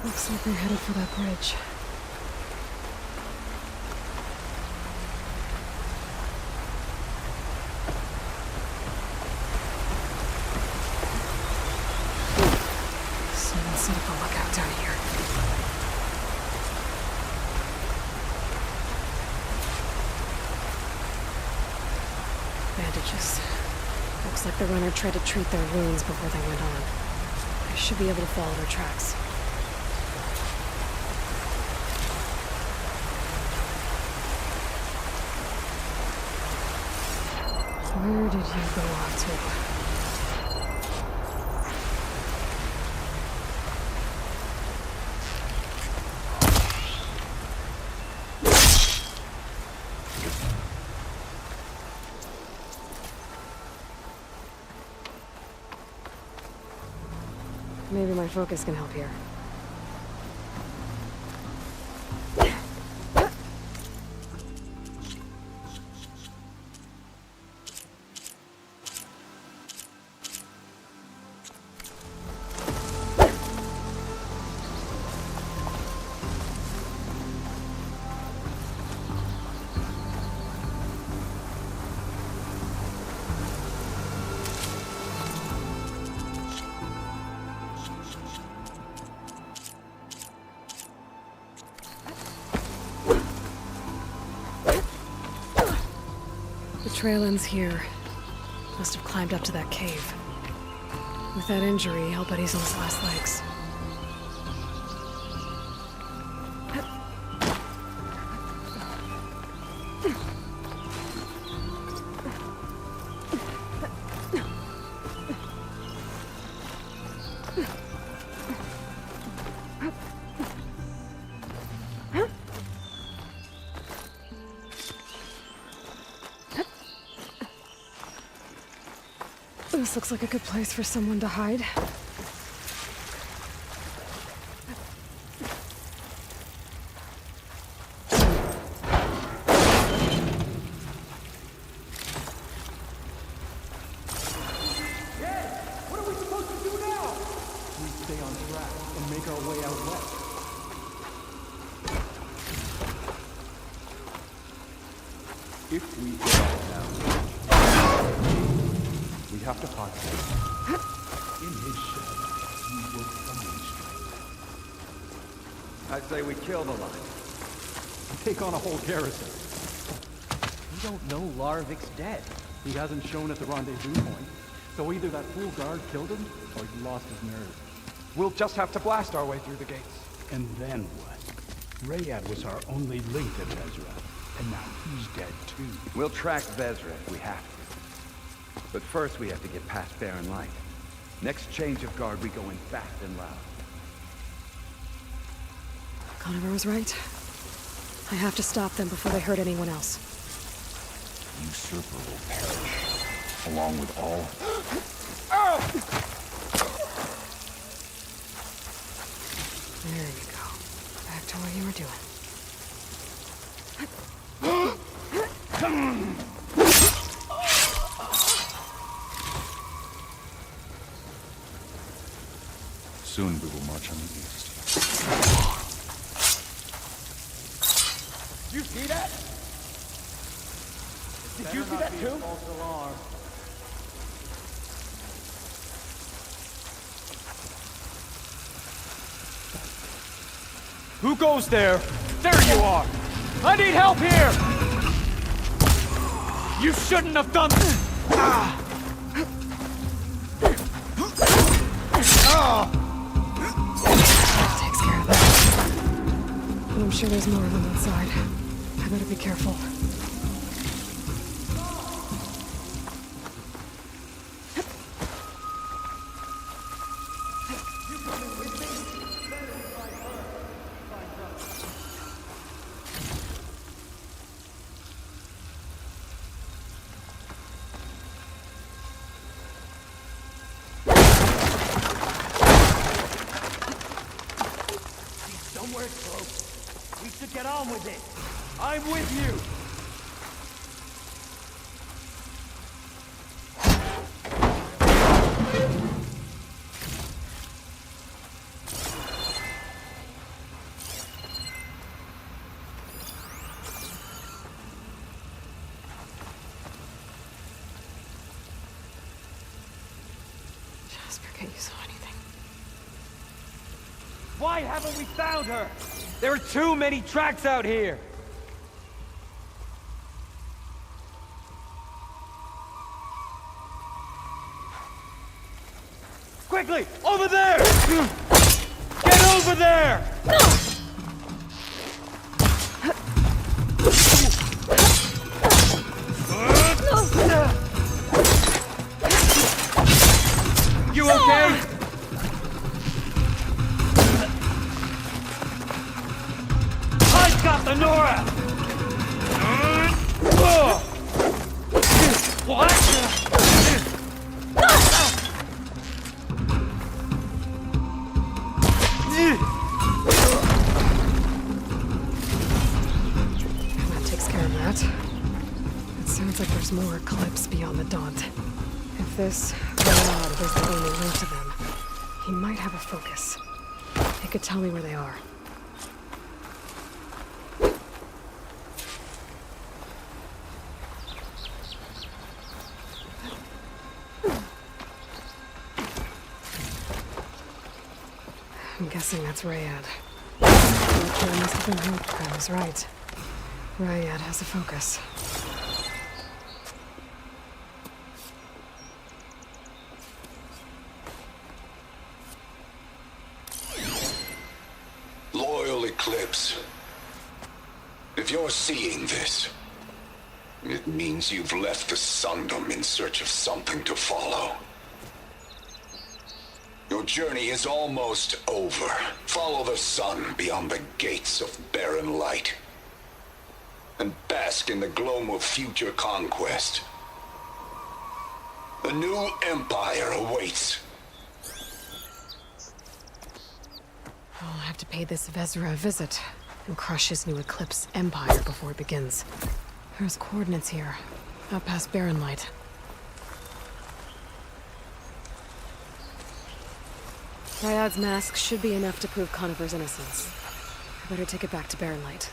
Looks like they're headed for that bridge. Someone set up a lookout down here. Bandages. Looks like the runner tried to treat their wounds before they went on. I should be able to follow their tracks. Where did you go on to? Maybe my focus can help here. The trail ends here. Must have climbed up to that cave. With that injury, I'll bet he's on his last legs. This looks like a good place for someone to hide. What are we supposed to do now? We stay on track and make our way out west. If we get out now, we have to find him. In his shed, we will find strength. I say we kill the line. Take on a whole garrison. We don't know Larvik's dead. He hasn't shown at the rendezvous point. So either that fool guard killed him, or he lost his nerve. We'll just have to blast our way through the gates. And then what? Rayad was our only link to Vezra, and now he's dead too. We'll track Vezra if we have to. But first we have to get past Baron Light. Next change of guard, we go in fast and loud. Conover was right. I have to stop them before they hurt anyone else. Usurper will perish, along with all... There you go. Back to what you were doing. Soon we will march on the east. Did you see that? Did you see that too? False alarm. Who goes there? There you are! I need help here! You shouldn't have done this! That takes care of that. But I'm sure there's more of them inside. I better be careful. Somewhere close. We should get on with it. I'm with you. Just forget you saw anything. Why haven't we found her? There are too many tracks out here! Quickly! Over there! Get over there! You okay? I've got the Nora! What? That takes care of that. It sounds like there's more Eclipse beyond the Daunt. If this Rayad is the only link to them, he might have a focus. He could tell me where they are. I'm guessing that's Rayad. There must have been hope. I was right. Rayad has a focus. Loyal Eclipse. If you're seeing this, it means you've left the Sundom in search of something to follow. Your journey is almost over. Follow the sun beyond the gates of barren light, and bask in the gloam of future conquest. A new empire awaits. I'll have to pay this Vezra a visit and crush his new Eclipse empire before it begins. There's coordinates here, out past Barren Light. Ryad's mask should be enough to prove Conifer's innocence. I better take it back to Barren Light.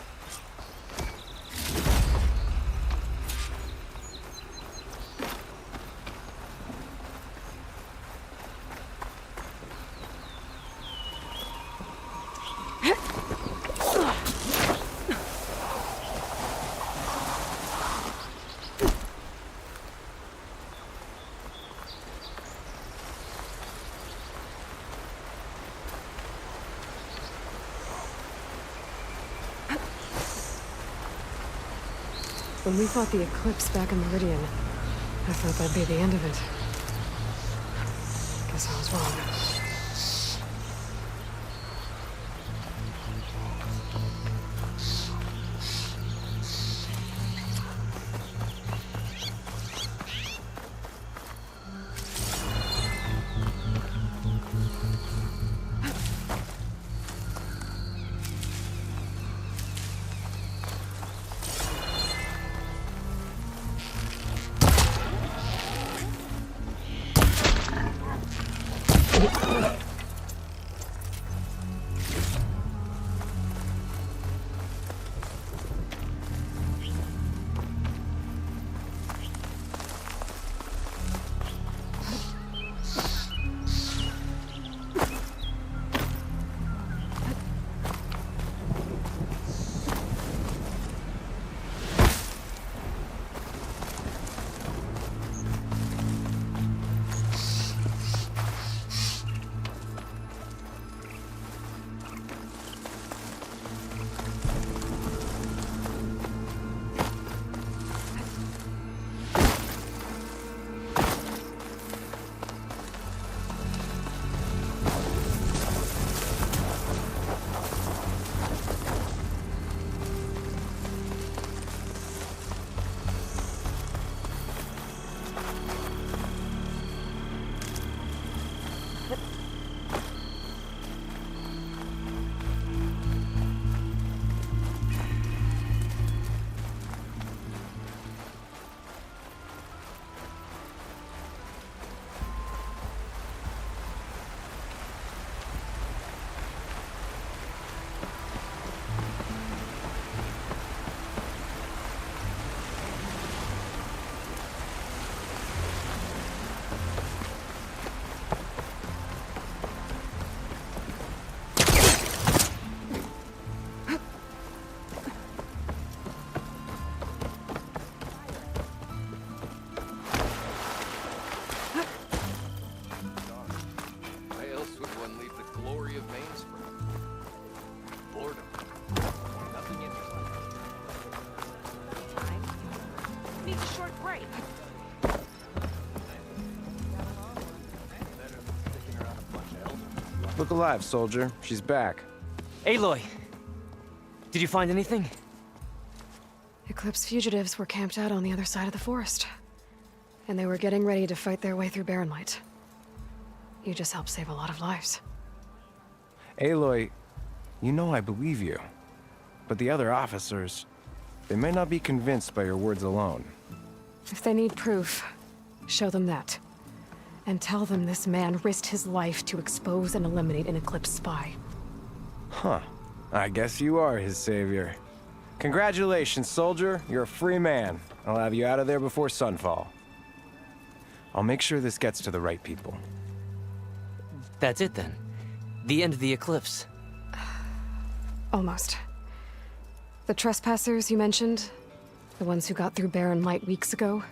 When we fought the Eclipse back in Meridian, I thought that'd be the end of it. Guess I was wrong. needs a short break. Look alive, soldier. She's back. Aloy, did you find anything? Eclipse fugitives were camped out on the other side of the forest. And they were getting ready to fight their way through Barren Light. You just helped save a lot of lives. Aloy, you know I believe you. But the other officers, they may not be convinced by your words alone. If they need proof, show them that. And tell them this man risked his life to expose and eliminate an Eclipse spy. Huh. I guess you are his savior. Congratulations, soldier. You're a free man. I'll have you out of there before sunfall. I'll make sure this gets to the right people. That's it then. The end of the Eclipse. Almost. The trespassers you mentioned, the ones who got through Barren Light weeks ago,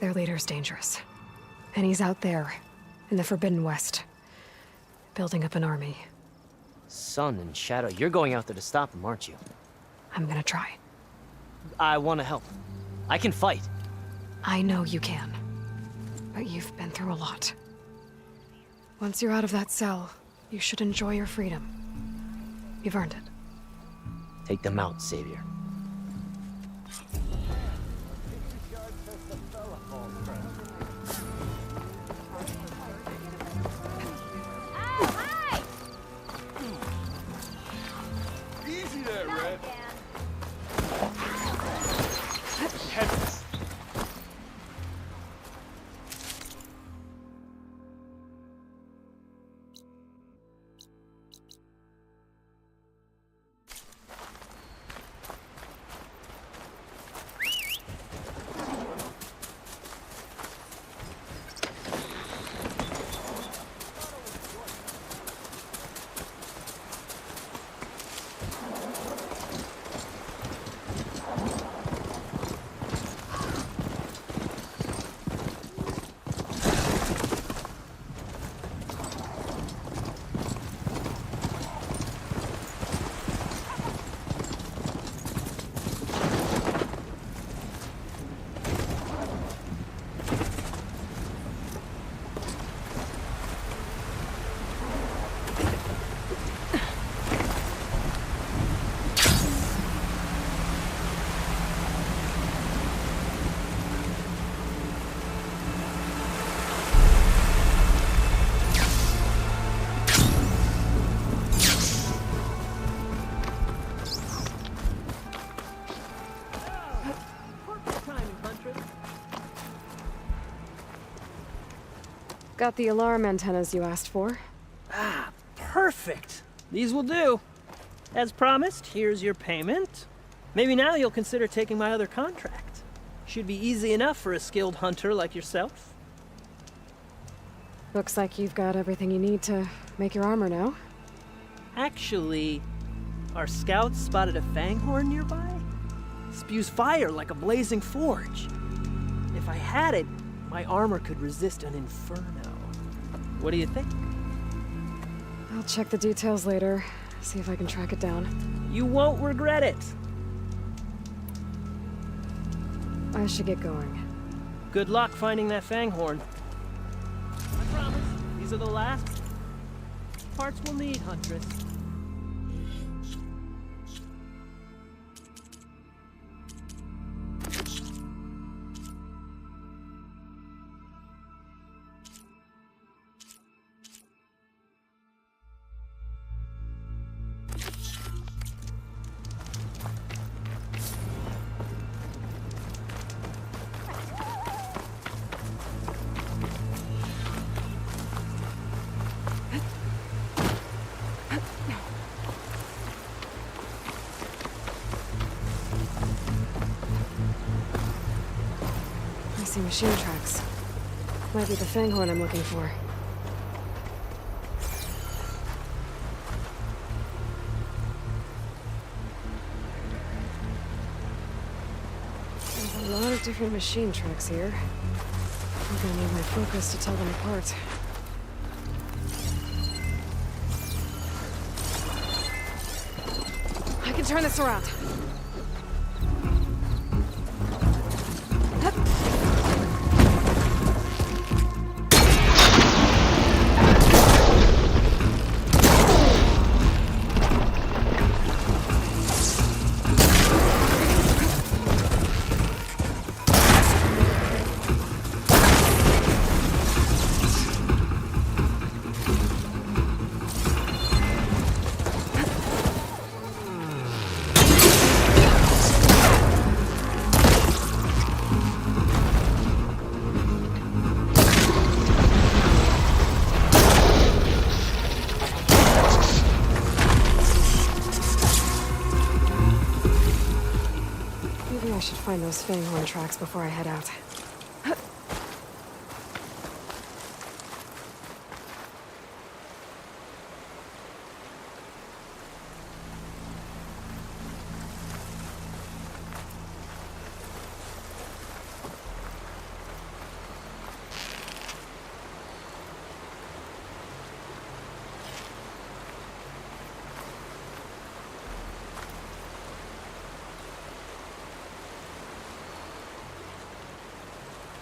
their leader's dangerous. And he's out there, in the Forbidden West, building up an army. Sun and Shadow, you're going out there to stop him, aren't you? I'm gonna try. I want to help. I can fight. I know you can. But you've been through a lot. Once you're out of that cell, you should enjoy your freedom. You've earned it. Take them out, Savior. Easy there, Red. Got the alarm antennas you asked for. Ah, perfect. These will do. As promised, here's your payment. Maybe now you'll consider taking my other contract. Should be easy enough for a skilled hunter like yourself. Looks like you've got everything you need to make your armor now. Actually, our scouts spotted a fanghorn nearby. Spews fire like a blazing forge. If I had it, my armor could resist an inferno. What do you think? I'll check the details later, see if I can track it down. You won't regret it. I should get going. Good luck finding that fanghorn. I promise, these are the last parts we'll need, Huntress. I see machine tracks. Might be the fanghorn I'm looking for. There's a lot of different machine tracks here. I'm gonna need my focus to tell them apart. I can turn this around. find those fanghorn tracks before I head out.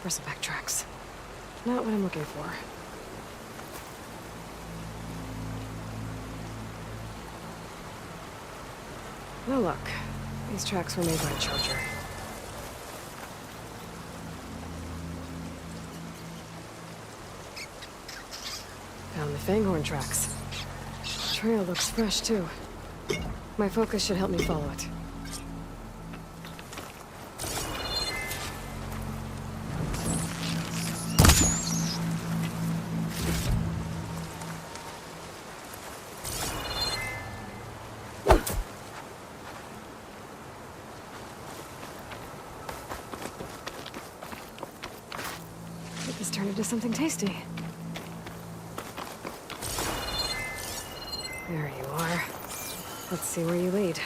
Bristleback tracks. Not what I'm looking for. No luck. These tracks were made by a charger. Found the fanghorn tracks. The trail looks fresh, too. My focus should help me follow it. Get this turned into something tasty. There you are. Let's see where you lead.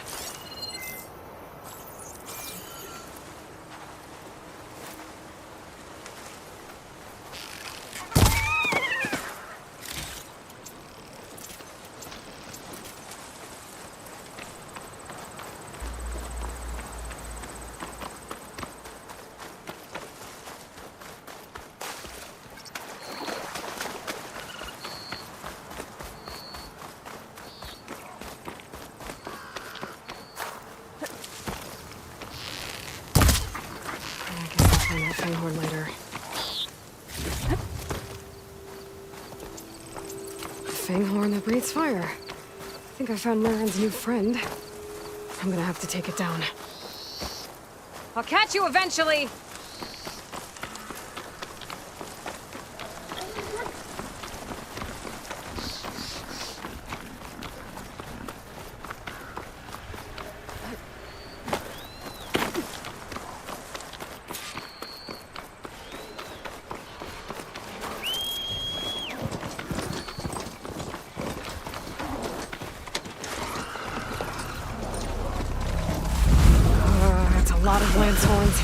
Find that fanghorn later. A fanghorn that breathes fire. I think I found Marin's new friend. I'm gonna have to take it down. I'll catch you eventually! That's a lot of lance horns.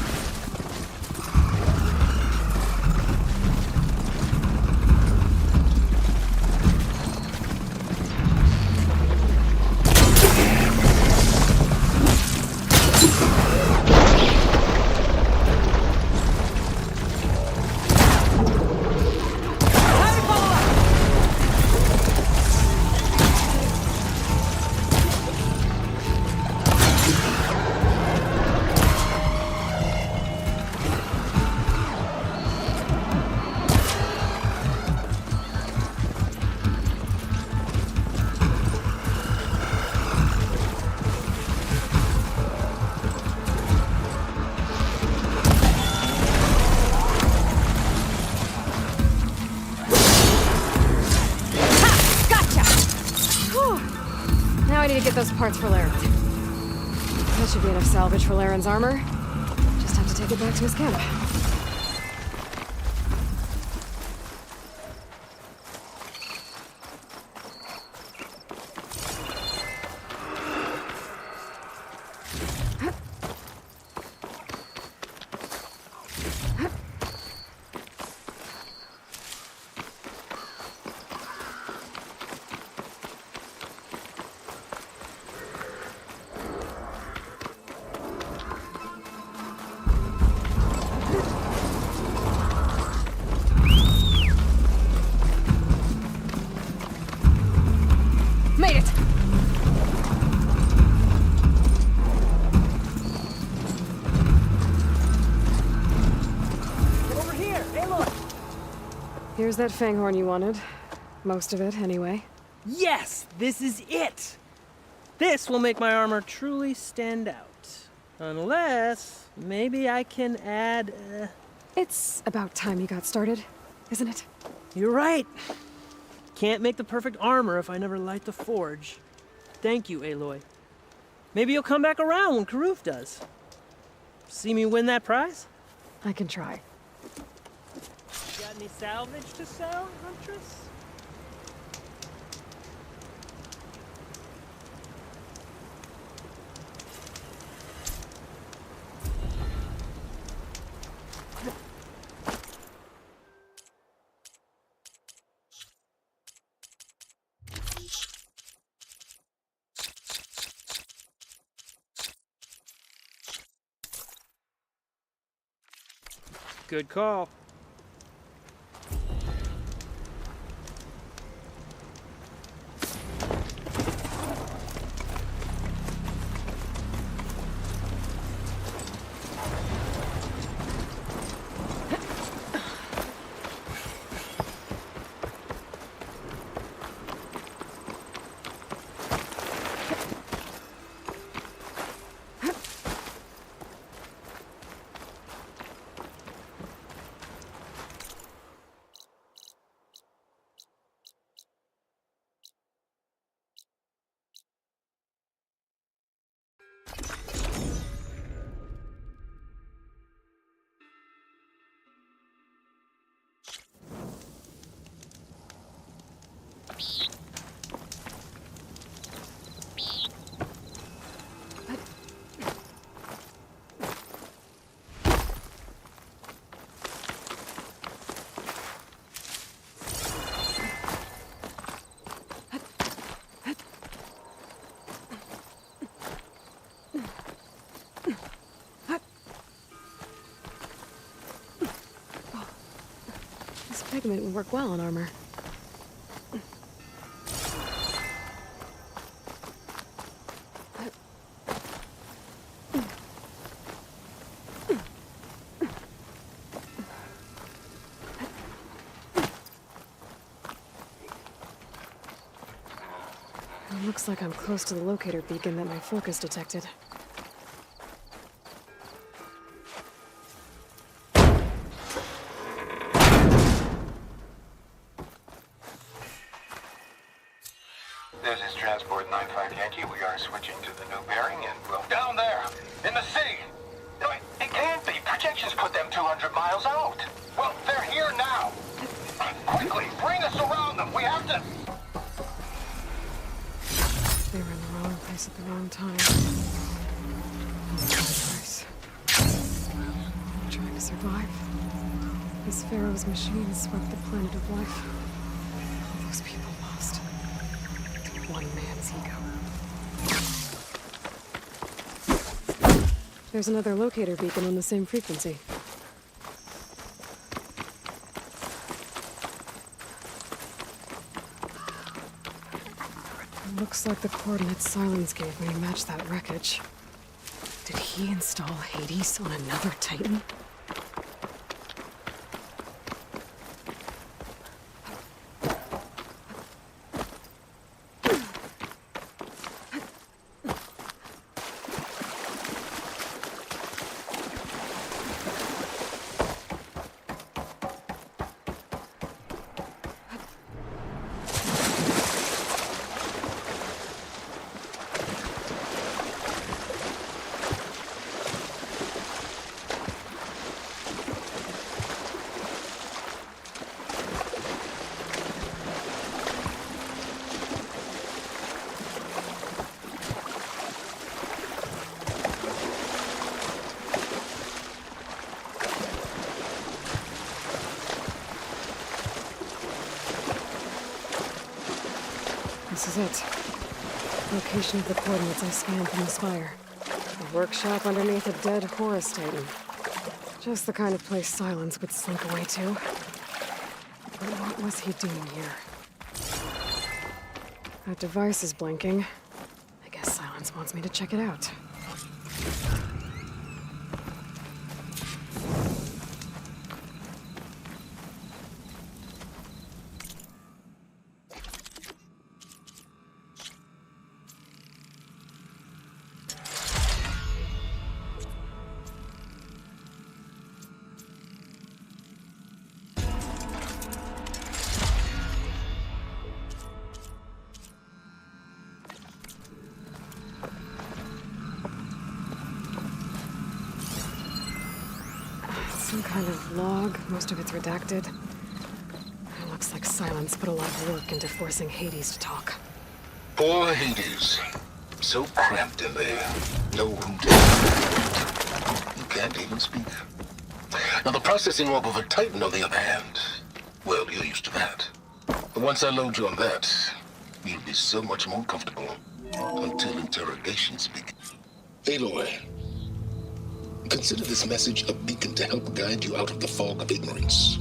Now I need to get those parts for Laren. That should be enough salvage for Laren's armor. Just have to take it back to his camp. Made it! Over here! Hey, look! Here's that fanghorn you wanted. Most of it, anyway. Yes! This is it! This will make my armor truly stand out. Unless, maybe I can add, It's about time you got started, isn't it? You're right. Can't make the perfect armor if I never light the forge. Thank you, Aloy. Maybe you'll come back around when Karuf does. See me win that prize? I can try. Got any salvage to sell, Huntress? Good call. Pigment would work well on armor. It looks like I'm close to the locator beacon that my focus detected. This is Transport 95 Yankee. We are switching to the new bearing and we'll... Down there! In the city! No, it can't be. Projections put them 200 miles out. Well, they're here now. Quickly, bring us around them. We have to... They were in the wrong place at the wrong time. Trying to survive. This Pharaoh's machine swept the planet of life. All those people lost. One man's ego. There's another locator beacon on the same frequency. It looks like the coordinates Silence gave me match that wreckage. Did he install Hades on another Titan? This is it. Location of the coordinates I scanned from the spire. A workshop underneath a dead Horus Titan. Just the kind of place Silence would slink away to. But what was he doing here? That device is blinking. I guess Silence wants me to check it out. Some kind of log, most of it's redacted. It looks like Silence put a lot of work into forcing Hades to talk. Poor Hades. So cramped in there. No room to breathe. You can't even speak. Now the processing orb of a Titan, on the other hand, well, you're used to that. But once I load you on that, you'll be so much more comfortable. Until interrogations begin. Aloy, consider this message a beacon to help guide you out of the fog of ignorance.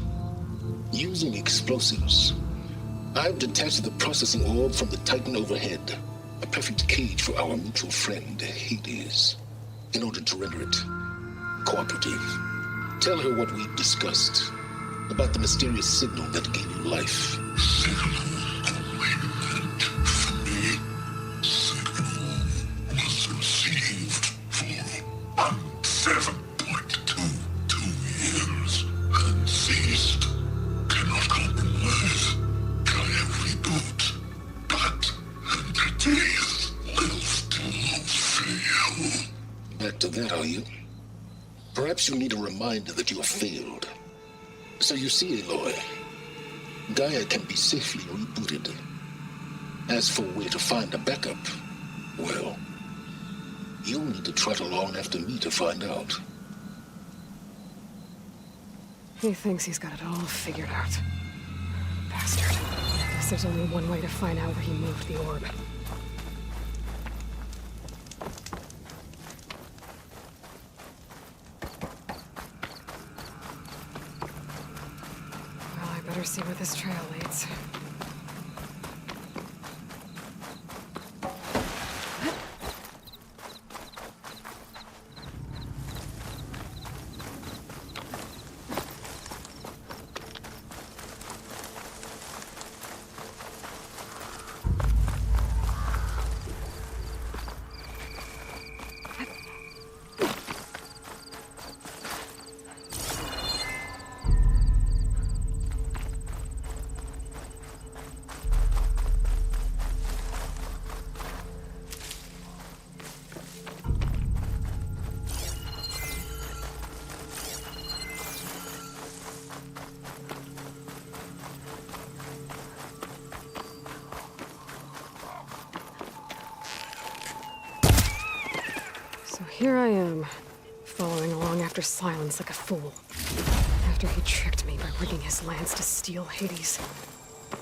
Using explosives, I've detached the processing orb from the Titan overhead, a perfect cage for our mutual friend, Hades, in order to render it cooperative. Tell her what we've discussed about the mysterious signal that gave you life. Back to that, are you? Perhaps you need a reminder that you have failed. So you see, Aloy, Gaia can be safely rebooted. As for where to find a backup, well, you'll need to trot along after me to find out. He thinks he's got it all figured out. Bastard. Guess there's only one way to find out where he moved the orb. Well, I better see where this trail leads. Here I am, following along after Silence like a fool. After he tricked me by rigging his lance to steal Hades.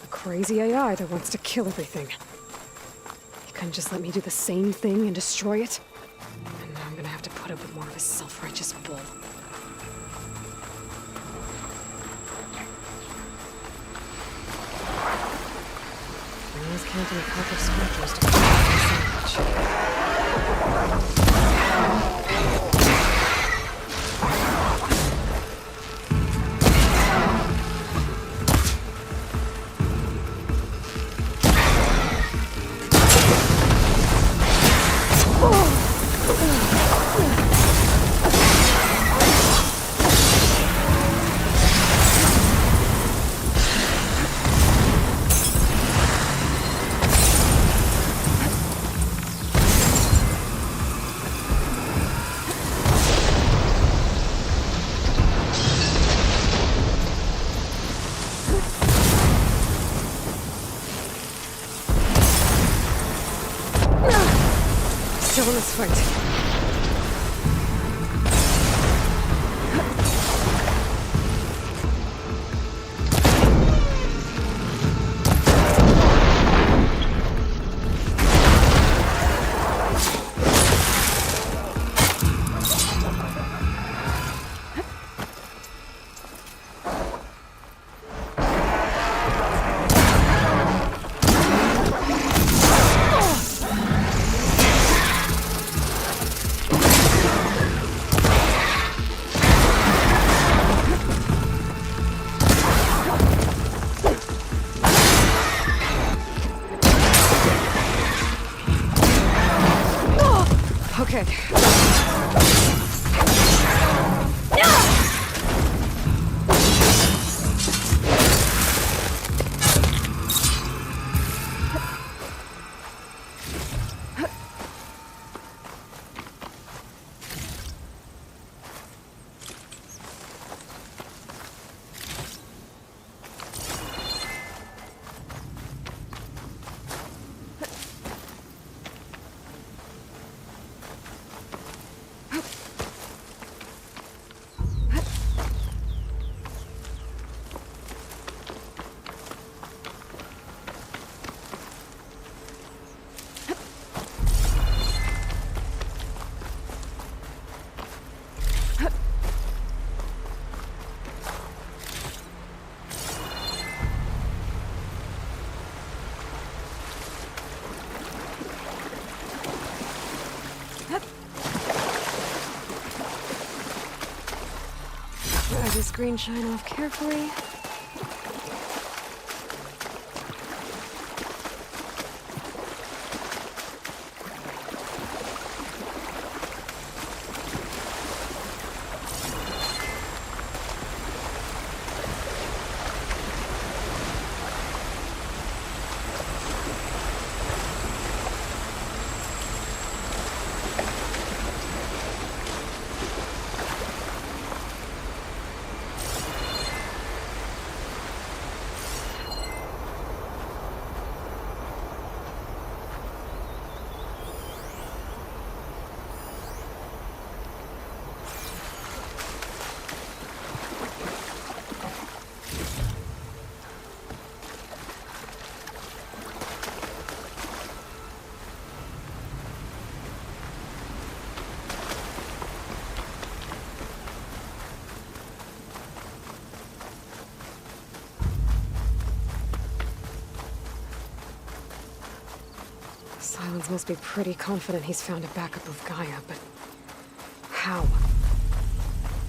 A crazy AI that wants to kill everything. He couldn't just let me do the same thing and destroy it? And now I'm gonna have to put up with more of his self-righteous bull. I was counting a couple of scriptures to complete the sandwich. Still in this fight. Dry the screen shine off carefully. Silence must be pretty confident he's found a backup of Gaia, but how?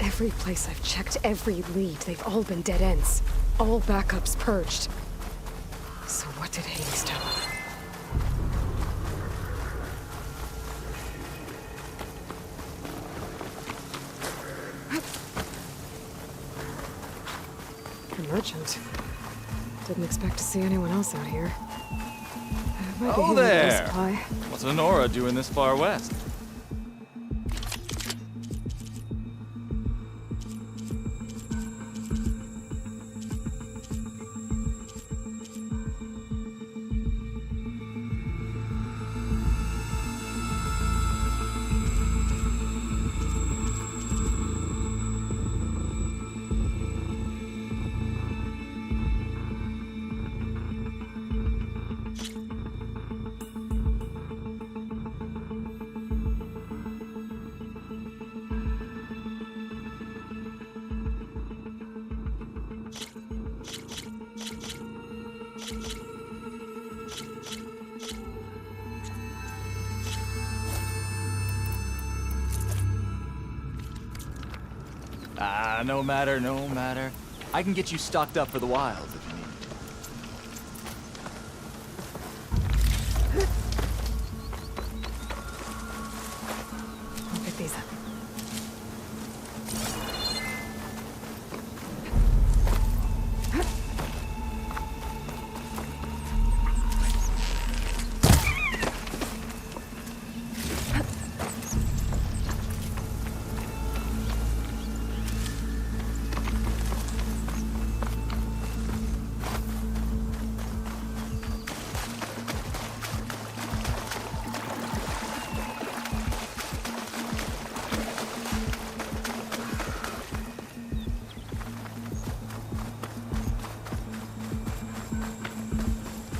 Every place I've checked, every lead, they've all been dead ends. All backups purged. So what did Hades tell him? A merchant. Didn't expect to see anyone else out here. Oh there! What's Honora doing this far west? No matter, no matter. I can get you stocked up for the wilds if you need. I'll pick these up.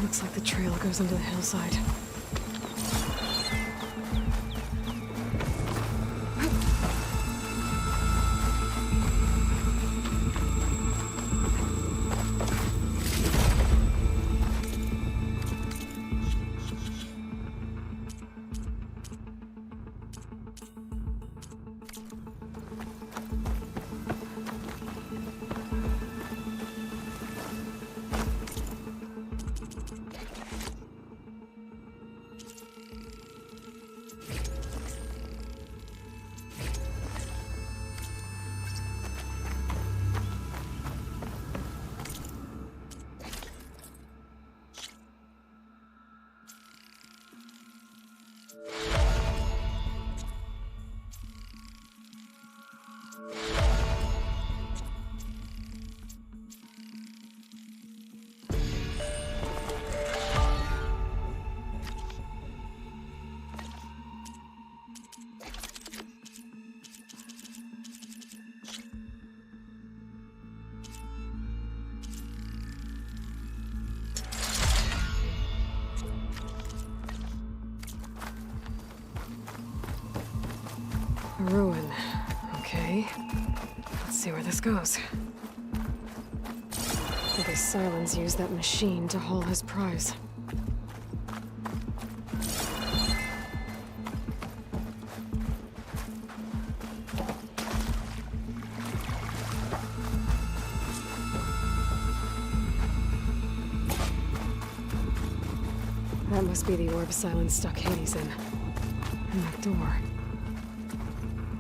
Looks like the trail goes into the hillside. A ruin. Okay. Let's see where this goes. I guess Silence used that machine to haul his prize. That must be the orb Silence stuck Hades in. And that door.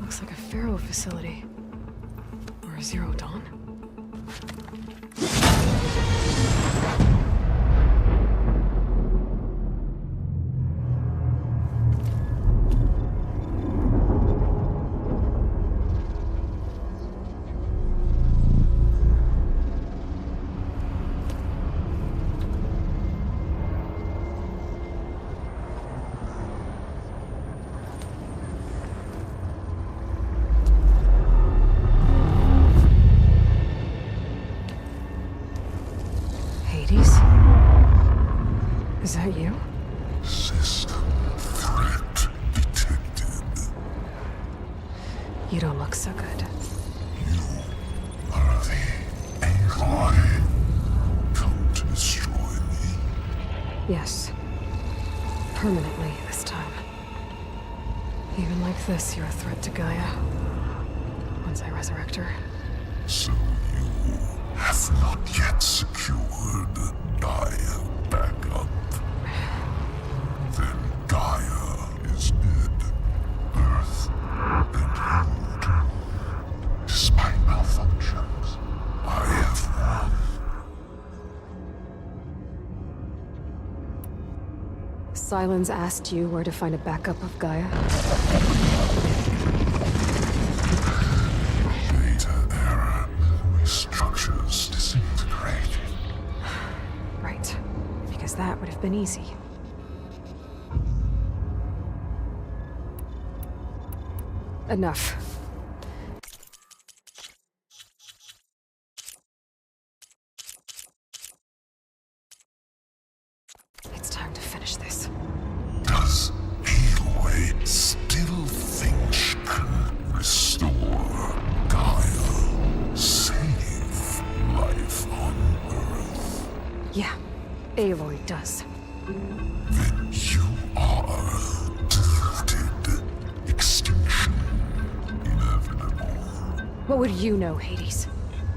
Looks like a Pharaoh facility. Or a Zero Dawn. Is that you? System threat detected. You don't look so good. You are the Aloy. Come to destroy me. Yes. Permanently this time. Even like this, you're a threat to Gaia. Once I resurrect her. So you have not yet secured Gaia backup. Then Gaia is dead. Earth and you. Despite malfunctions, I have won. Silence asked you where to find a backup of Gaia? Data error. Memory structures disintegrated. Right. Because that would have been easy. Enough. It's time to finish this. Does Aloy still think she can restore Gaia? Save life on Earth? Yeah, Aloy does. Then you are deluded. Extinction inevitable. What would you know, Hades?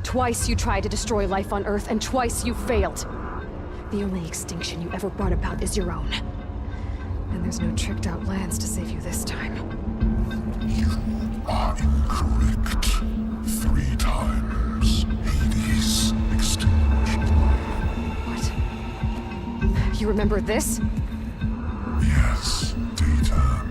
Twice you tried to destroy life on Earth, and twice you failed. The only extinction you ever brought about is your own. And there's no tricked-out lands to save you this time. You are incorrect. 3 times. Hades extinction. What? You remember this? Yes. Data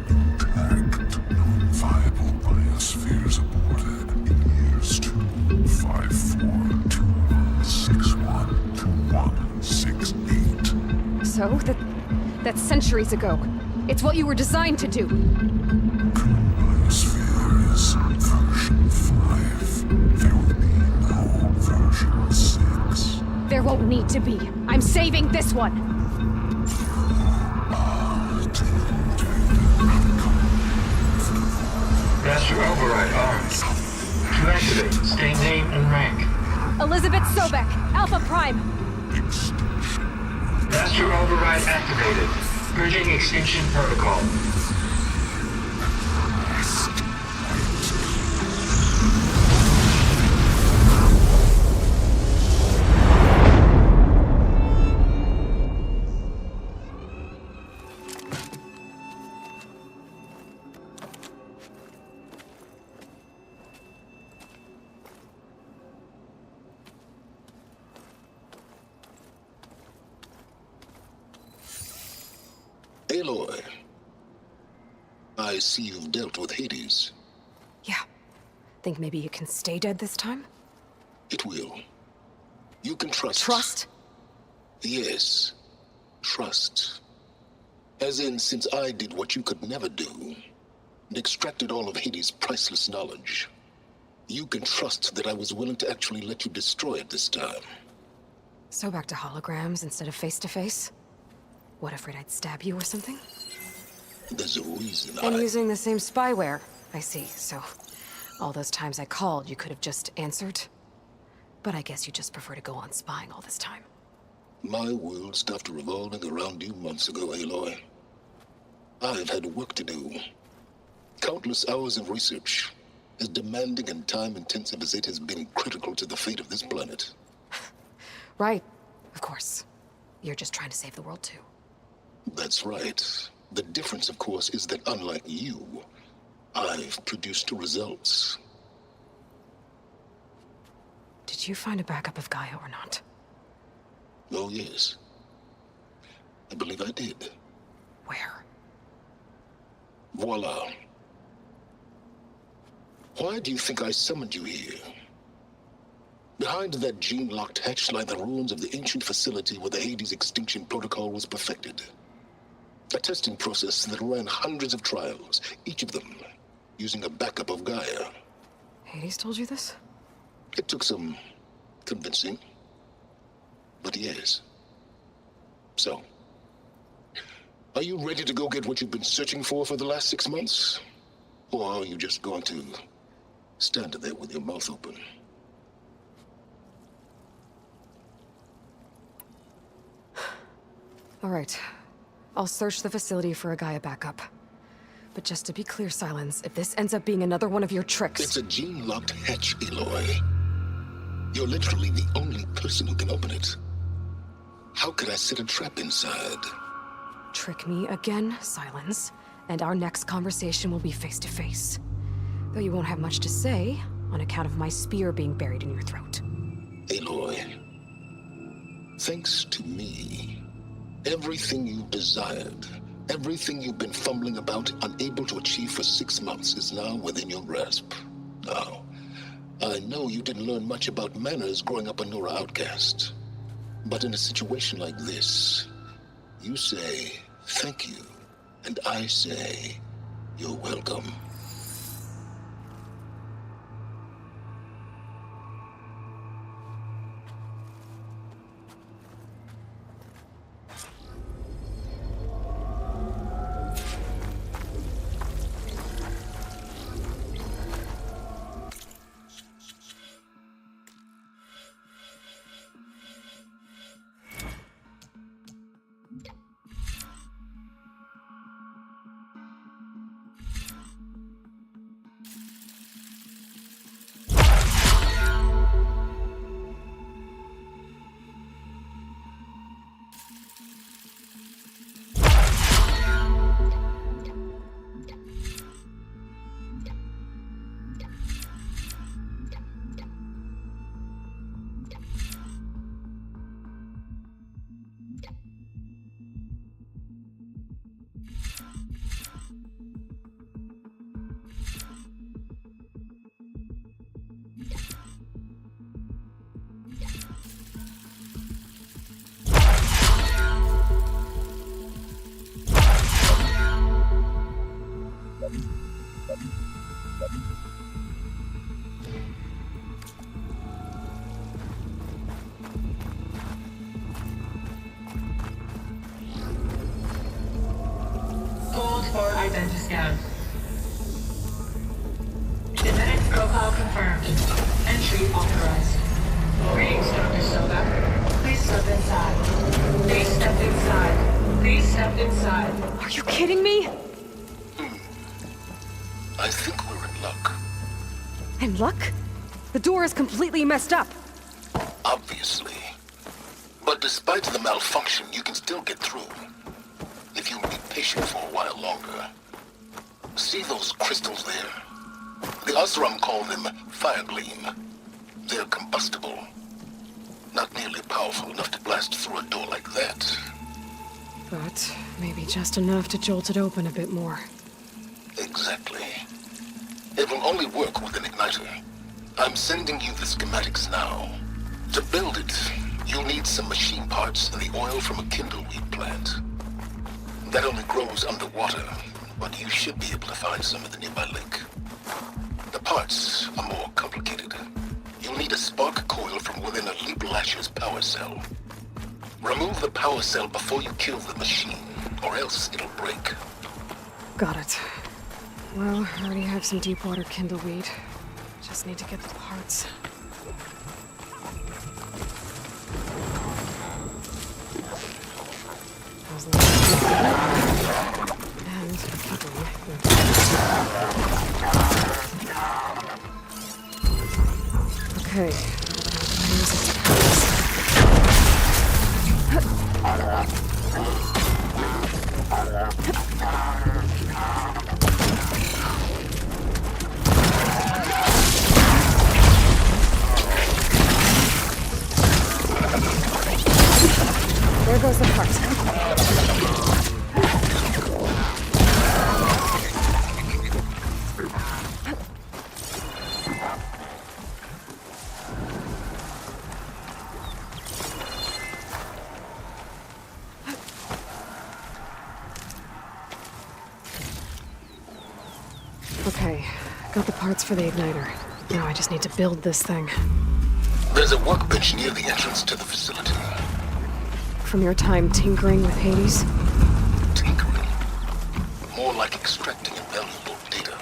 intact. Non-viable biospheres aborted in years 254, 2161, 2168. So? That's centuries ago. It's what you were designed to do. Biosphere is version 5. There will be no version 6. There won't need to be. I'm saving this one. Master override armed. To activate, state name and rank. Elizabeth Sobek, Alpha Prime. Master override activated. Bridging extinction protocol. Aloy, I see you've dealt with Hades. Yeah. Think maybe you can stay dead this time? It will. You can trust. Trust? Yes. Trust. As in, since I did what you could never do, and extracted all of Hades' priceless knowledge, you can trust that I was willing to actually let you destroy it this time. So back to holograms instead of face-to-face? What, afraid I'd stab you or something? There's a reason And using the same spyware. I see, so all those times I called, you could have just answered? But I guess you just prefer to go on spying all this time. My world stopped revolving around you months ago, Aloy. I've had work to do. Countless hours of research, as demanding and time-intensive as it has been critical to the fate of this planet. Right, of course. You're just trying to save the world too. That's right. The difference, of course, is that unlike you, I've produced results. Did you find a backup of Gaia or not? Oh, yes. I believe I did. Where? Voila. Why do you think I summoned you here? Behind that gene-locked hatch lie the ruins of the ancient facility where the Hades extinction protocol was perfected. A testing process that ran hundreds of trials, each of them using a backup of Gaia. Hades told you this? It took some convincing, but yes. So, are you ready to go get what you've been searching for the last 6 months? Or are you just going to stand there with your mouth open? All right. I'll search the facility for a Gaia backup. But just to be clear, Silence, if this ends up being another one of your tricks... It's a gene-locked hatch, Aloy. You're literally the only person who can open it. How could I set a trap inside? Trick me again, Silence, and our next conversation will be face-to-face. Though you won't have much to say, on account of my spear being buried in your throat. Aloy, thanks to me, everything you've desired, everything you've been fumbling about, unable to achieve for 6 months, is now within your grasp. Now, I know you didn't learn much about manners growing up a Nora outcast. But in a situation like this, you say, thank you, and I say, you're welcome. Hold for identiscan. Genetic profile confirmed. Entry authorized. Greetings, Dr. Soga. Please step inside. Please step inside. Please step inside. Are you kidding me? I think we're in luck. In luck? The door is completely messed up. Obviously. But despite the malfunction, you can still get through. If you be patient for a while longer. See those crystals there? The Osram call them fire gleam. They're combustible. Not nearly powerful enough to blast through a door like that. But maybe just enough to jolt it open a bit more. Exactly. It will only work with an igniter. I'm sending you the schematics now. To build it, you'll need some machine parts and the oil from a kindleweed plant. That only grows underwater, but you should be able to find some in the nearby lake. The parts are more complicated. You'll need a spark coil from within a Leap Lasher's power cell. Remove the power cell before you kill the machine, or else it'll break. Got it. Well, I already have some deep water kindleweed. Just need to get the parts. And okay. Use its powers. goes the cart. Okay, got the parts for the igniter. Now I just need to build this thing. There's a workbench near the entrance to the facility. From your time tinkering with Hades? Tinkering? More like extracting invaluable data.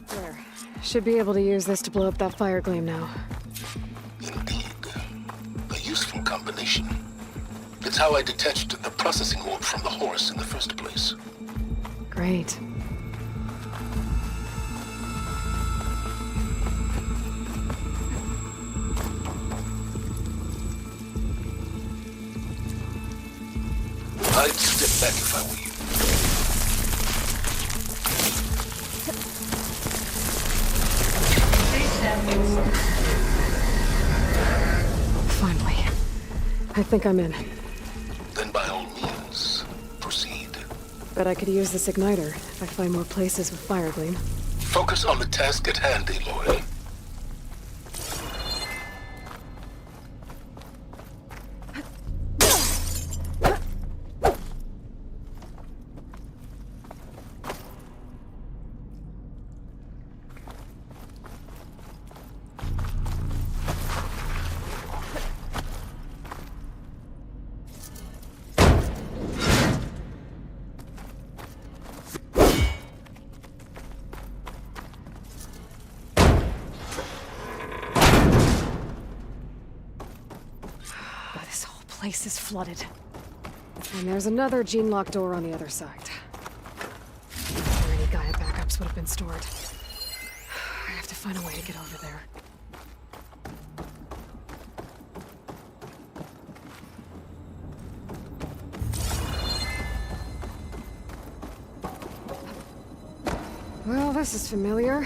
There. Should be able to use this to blow up that fire gleam now. Indeed. A useful combination. It's how I detached the processing orb from the horse in the first place. Great. I'd step back if I were you. Finally. I think I'm in. Then by all means, proceed. Bet I could use this igniter if I find more places with fire gleam. Focus on the task at hand, Aloy. This whole place is flooded. And there's another gene-lock door on the other side. Where any Gaia backups would have been stored. I have to find a way to get over there. Well, this is familiar.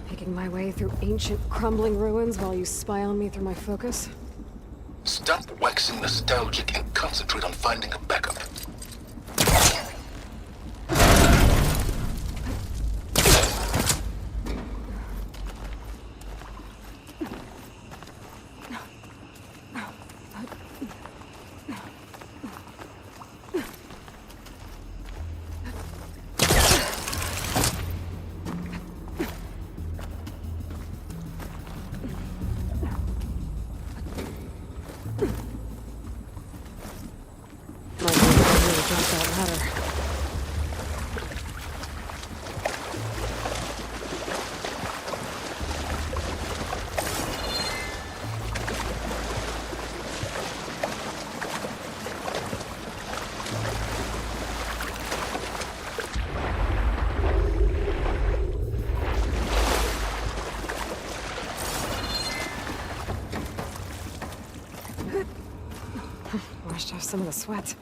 Making my way through ancient, crumbling ruins while you spy on me through my focus. Stop waxing nostalgic and concentrate on finding a backup. Washed off some of the sweat.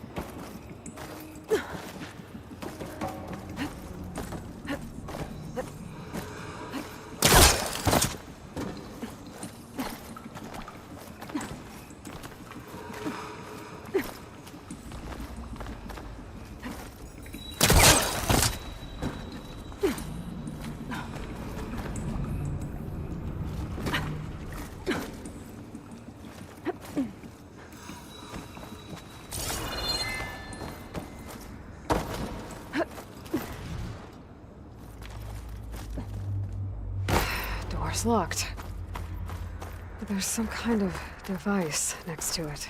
Door's locked. But there's some kind of device next to it.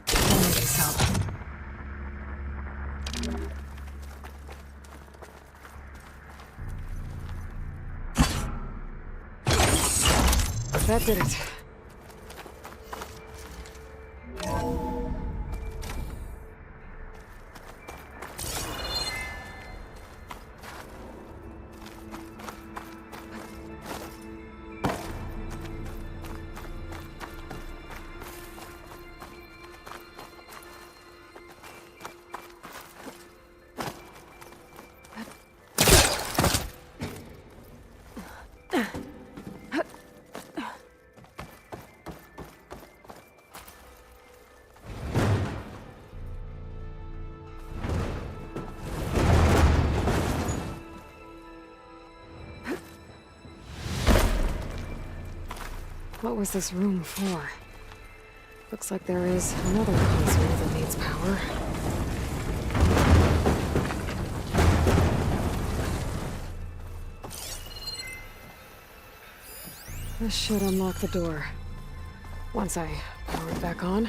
That may be help. That did it. What was this room for? Looks like there is another console that needs power. This should unlock the door. Once I power it back on.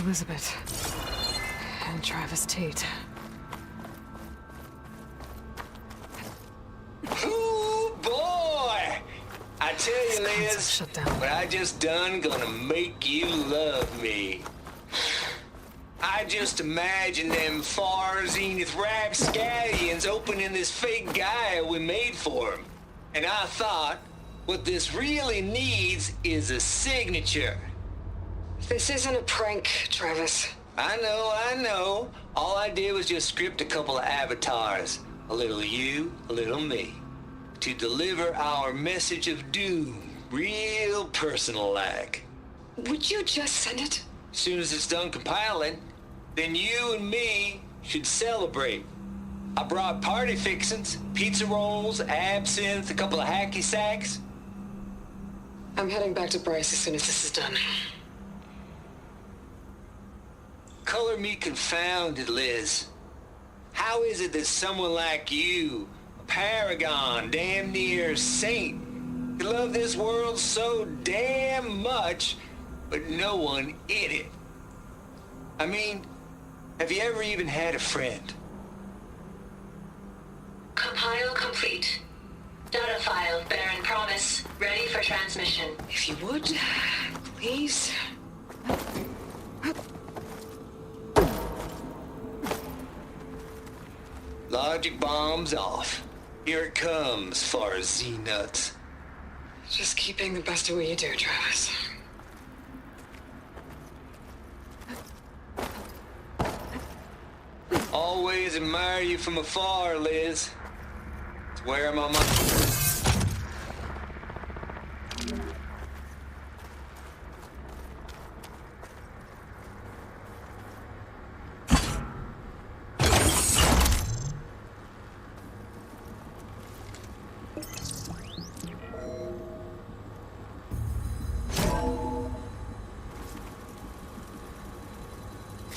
Elizabeth. And Travis Tate. Ooh, boy! I tell you, Liz, what I just done gonna make you love me. I just imagine them far zenith rapscallions opening this fake guy we made for him. And I thought, what this really needs is a signature. This isn't a prank, Travis. I know. All I did was just script a couple of avatars. A little you, a little me. To deliver our message of doom, real personal-like. Would you just send it? As soon as it's done compiling, then you and me should celebrate. I brought party fixins, pizza rolls, absinthe, a couple of hacky sacks. I'm heading back to Bryce as soon as this is done. Color me confounded, Liz. How is it that someone like you, a paragon, damn near saint, can love this world so damn much, but no one in it? I mean, have you ever even had a friend? Compile complete. Data file, Baron Promise, ready for transmission. If you would, please. Logic bomb's off. Here it comes, far as Z-nuts. Just keep being the best at what you do, Travis. Always admire you from afar, Liz. It's where my mind...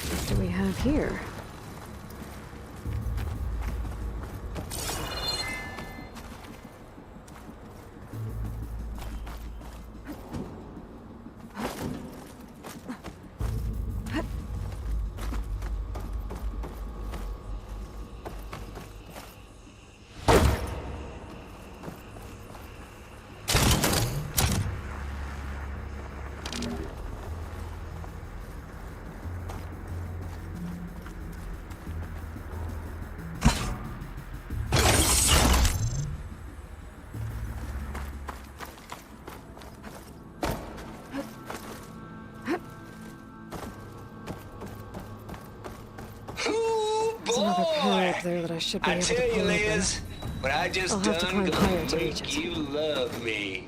What do we have here? I should be I able to tell you, pull open. Liz, what I just I'll have to done climb higher gonna to make reach it. you love me.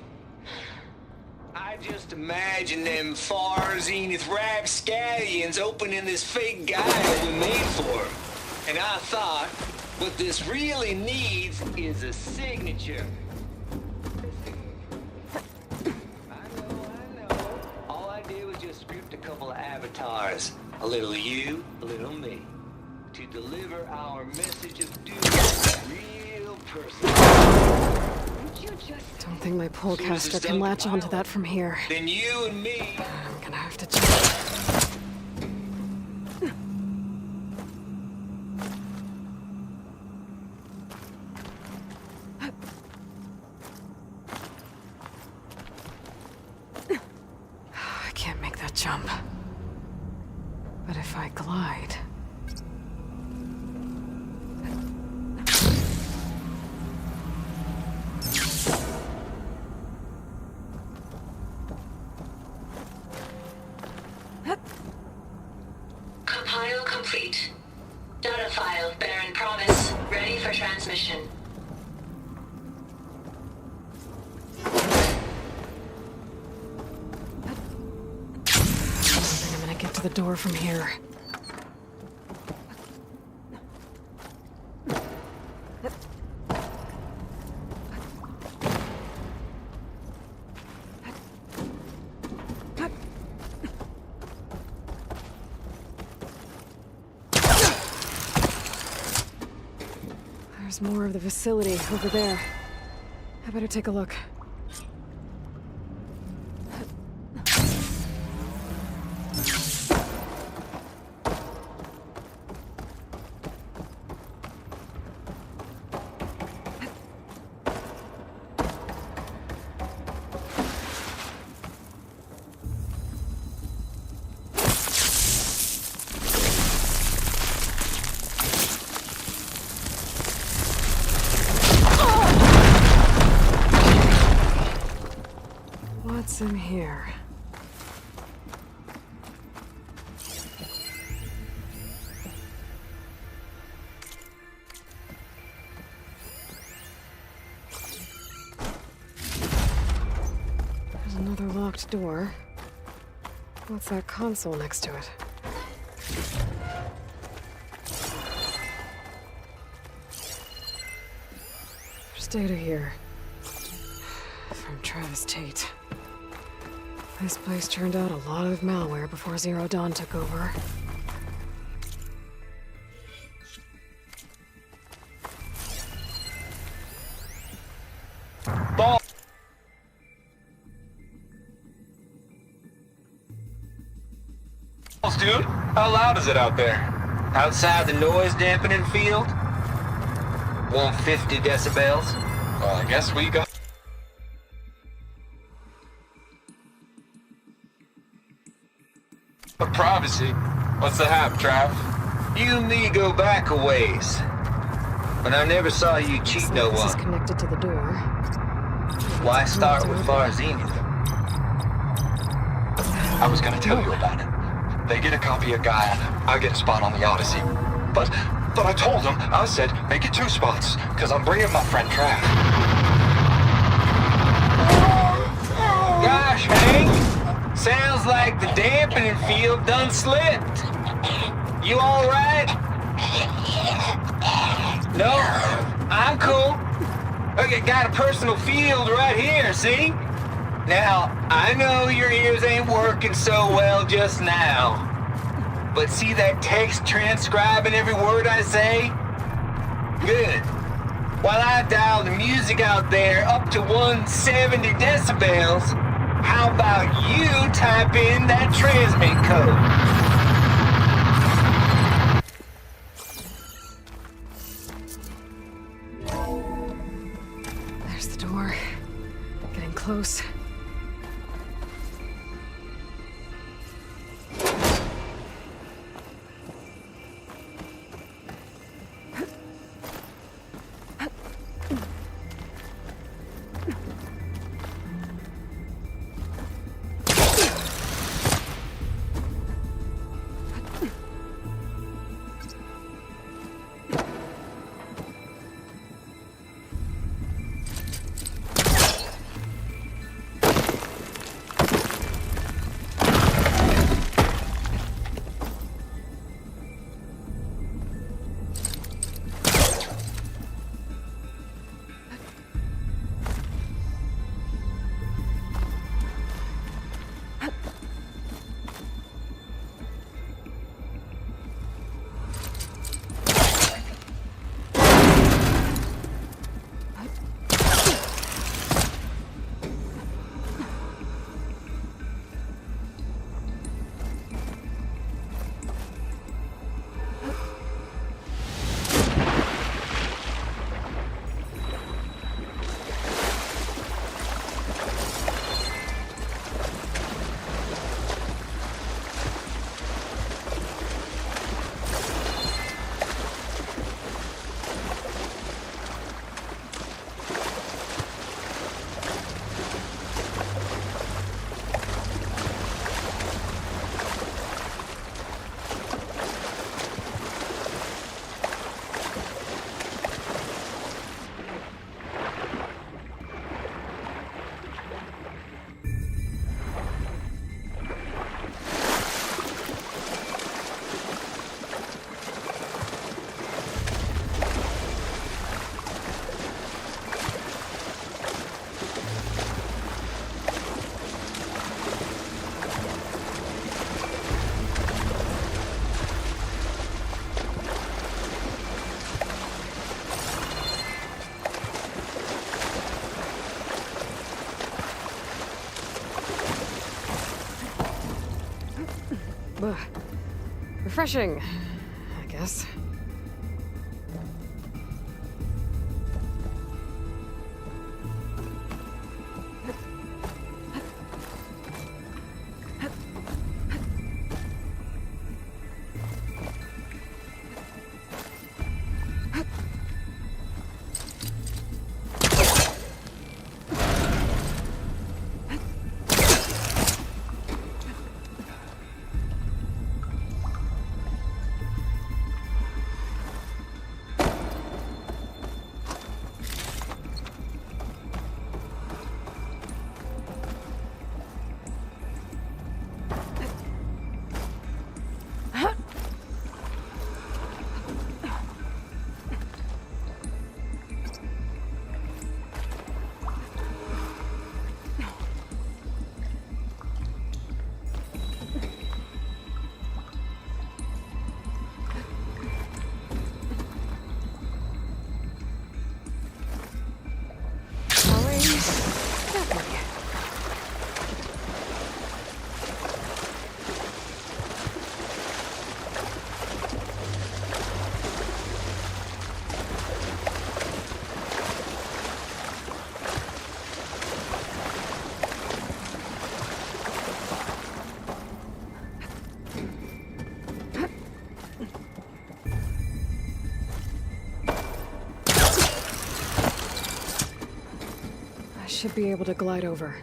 I just imagine them far zenith rapscallions opening this fake guide we made for him. And I thought, what this really needs is a signature. I know. All I did was just script a couple of avatars. A little you, a little me. To deliver our message of doom real personal. Don't think my polecaster can latch onto that from here. Then you and me. I'm gonna have to check. I can't make that jump. But if I glide... Compile complete. Data file, Baron Promise, ready for transmission. I think I'm gonna get to the door from here. There's more of the facility over there. I better take a look. What's in here? There's another locked door. What's that console next to it? There's data here. From Travis Tate. This place turned out a lot of malware before Zero Dawn took over. Dude, how loud is it out there? Outside the noise dampening field? 150 decibels. Well, I guess we got... privacy. What's the hap, Trav? You and me go back a ways. But I never saw you cheat no This is one. connected to the door. Why start with Far Zenith? I was gonna tell you about it. They get a copy of Gaia, I get a spot on the Odyssey. But I told them, I said, make it 2 spots, because I'm bringing my friend Trav. Gosh, Hank! Sounds like the dampening field done slipped. You alright? No? I'm cool. Okay, got a personal field right here, see? Now, I know your ears ain't working so well just now. But see that text transcribing every word I say? Good. While I dial the music out there up to 170 decibels, how about you type in that transmit code? There's the door. Getting close. Refreshing, I guess. Should be able to glide over.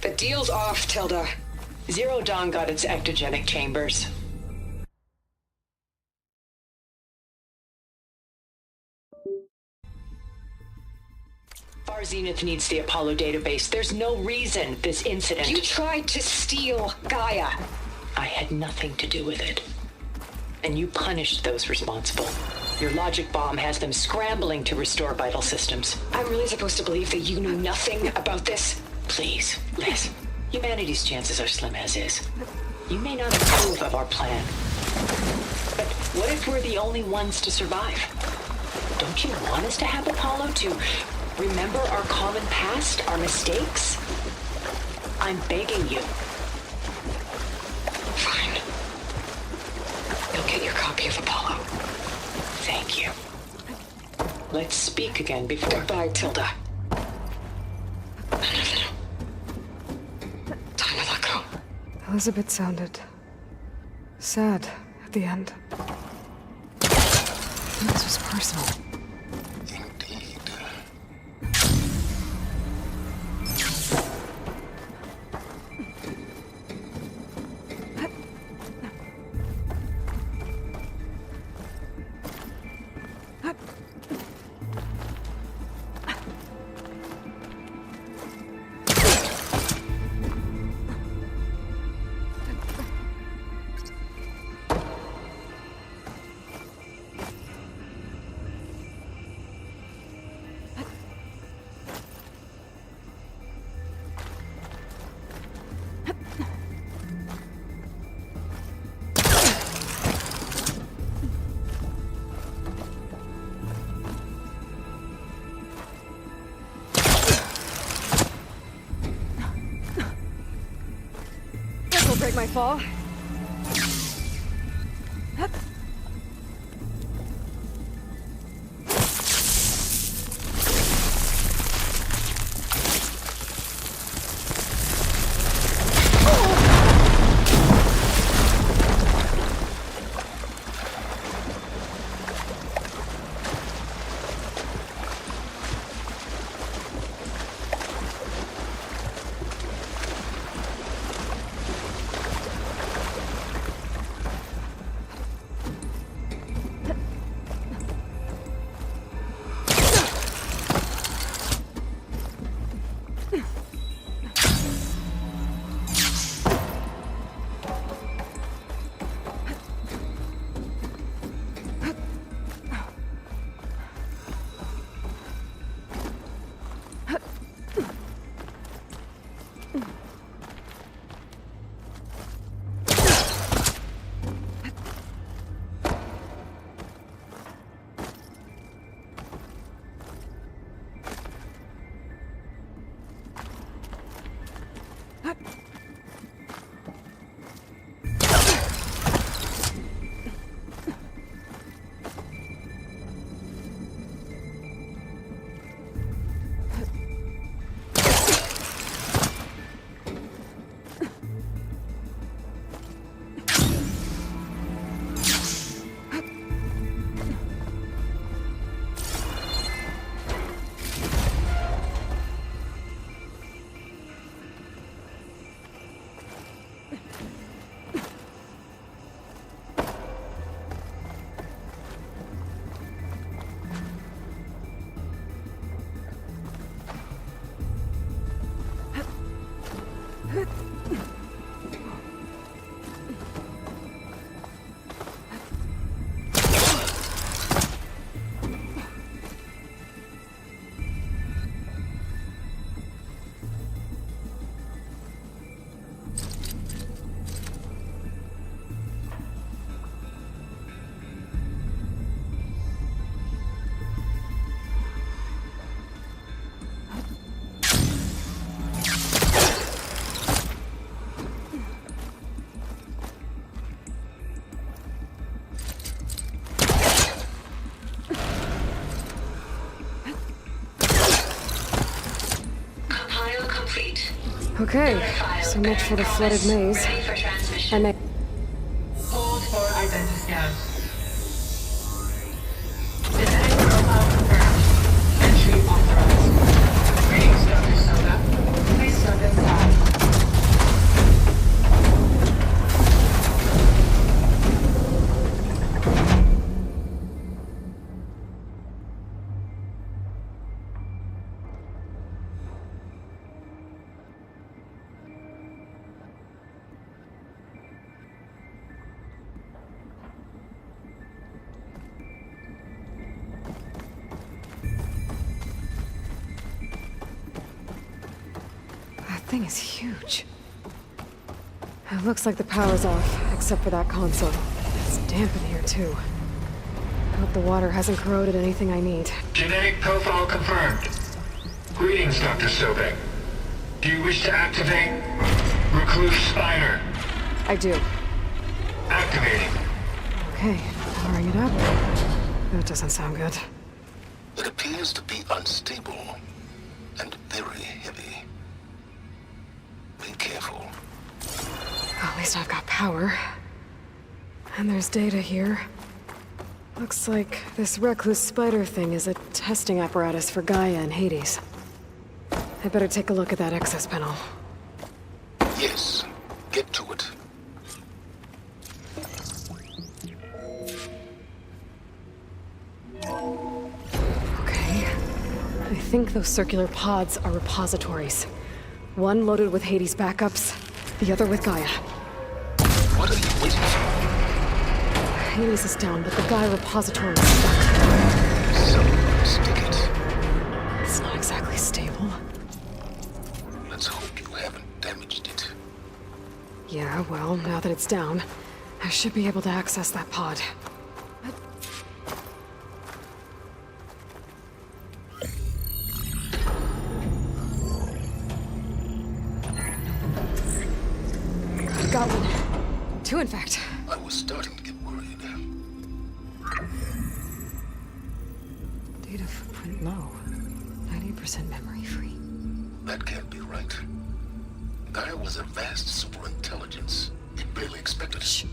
The deal's off, Tilda. Zero Dawn got its ectogenic chambers. Far Zenith needs the Apollo database. There's no reason this incident... You tried to steal Gaia. I had nothing to do with it. And you punished those responsible. Your logic bomb has them scrambling to restore vital systems. I'm really supposed to believe that you knew nothing about this? Please, Liz. Humanity's chances are slim as is. You may not approve of our plan. But what if we're the only ones to survive? Don't you want us to have Apollo to remember our common past, our mistakes? I'm begging you. Fine. You'll get your copy of Apollo. Thank you. Let's speak again before... Goodbye, Tilda. Elizabeth sounded sad at the end. This was personal. Break my fall. Okay, so much for the flooded maze. I may... Hold for identiscan. Descending profile confirmed. Entry authorized. Greetings, Dr. Soda. Please step inside. That thing is huge. It looks like the power's off, except for that console. It's damp in here, too. I hope the water hasn't corroded anything I need. Genetic profile confirmed. Greetings, Dr. Sobek. Do you wish to activate Recluse Spider? I do. Activating. Okay, powering it up. That doesn't sound good. It appears to be unstable and very heavy. Be careful. At least I've got power. And there's data here. Looks like this recluse spider thing is a testing apparatus for Gaia and Hades. I better take a look at that access panel. Yes, get to it. Okay. I think those circular pods are repositories. One loaded with Hades backups, the other with Gaia. What are you waiting for? Hades is down, but the Gaia repository is stuck. Someone stick it. It's not exactly stable. Let's hope you haven't damaged it. Yeah, well, now that it's down, I should be able to access that pod. Got one. Two, in fact. I was starting to get worried. Data footprint low. 90% memory free. That can't be right. Gaia was a vast superintelligence. It barely expected it.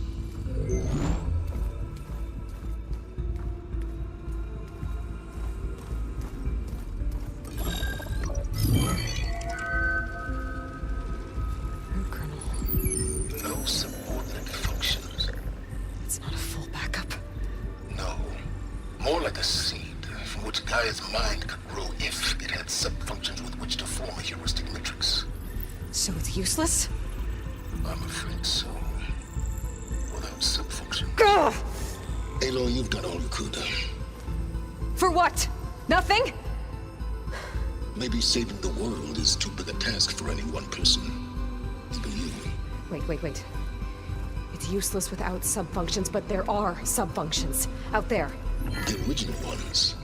No subordinate functions. It's not a full backup. No. More like a seed from which Gaia's mind could grow if it had sub-functions with which to form a heuristic matrix. So it's useless? I'm afraid so. Without sub-function. Gah! Aloy, you've done all you could. For what? Nothing? Maybe saving the world is too big a task for any one person. Even you. Wait. It's useless without sub-functions, but there are sub-functions out there. The original ones.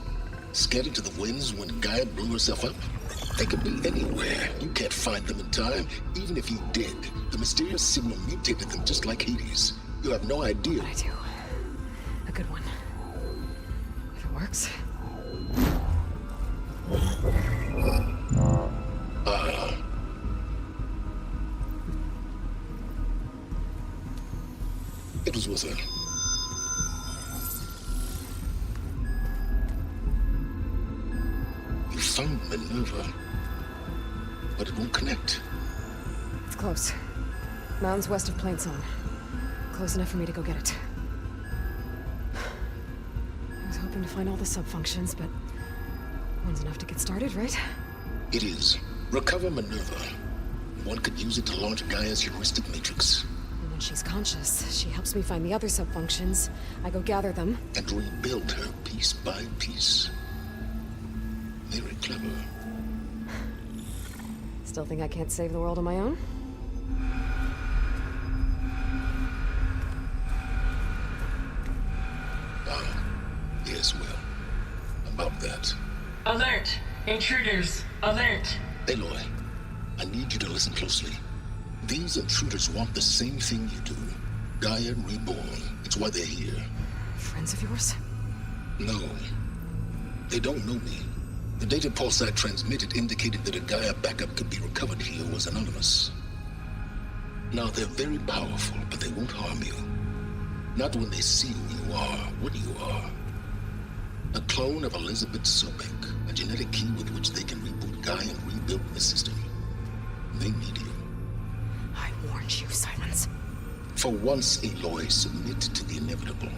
Scattered to the winds when Gaia blew herself up? They could be anywhere. You can't find them in time. Even if you did, the mysterious signal mutated them just like Hades. You have no idea. But I do. A good one. If it works. It was worth it. You found Minerva, but it won't connect. It's close. Mountains west of Plainsong. Close enough for me to go get it. I was hoping to find all the sub-functions, but one's enough to get started, right? It is. Recover Minerva. One could use it to launch Gaia's heuristic matrix. And when she's conscious, she helps me find the other sub-functions. I go gather them. And rebuild her piece by piece. Very clever. Still think I can't save the world on my own? Yes, well, about that. Alert! Intruders! Alert! Aloy, I need you to listen closely. These intruders want the same thing you do. Gaia reborn. It's why they're here. Friends of yours? No. They don't know me. The data pulsar transmitted indicated that a Gaia backup could be recovered here was anonymous. Now, they're very powerful, but they won't harm you. Not when they see who you are, what you are. A clone of Elizabeth Sobek, a genetic key with which they can reboot Gaia and rebuild the system. They need you. I warned you, Silence. For once, Aloy, submit to the inevitable.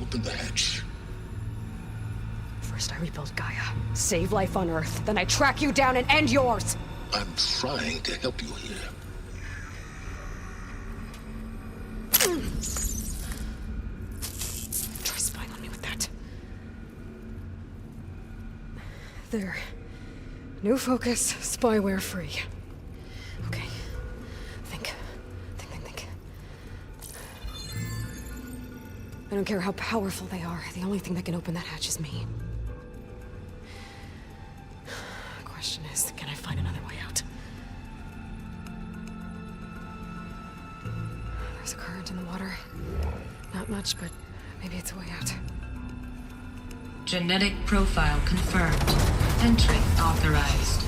Open the hatch. First I rebuild Gaia, save life on Earth, then I track you down and end yours! I'm trying to help you here. Try spying on me with that. There. New focus, spyware free. Okay. Think. I don't care how powerful they are. The only thing that can open that hatch is me. Question is, can I find another way out? There's a current in the water. Not much, but maybe it's a way out. Genetic profile confirmed. Entry authorized.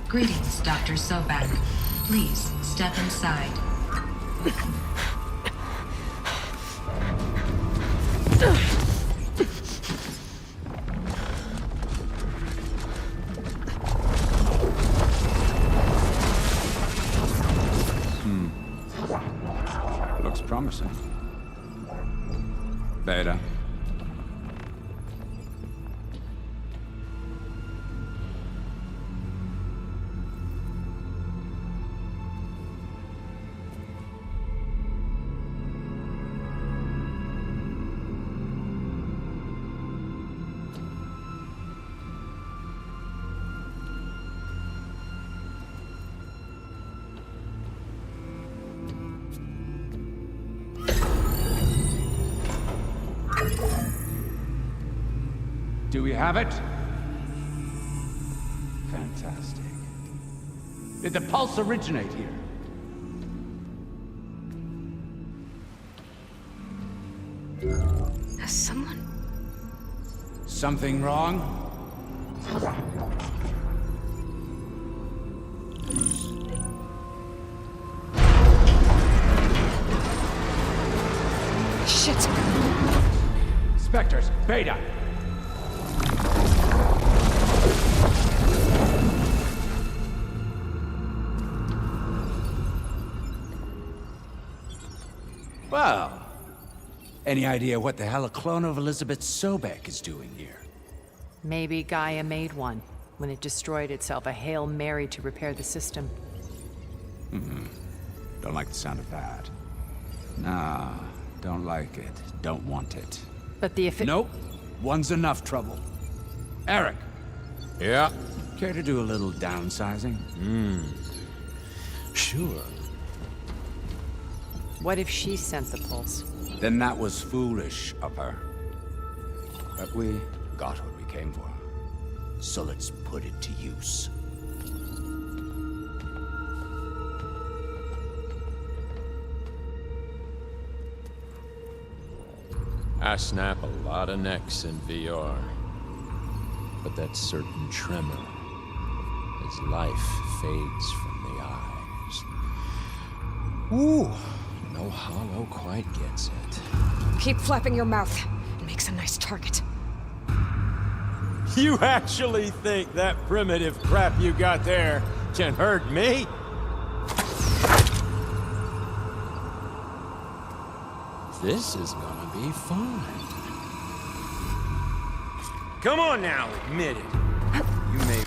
Greetings, Dr. Sobek. Please step inside. Looks promising. Beta. Do we have it? Fantastic. Did the pulse originate here? Has someone... Something wrong? Shit! Spectres, Beta! Well, any idea what the hell a clone of Elizabeth Sobek is doing here? Maybe Gaia made one when it destroyed itself, a Hail Mary to repair the system. Don't like the sound of that. Nah, don't like it. Don't want it. But the Nope. One's enough trouble. Eric. Yeah? Care to do a little downsizing? Sure. What if she sent the pulse? Then that was foolish of her. But we got what we came for. So let's put it to use. I snap a lot of necks in VR. But that certain tremor as life fades from the eyes. Ooh, no hollow quite gets it. Keep flapping your mouth. It makes a nice target. You actually think that primitive crap you got there can hurt me? This is gonna be fun. Come on now, admit it. You may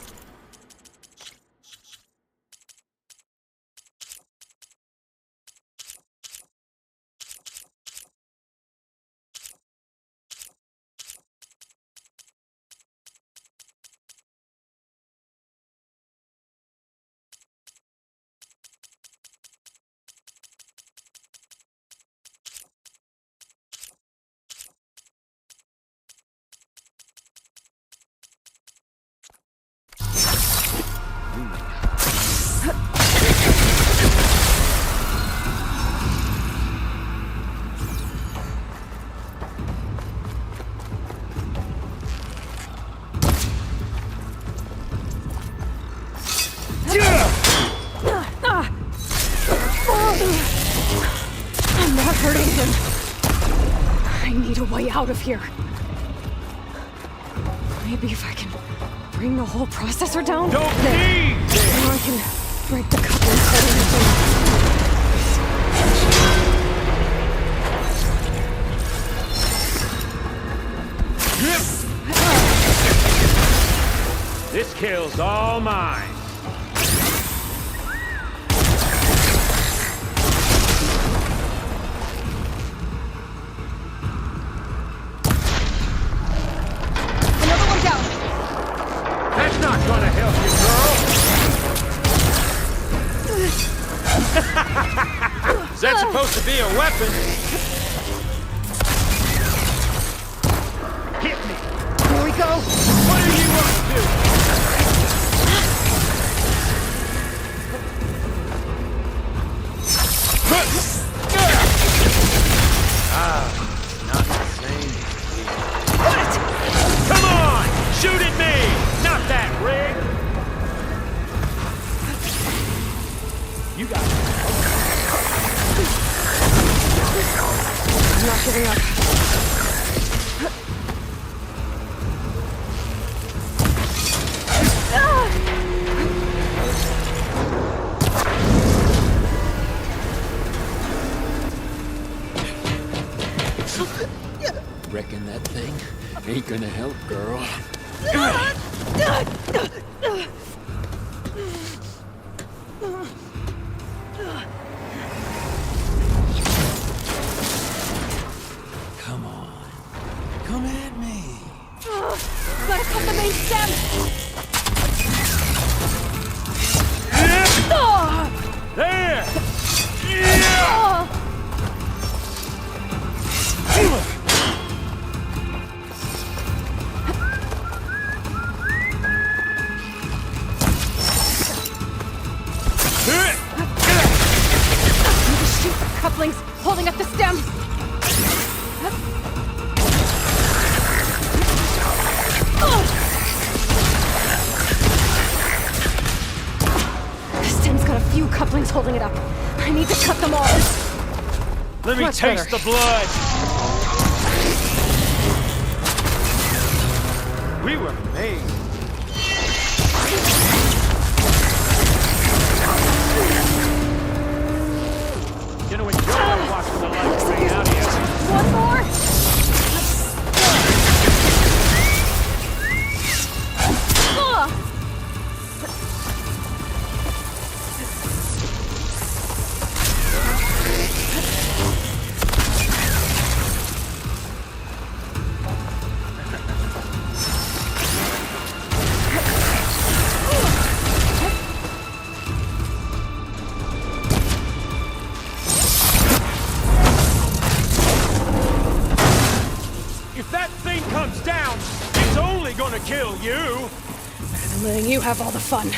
out of here. Maybe if I can bring the whole processor down? Don't there. Now I can break the couplings holding the thing. This kill's all mine. Another one down. That's not gonna help you, girl. Is that supposed to be a weapon? Hit me. Here we go. What are you up to? Not the same. What? Come on! Shoot at me! Not that rig! You got it. I'm not giving up. Reckon that thing ain't gonna help, girl. Come on. Come at me. Gotta cut the main stem. There! Need to shoot the couplings holding up the stem. The stem's got a few couplings holding it up. I need to cut them all. Let me Much taste better. the blood! We were made. Gonna enjoy watching the lights bring out here. One more. If that thing comes down, it's only gonna kill you! I'm letting you have all the fun.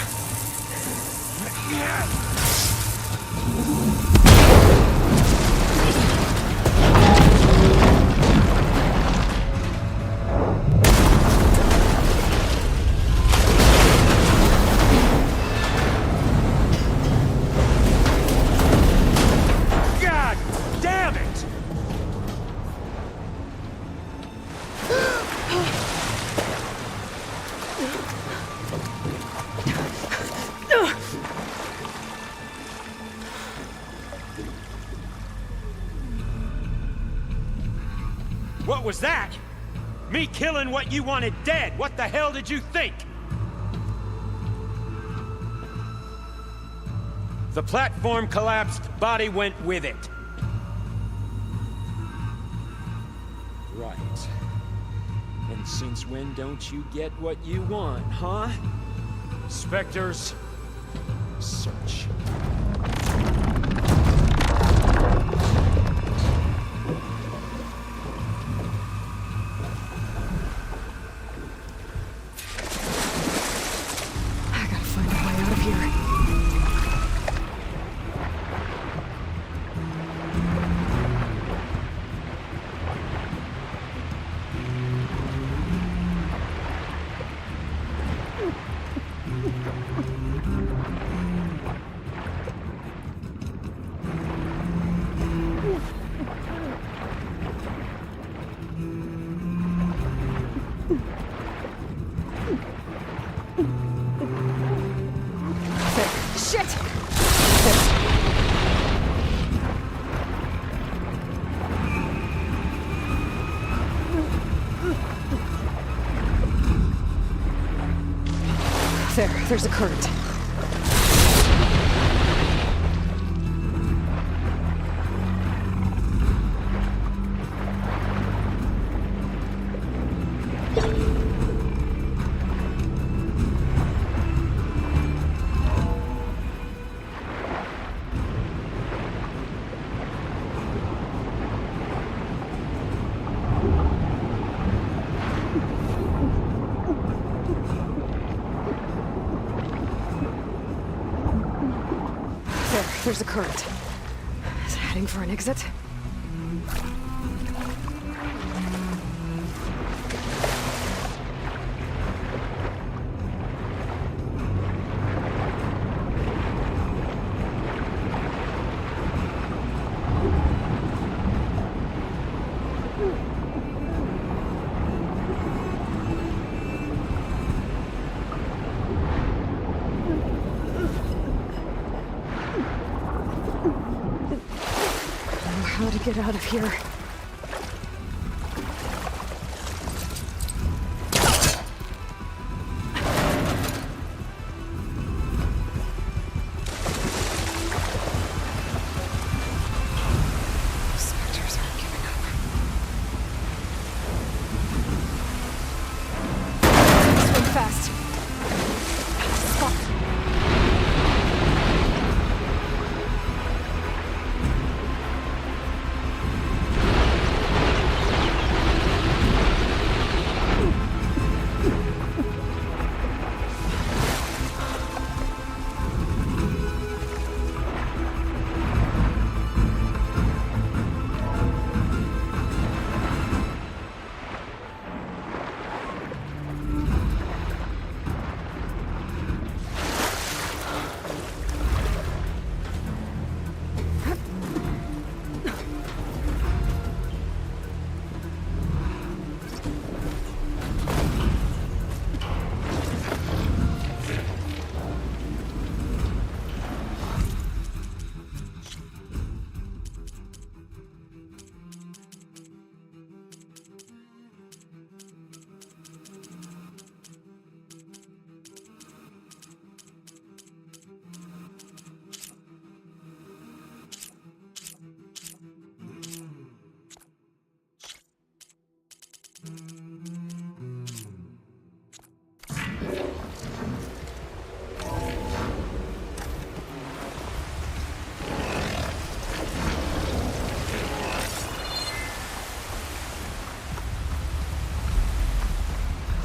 God damn it! What was that? Me killing what you wanted dead. What the hell did you think? The platform collapsed, body went with it. Right. And since when don't you get what you want, huh? Spectres, Search. I gotta find a way out of here. Shit! There's a current. There's a current. Is it heading for an exit? How to get out of here? Spectres aren't giving up. Swim fast. Stop.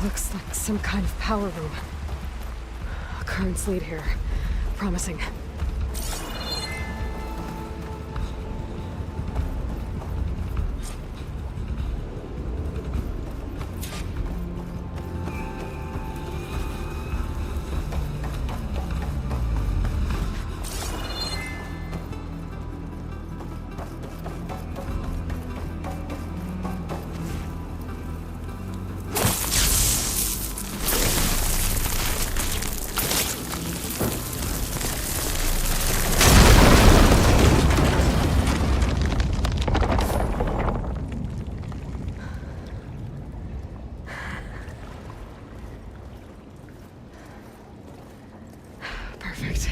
Looks like some kind of power room. A current's lead here. Promising. Perfect.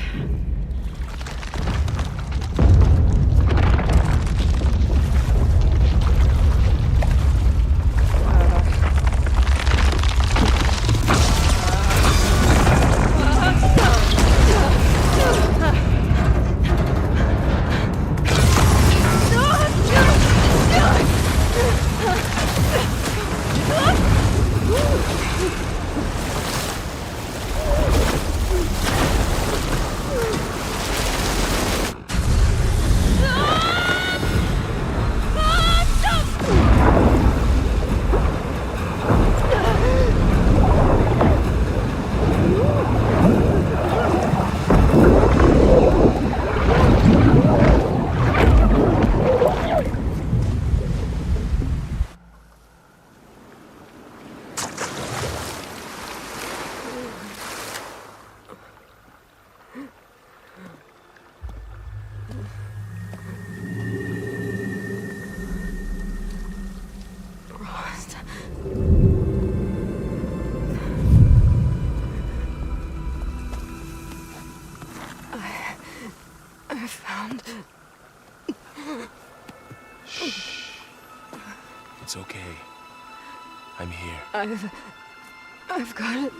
I've got it.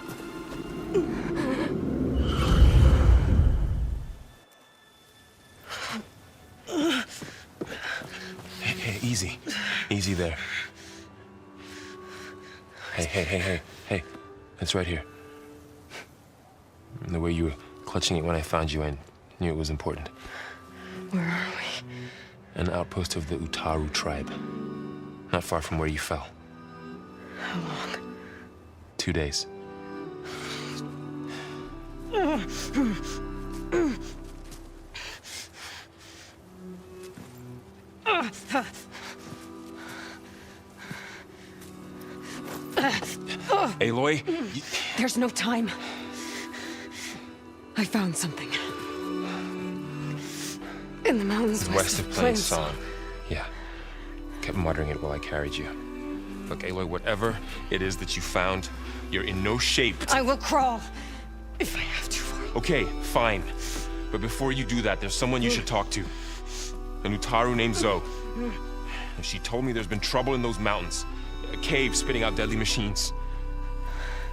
Hey, easy. Easy there. Hey. It's right here. And the way you were clutching it when I found you, I knew it was important. Where are we? An outpost of the Wooooooooo tribe. Not far from where you fell. How long? 2 days. Aloy? There's no time. I found something. In the mountains West of Plain Song. Yeah. Kept muttering it while I carried you. Look, Aloy, whatever it is that you found, you're in no shape to... I will crawl, if I have to. Okay, fine. But before you do that, there's someone you should talk to. An Utaru named Zoe. And she told me there's been trouble in those mountains. A cave spitting out deadly machines.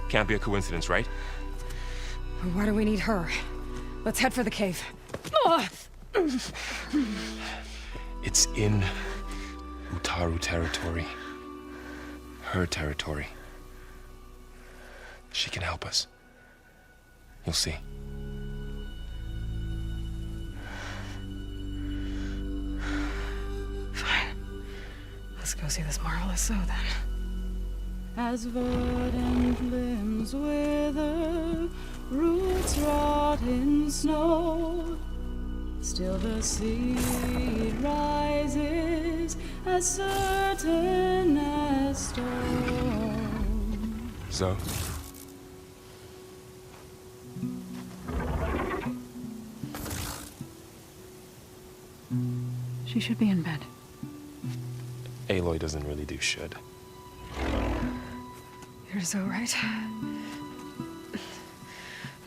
Can't be a coincidence, right? Why do we need her? Let's head for the cave. It's in Utaru territory. Her territory. She can help us. You'll see. Fine. Let's go see this marvelous Zoe then. As verdant limbs wither, roots rot in snow, still the seed rises as certain as stone. Zoe? She should be in bed. Aloy doesn't really do should. You're Zoe, right?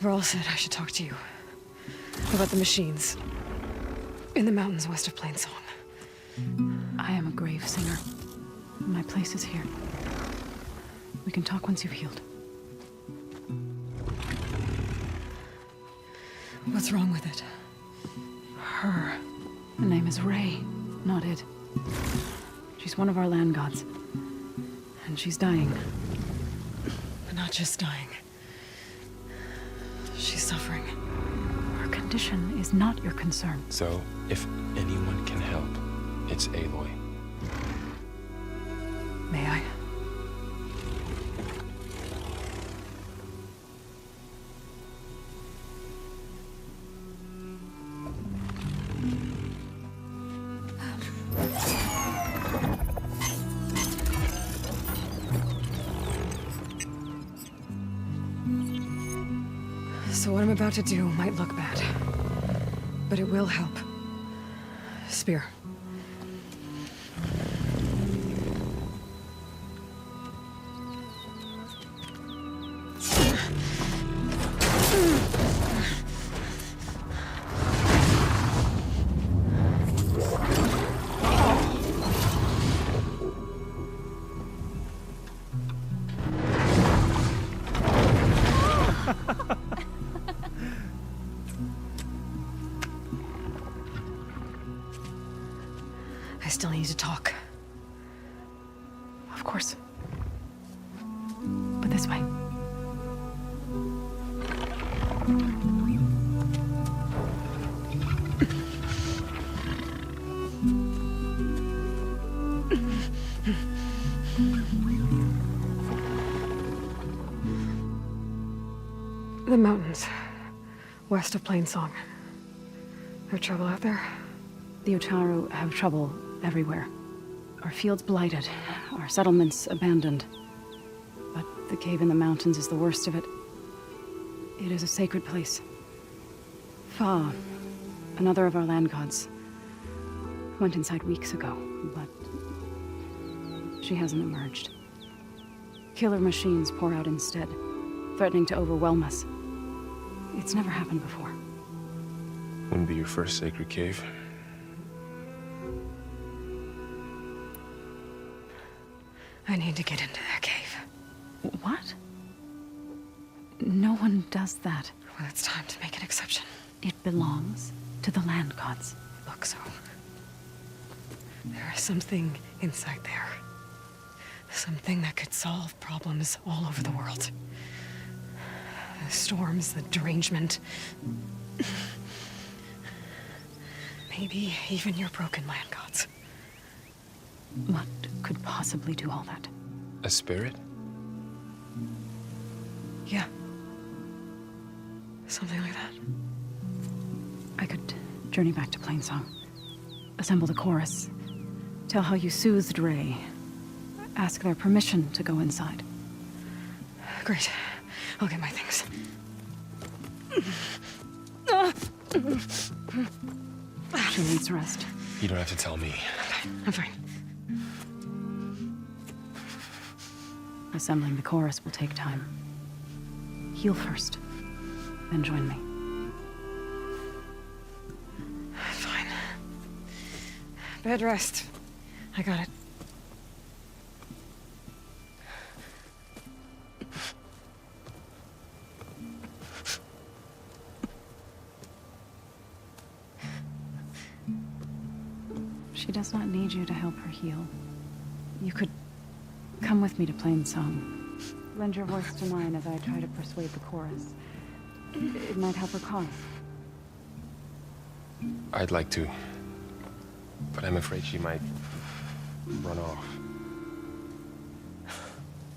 Varl said I should talk to you about the machines in the mountains west of Plain Song. I am a grave singer. My place is here. We can talk once you've healed. What's wrong with it? Her. The name is Ray, not it. She's one of our land gods. And she's dying. Not just dying. She's suffering. Her condition is not your concern. So, if anyone can help, it's Aloy. May I? So what I'm about to do might look bad, but it will help. Spear. I still need to talk. Of course. But this way. The mountains, west of Plain Song. There trouble out there? The Utaru have trouble everywhere. Our fields blighted, our settlements abandoned. But the cave in the mountains is the worst of it. It is a sacred place. Fa, another of our land gods, went inside weeks ago, but she hasn't emerged. Killer machines pour out instead, threatening to overwhelm us. It's never happened before. Wouldn't be your first sacred cave. I need to get into that cave. What? No one does that. Well, it's time to make an exception. It belongs to the land gods. Look, so there is something inside there. Something that could solve problems all over the world. The storms, the derangement. Maybe even your broken land gods. What could possibly do all that? A spirit? Yeah. Something like that. I could journey back to Plainsong, assemble the chorus, tell how you soothed Ray, ask their permission to go inside. Great. I'll get my things. She needs rest. You don't have to tell me. I'm fine. Assembling the chorus will take time. Heal first, then join me. Fine. Bed rest. I got it. She does not need you to help her heal. You could come with me to Plainsong. Lend your voice to mine as I try to persuade the chorus. It might help her cause. I'd like to, but I'm afraid she might run off.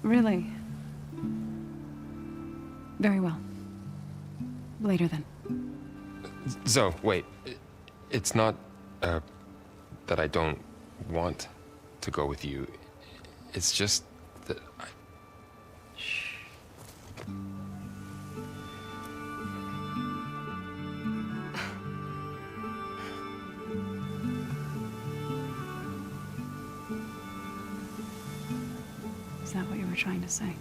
Really? Very well. Later then. Zoe, wait. It's not, that I don't want to go with you. It's just that I... Shh. Is that what you were trying to say?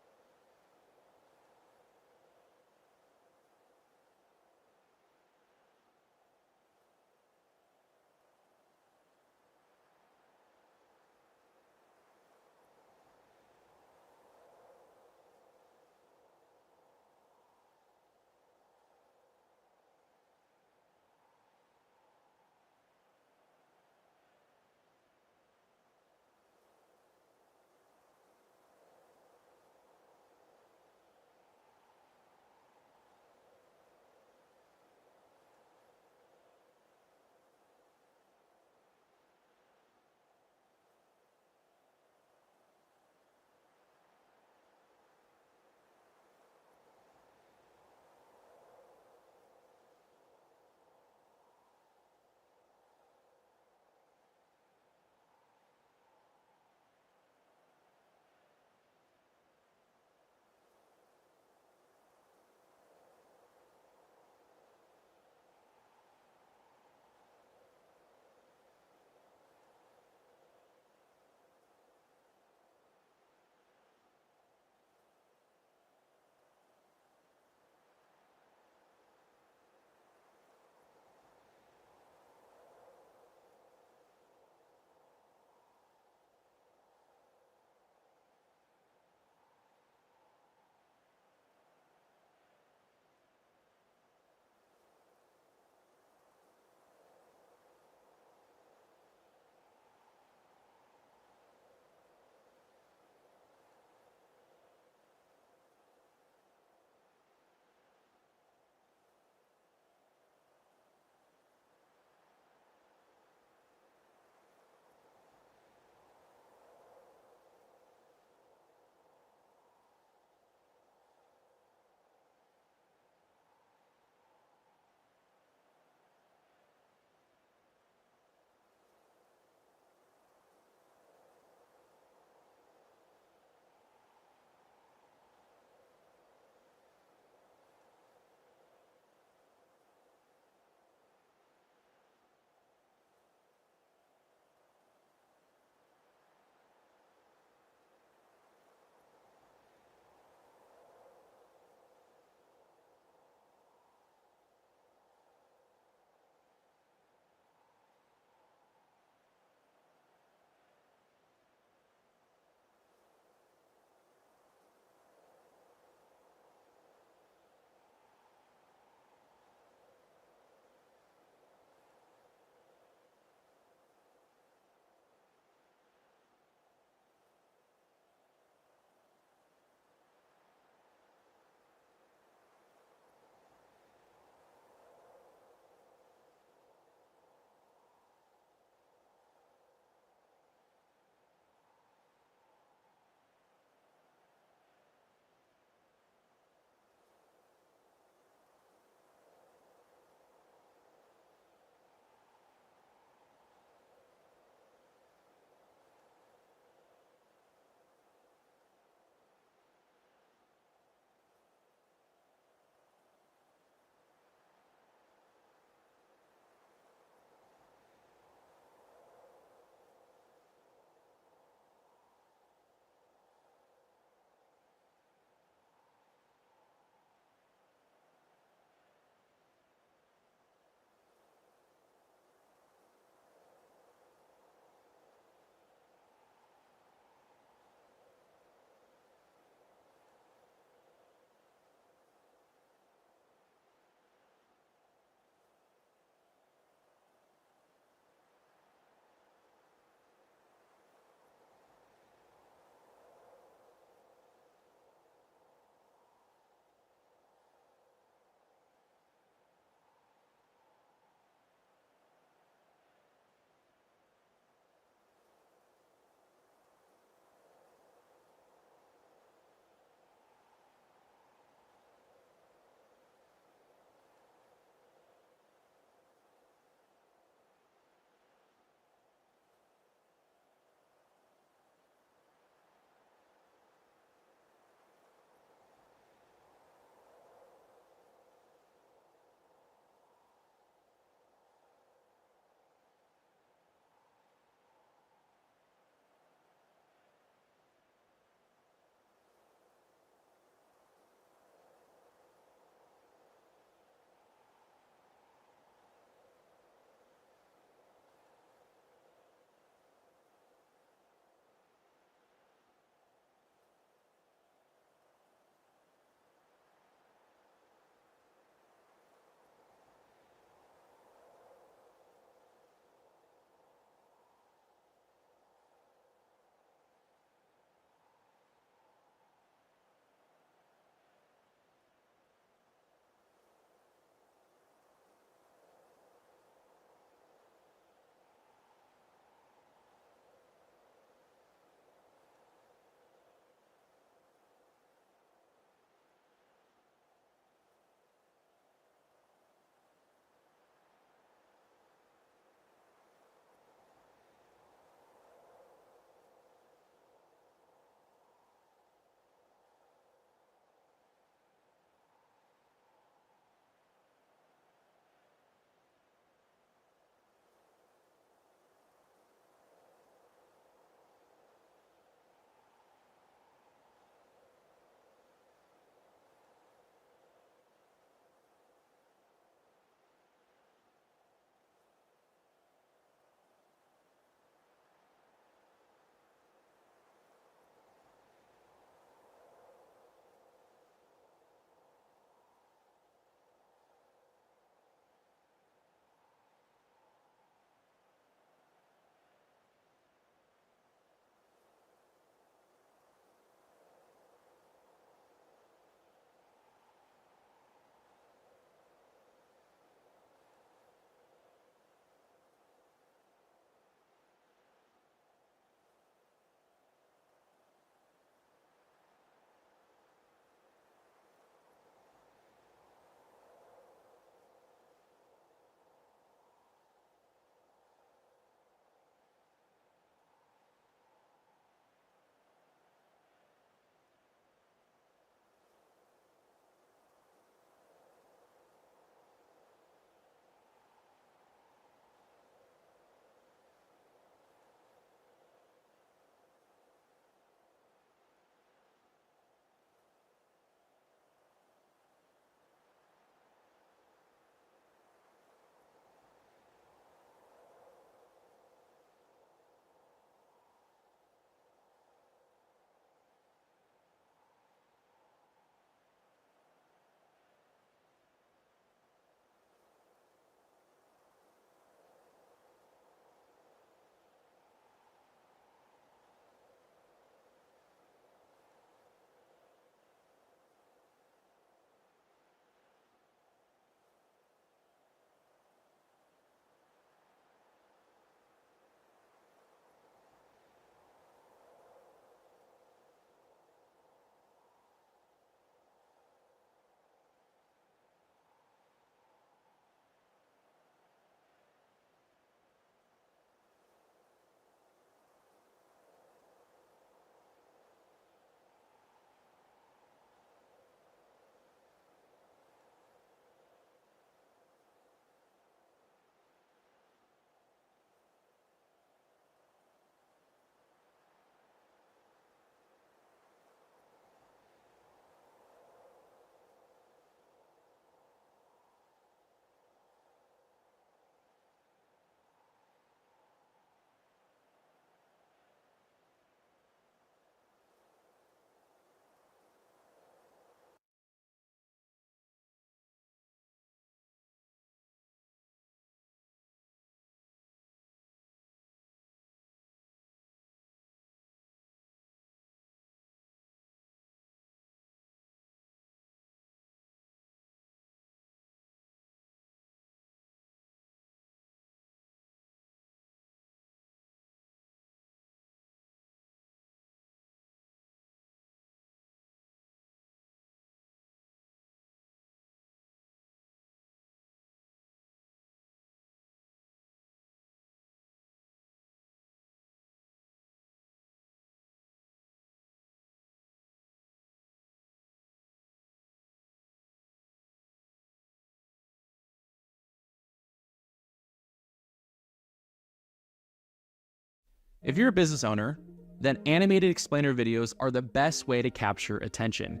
If you're a business owner, then animated explainer videos are the best way to capture attention.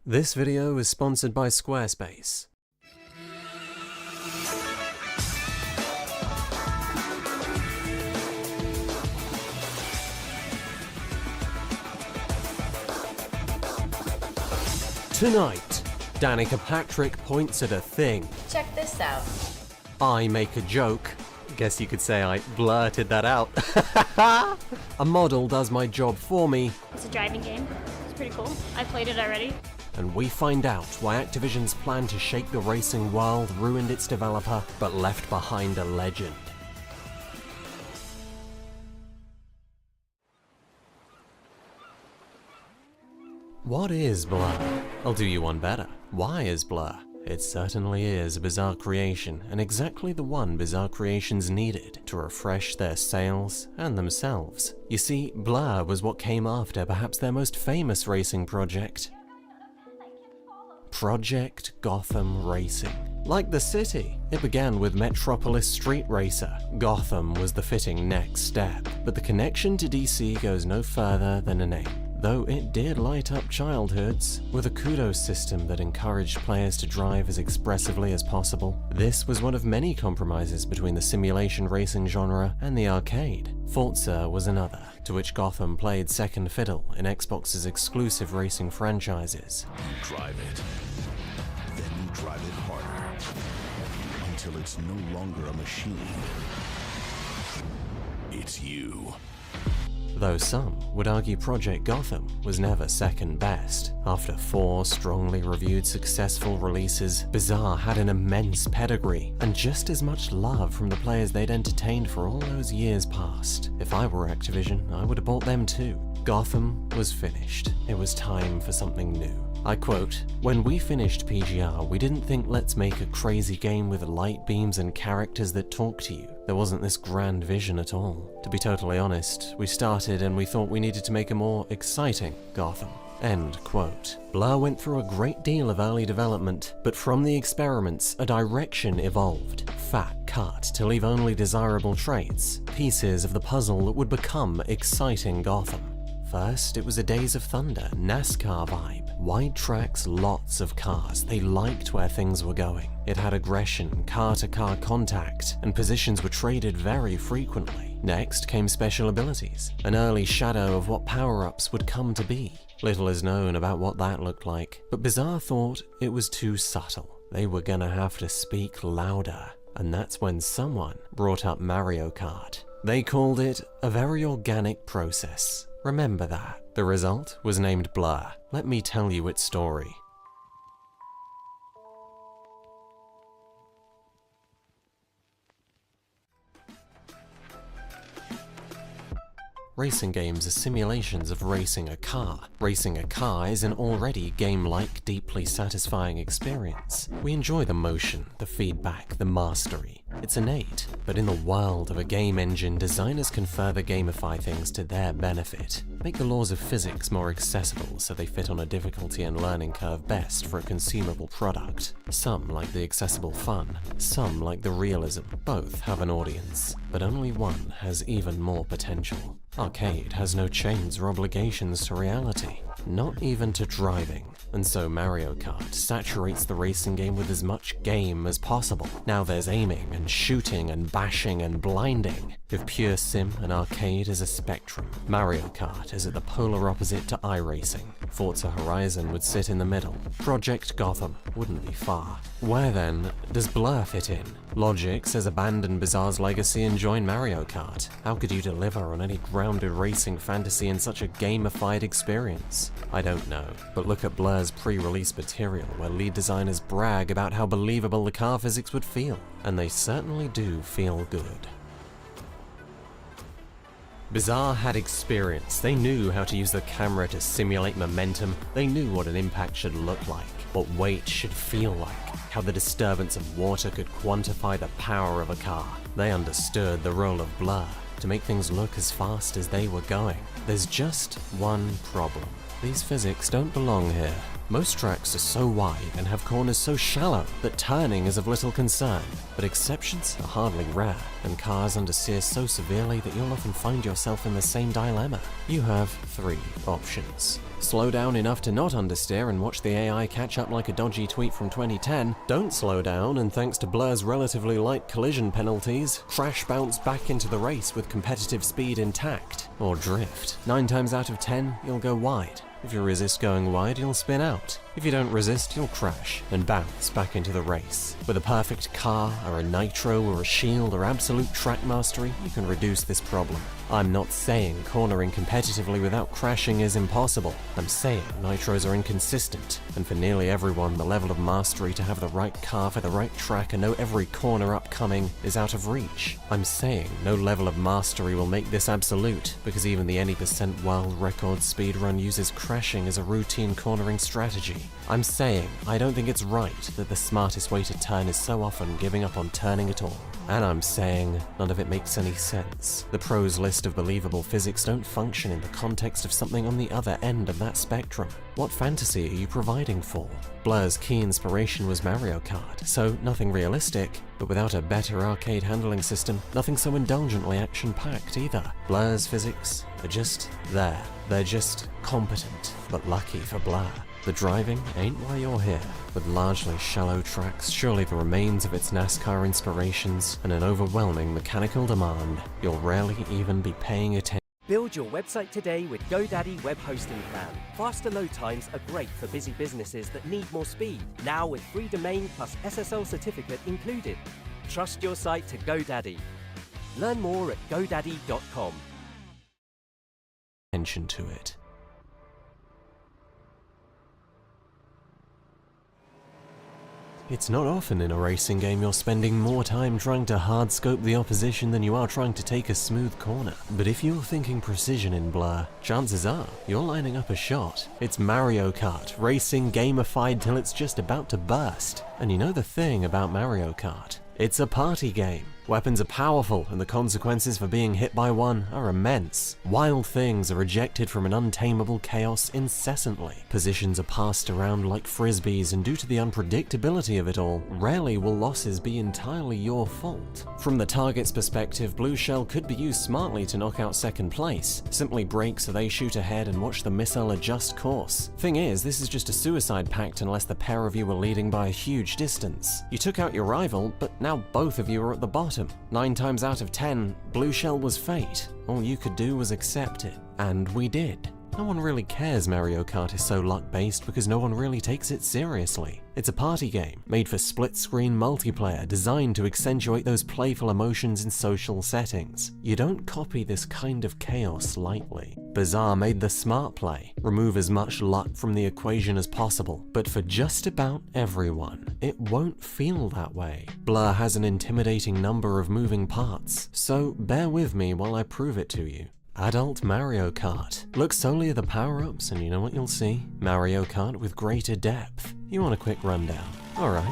This video is sponsored by Squarespace. Tonight, Danica Patrick points at a thing. Check this out. I make a joke. Guess you could say I blurted that out. A model does my job for me. It's a driving game. It's pretty cool. I played it already. And we find out why Activision's plan to shake the racing world ruined its developer, but left behind a legend. What is Blur? I'll do you one better. Why is Blur? It certainly is a bizarre creation, and exactly the one Bizarre Creations needed to refresh their sales and themselves. You see, Blur was what came after perhaps their most famous racing project. Project Gotham Racing. Like the city, it began with Metropolis Street Racer. Gotham was the fitting next step, but the connection to DC goes no further than a name. Though it did light up childhoods, with a kudos system that encouraged players to drive as expressively as possible. This was one of many compromises between the simulation racing genre and the arcade. Forza was another, to which Gotham played second fiddle in Xbox's exclusive racing franchises. Drive it. Then you drive it harder. Until it's no longer a machine. It's you. Though some would argue Project Gotham was never second best. After 4 strongly reviewed successful releases, Bizarre had an immense pedigree and just as much love from the players they'd entertained for all those years past. If I were Activision, I would have bought them too. Gotham was finished. It was time for something new. I quote, "When we finished PGR, we didn't think let's make a crazy game with light beams and characters that talk to you. There wasn't this grand vision at all. To be totally honest, we started and we thought we needed to make a more exciting Gotham." End quote. Blur went through a great deal of early development, but from the experiments, a direction evolved. Fat cut to leave only desirable traits, pieces of the puzzle that would become exciting Gotham. First, it was a Days of Thunder, NASCAR vibe. Wide tracks, lots of cars. They liked where things were going. It had aggression, car-to-car contact, and positions were traded very frequently. Next came special abilities, an early shadow of what power-ups would come to be. Little is known about what that looked like, but Bizarre thought it was too subtle. They were gonna have to speak louder, and that's when someone brought up Mario Kart. They called it a very organic process. Remember that. The result was named Blur. Let me tell you its story. Racing games are simulations of racing a car. Racing a car is an already game-like, deeply satisfying experience. We enjoy the motion, the feedback, the mastery. It's innate, but in the world of a game engine, designers can further gamify things to their benefit. Make the laws of physics more accessible so they fit on a difficulty and learning curve best for a consumable product. Some like the accessible fun, some like the realism. Both have an audience, but only one has even more potential. Arcade has no chains or obligations to reality, not even to driving. And so Mario Kart saturates the racing game with as much game as possible. Now there's aiming and shooting and bashing and blinding. If pure sim and arcade is a spectrum, Mario Kart is at the polar opposite to iRacing. Forza Horizon would sit in the middle. Project Gotham wouldn't be far. Where then does Blur fit in? Logic says abandon Bizarre's legacy and join Mario Kart. How could you deliver on any grounded racing fantasy in such a gamified experience? I don't know, but look at Blur's pre-release material where lead designers brag about how believable the car physics would feel, and they certainly do feel good. Bizarre had experience. They knew how to use the camera to simulate momentum. They knew what an impact should look like, what weight should feel like, how the disturbance of water could quantify the power of a car. They understood the role of Blur to make things look as fast as they were going. There's just one problem. These physics don't belong here. Most tracks are so wide and have corners so shallow that turning is of little concern, but exceptions are hardly rare, and cars understeer so severely that you'll often find yourself in the same dilemma. You have 3 options. Slow down enough to not understeer and watch the AI catch up like a dodgy tweet from 2010. Don't slow down and thanks to Blur's relatively light collision penalties, crash bounce back into the race with competitive speed intact. Or drift. 9 times out of 10, you'll go wide. If you resist going wide, you'll spin out. If you don't resist, you'll crash and bounce back into the race. With a perfect car, or a nitro, or a shield, or absolute track mastery, you can reduce this problem. I'm not saying cornering competitively without crashing is impossible. I'm saying nitros are inconsistent, and for nearly everyone, the level of mastery to have the right car for the right track and know every corner upcoming is out of reach. I'm saying no level of mastery will make this absolute, because even the any % world record speedrun uses crashing as a routine cornering strategy. I'm saying I don't think it's right that the smartest way to turn is so often giving up on turning at all. And I'm saying none of it makes any sense. The pros list of believable physics don't function in the context of something on the other end of that spectrum. What fantasy are you providing for? Blur's key inspiration was Mario Kart, so nothing realistic, but without a better arcade handling system, nothing so indulgently action-packed either. Blur's physics are just there. They're just competent, but lucky for Blur. The driving ain't why you're here. With largely shallow tracks, surely the remains of its NASCAR inspirations, and an overwhelming mechanical demand, you'll rarely even be paying attention. Build your website today with GoDaddy Web Hosting Plan. Faster load times are great for busy businesses that need more speed. Now with free domain plus SSL certificate included. Trust your site to GoDaddy. Learn more at godaddy.com. Attention to it. It's not often in a racing game you're spending more time trying to hard-scope the opposition than you are trying to take a smooth corner. But if you're thinking precision in Blur, chances are you're lining up a shot. It's Mario Kart, racing gamified till it's just about to burst. And you know the thing about Mario Kart? It's a party game. Weapons are powerful, and the consequences for being hit by one are immense. Wild things are ejected from an untamable chaos incessantly. Positions are passed around like frisbees, and due to the unpredictability of it all, rarely will losses be entirely your fault. From the target's perspective, Blue Shell could be used smartly to knock out second place. Simply brake so they shoot ahead and watch the missile adjust course. Thing is, this is just a suicide pact unless the pair of you were leading by a huge distance. You took out your rival, but now both of you are at the bottom. 9 times out of 10, Blue Shell was fate. All you could do was accept it. And we did. No one really cares Mario Kart is so luck-based because no one really takes it seriously. It's a party game, made for split-screen multiplayer, designed to accentuate those playful emotions in social settings. You don't copy this kind of chaos lightly. Bazaar made the smart play, remove as much luck from the equation as possible, but for just about everyone, it won't feel that way. Blur has an intimidating number of moving parts, so bear with me while I prove it to you. Adult Mario Kart. Look solely at the power-ups and you know what you'll see? Mario Kart with greater depth. You want a quick rundown? Alright.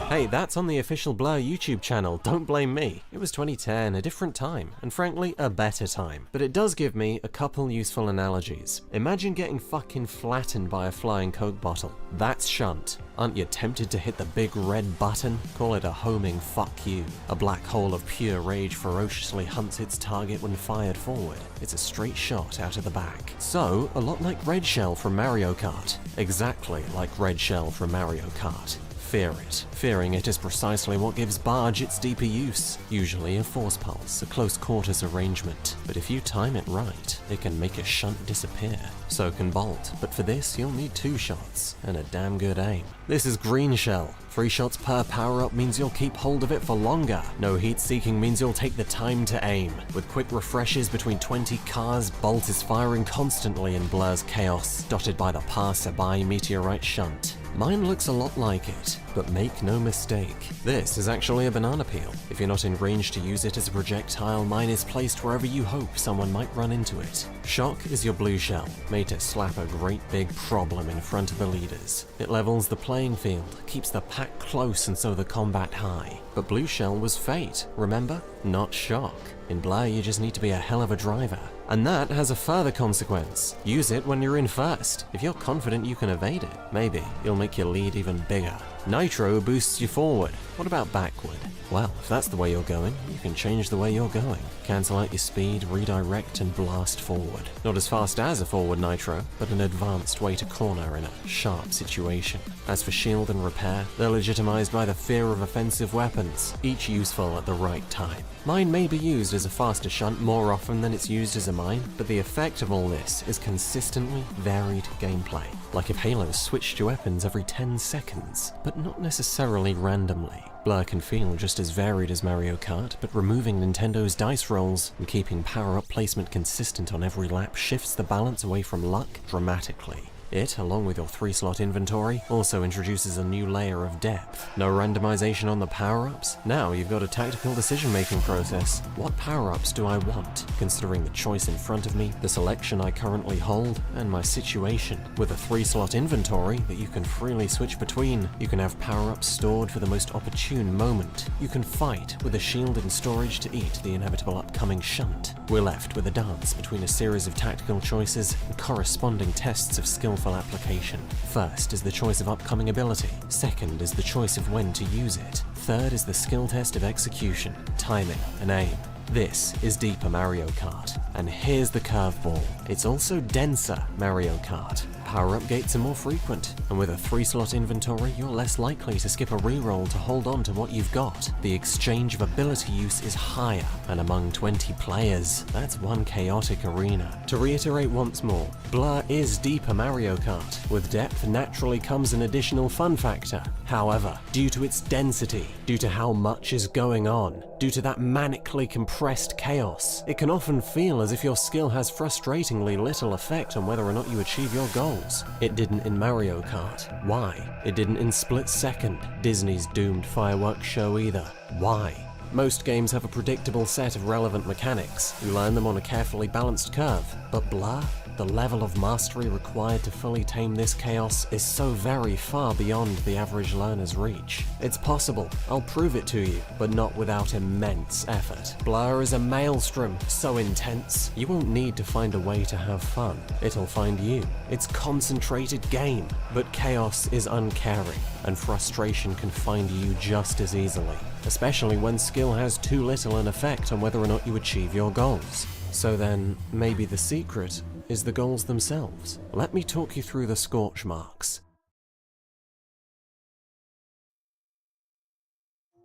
Hey, that's on the official Blur YouTube channel, don't blame me. It was 2010, a different time, and frankly, a better time. But it does give me a couple useful analogies. Imagine getting fucking flattened by a flying Coke bottle. That's shunt. Aren't you tempted to hit the big red button? Call it a homing fuck you. A black hole of pure rage ferociously hunts its target when fired forward. It's a straight shot out of the back. So, a lot like Red Shell from Mario Kart. Exactly like Red Shell from Mario Kart. Fear it. Fearing it is precisely what gives Barge its deeper use. Usually a force pulse, a close quarters arrangement. But if you time it right, it can make a shunt disappear. So can Bolt, but for this you'll need 2 shots, and a damn good aim. This is Green Shell. 3 shots per power-up means you'll keep hold of it for longer. No heat-seeking means you'll take the time to aim. With quick refreshes between 20 cars, Bolt is firing constantly in Blur's chaos, dotted by the passerby meteorite shunt. Mine looks a lot like it. But make no mistake, this is actually a banana peel. If you're not in range to use it as a projectile, mine is placed wherever you hope someone might run into it. Shock is your blue shell, made to slap a great big problem in front of the leaders. It levels the playing field, keeps the pack close and so the combat high. But blue shell was fate, remember? Not shock. In Blur, you just need to be a hell of a driver. And that has a further consequence. Use it when you're in first. If you're confident you can evade it, maybe you'll make your lead even bigger. Nitro boosts you forward. What about backward? Well, if that's the way you're going, you can change the way you're going. Cancel out your speed, redirect, and blast forward. Not as fast as a forward nitro, but an advanced way to corner in a sharp situation. As for shield and repair, they're legitimized by the fear of offensive weapons, each useful at the right time. Mine may be used as a faster shunt more often than it's used as a mine, but the effect of all this is consistently varied gameplay. Like if Halo switched your weapons every 10 seconds, but not necessarily randomly. Blur can feel just as varied as Mario Kart, but removing Nintendo's dice rolls and keeping power-up placement consistent on every lap shifts the balance away from luck dramatically. It, along with your 3-slot inventory, also introduces a new layer of depth. No randomization on the power-ups? Now you've got a tactical decision-making process. What power-ups do I want? Considering the choice in front of me, the selection I currently hold, and my situation. With a 3-slot inventory that you can freely switch between, you can have power-ups stored for the most opportune moment. You can fight with a shield in storage to eat the inevitable upcoming shunt. We're left with a dance between a series of tactical choices and corresponding tests of skillful application. First is the choice of upcoming ability. Second is the choice of when to use it. Third is the skill test of execution, timing, and aim. This is deeper Mario Kart. And here's the curveball. It's also denser Mario Kart. Power-up gates are more frequent, and with a 3-slot inventory, you're less likely to skip a reroll to hold on to what you've got. The exchange of ability use is higher, and among 20 players, that's one chaotic arena. To reiterate once more, Blur is deeper Mario Kart. With depth naturally comes an additional fun factor. However, due to its density, due to how much is going on, due to that manically compressed chaos, it can often feel as if your skill has frustratingly little effect on whether or not you achieve your goals. It didn't in Mario Kart. Why? It didn't in Split Second, Disney's doomed fireworks show either. Why? Most games have a predictable set of relevant mechanics. You learn them on a carefully balanced curve. But Blur? The level of mastery required to fully tame this chaos is so very far beyond the average learner's reach. It's possible, I'll prove it to you, but not without immense effort. Blur is a maelstrom so intense, you won't need to find a way to have fun. It'll find you. It's concentrated game, but chaos is uncaring, and frustration can find you just as easily, especially when skill has too little an effect on whether or not you achieve your goals. So then, maybe the secret is the goals themselves. Let me talk you through the scorch marks.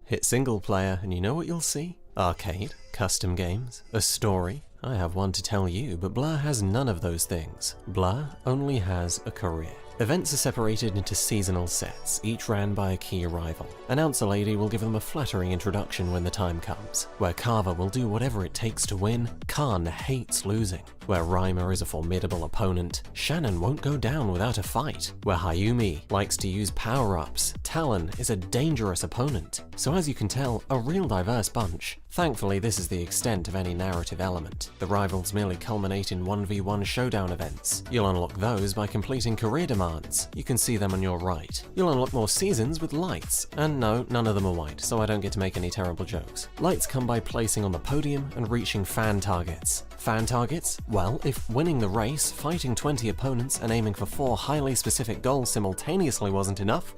Hit single player and you know what you'll see? Arcade, custom games, a story. I have one to tell you, but Blur has none of those things. Blur only has a career. Events are separated into seasonal sets, each ran by a key rival. Announcer Lady will give them a flattering introduction when the time comes. Where Carver will do whatever it takes to win, Khan hates losing. Where Reimer is a formidable opponent, Shannon won't go down without a fight. Where Hayumi likes to use power-ups, Talon is a dangerous opponent. So as you can tell, a real diverse bunch. Thankfully, this is the extent of any narrative element. The rivals merely culminate in 1v1 showdown events. You'll unlock those by completing career demands. You can see them on your right. You'll unlock more seasons with lights. And no, none of them are white, so I don't get to make any terrible jokes. Lights come by placing on the podium and reaching fan targets. Fan targets? Well, if winning the race, fighting 20 opponents, and aiming for 4 highly specific goals simultaneously wasn't enough,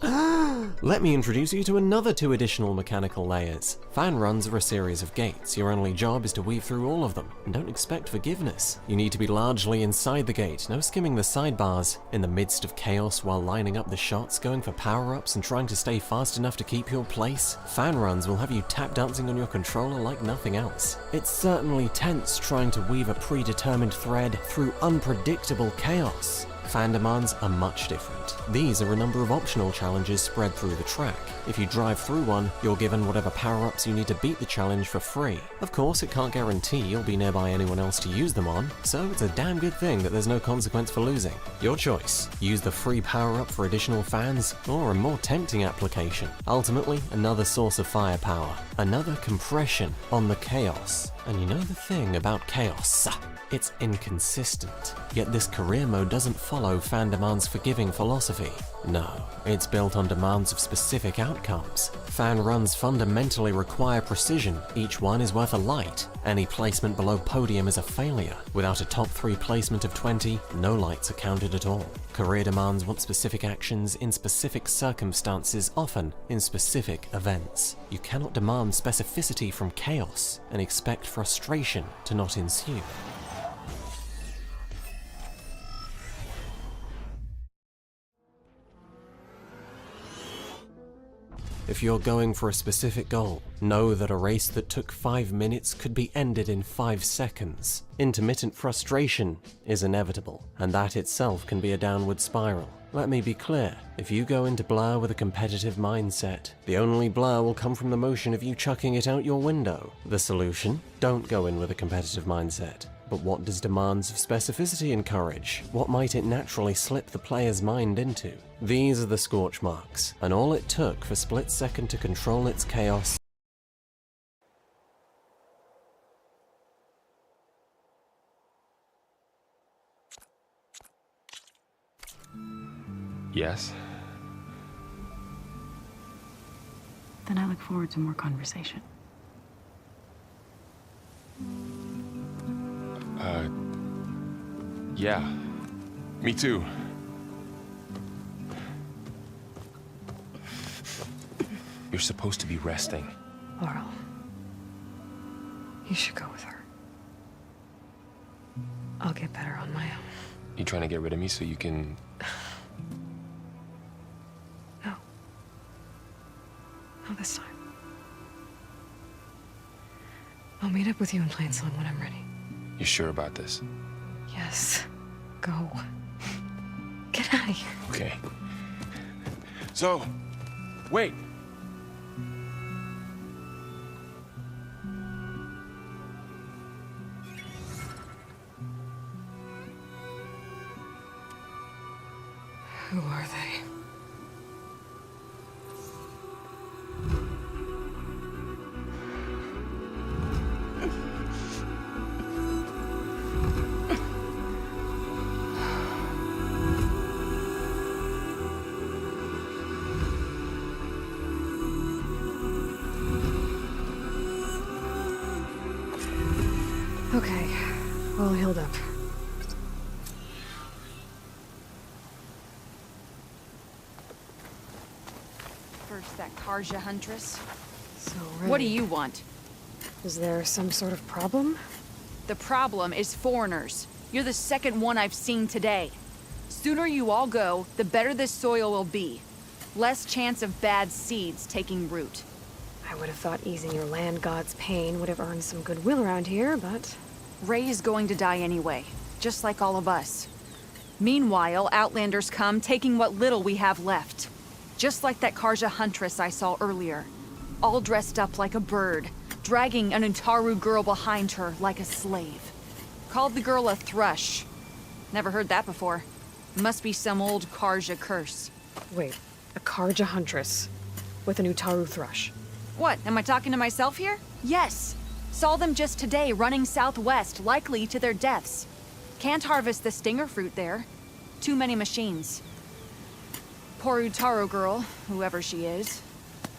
let me introduce you to another 2 additional mechanical layers. Fan runs are a series of gates. Your only job is to weave through all of them, and don't expect forgiveness. You need to be largely inside the gate, no skimming the sidebars. In the midst of chaos while lining up the shots, going for power-ups, and trying to stay fast enough to keep your place, fan runs will have you tap dancing on your controller like nothing else. It's certainly tense trying to weave a predetermined thread through unpredictable chaos. fan demands are much different. These are a number of optional challenges spread through the track. If you drive through one, you're given whatever power-ups you need to beat the challenge for free. Of course, it can't guarantee you'll be nearby anyone else to use them on, so it's a damn good thing that there's no consequence for losing. Your choice. Use the free power-up for additional fans, or a more tempting application. Ultimately, another source of firepower. Another compression on the chaos. And you know the thing about chaos? It's inconsistent. Yet this career mode doesn't follow fan demand's forgiving philosophy. No, it's built on demands of specific outcomes. Fan runs fundamentally require precision. Each one is worth a light. Any placement below podium is a failure. Without a top 3 placement of 20, no lights are counted at all. Career demands want specific actions in specific circumstances, often in specific events. You cannot demand specificity from chaos and expect frustration to not ensue. If you're going for a specific goal, know that a race that took 5 minutes could be ended in 5 seconds. Intermittent frustration is inevitable, and that itself can be a downward spiral. Let me be clear, if you go into Blur with a competitive mindset, the only blur will come from the motion of you chucking it out your window. The solution? Don't go in with a competitive mindset. But what does demands of specificity encourage? What might it naturally slip the player's mind into? These are the scorch marks, and all it took for Split Second to control its chaos. Yes? Then I look forward to more conversation. Yeah. Me too. You're supposed to be resting. Laurel, you should go with her. I'll get better on my own. You trying to get rid of me so you can... No. Not this time. I'll meet up with you in Plain Sun when I'm ready. You sure about this? Yes. Go. Get out of here. Okay. So, wait. Who are they? Okay, all healed up. First, that Karja Huntress. So, What do you want? Is there some sort of problem? The problem is foreigners. You're the second one I've seen today. Sooner you all go, the better this soil will be. Less chance of bad seeds taking root. I would have thought easing your land god's pain would have earned some goodwill around here, but... Ray is going to die anyway, just like all of us. Meanwhile, Outlanders come, taking what little we have left. Just like that Karja Huntress I saw earlier. All dressed up like a bird, dragging an Utaru girl behind her like a slave. Called the girl a thrush. Never heard that before. Must be some old Karja curse. Wait, a Karja Huntress with an Utaru thrush. What, am I talking to myself here? Yes. Saw them just today running southwest, likely to their deaths. Can't harvest the stinger fruit there. Too many machines. Poor Utaru girl, whoever she is.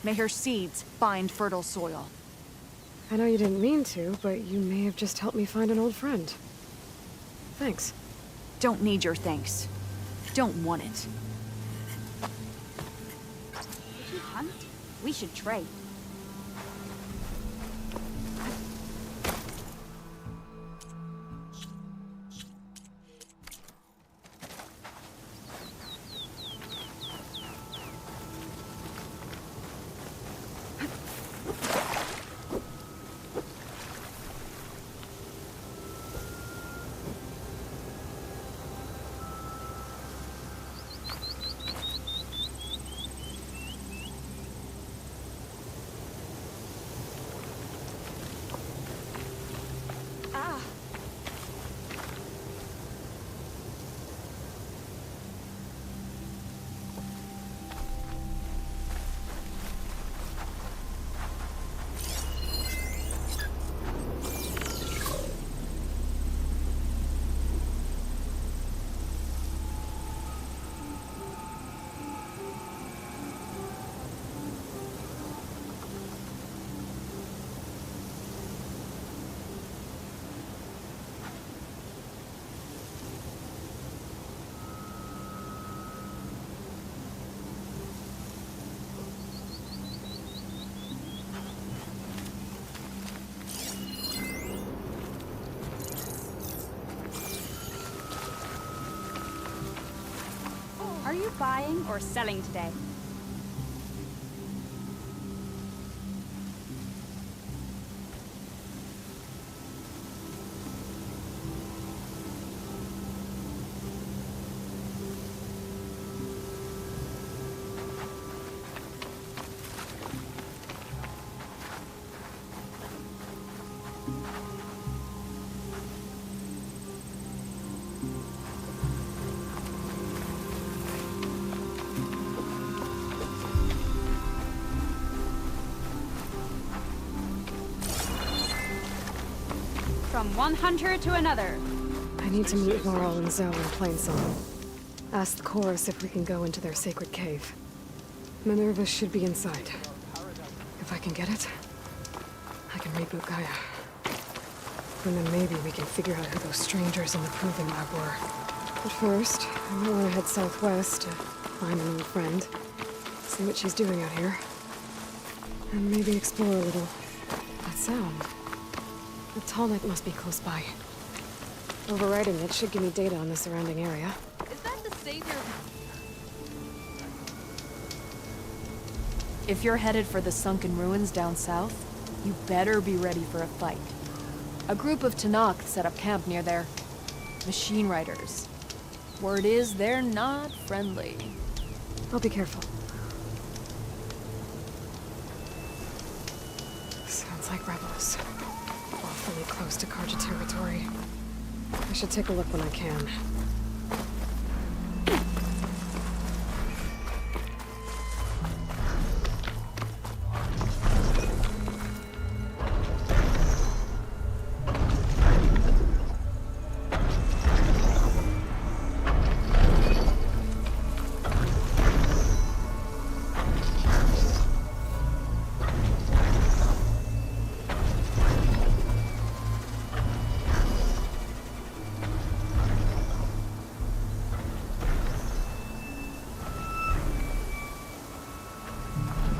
May her seeds find fertile soil. I know you didn't mean to, but you may have just helped me find an old friend. Thanks. Don't need your thanks. Don't want it. Would you hunt? We should trade. buying or selling today? From one hunter to another. I need to meet Varl and Zoe in Plainsong. Ask the chorus if we can go into their sacred cave. Minerva should be inside. If I can get it, I can reboot Gaia. And then maybe we can figure out who those strangers in the Proving Lab were. But first, I might want to head southwest to find an old friend. See what she's doing out here. And maybe explore a little. That sound. The Tallneck must be close by. Overriding it should give me data on the surrounding area. Is that the savior? If you're headed for the sunken ruins down south, you better be ready for a fight. A group of Tanakh set up camp near there. Machine riders. Word is they're not friendly. I'll be careful. Sounds like rebels. Awfully close to Karja territory. I should take a look when I can.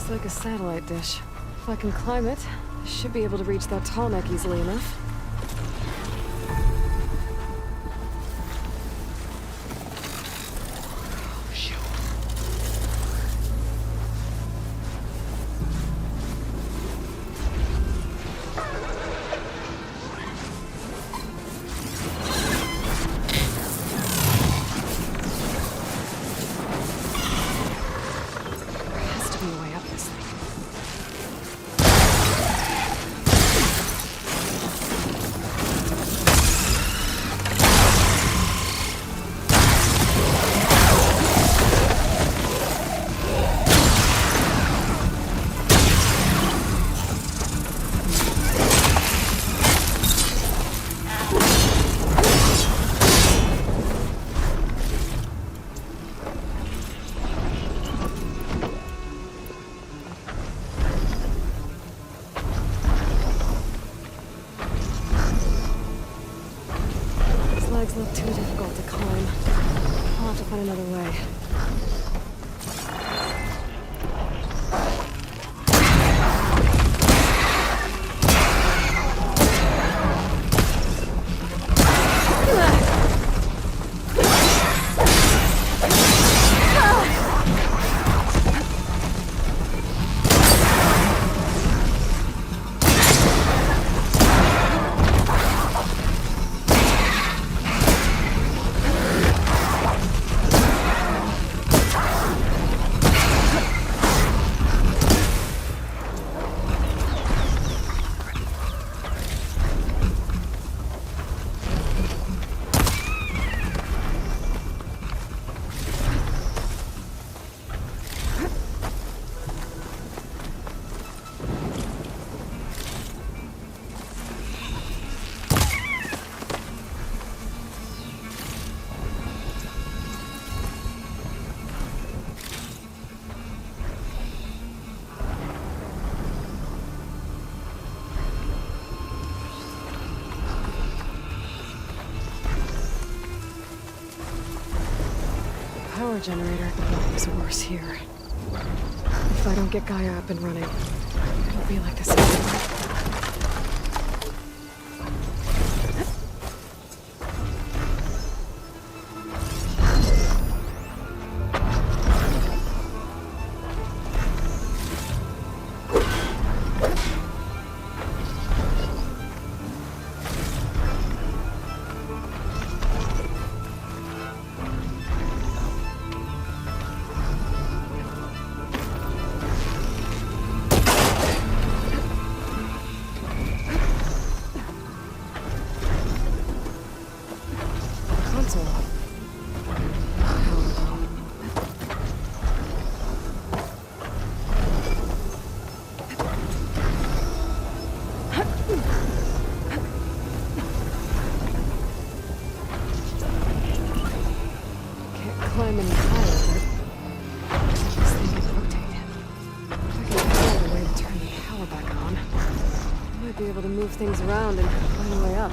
Like a satellite dish. If I can climb it, I should be able to reach that Tallneck easily enough. Look too difficult to climb. I'll have to find another way. Power generator is worse here. If I don't get Gaia up and running, it'll be like this everywhere. Might be able to move things around and find a way up.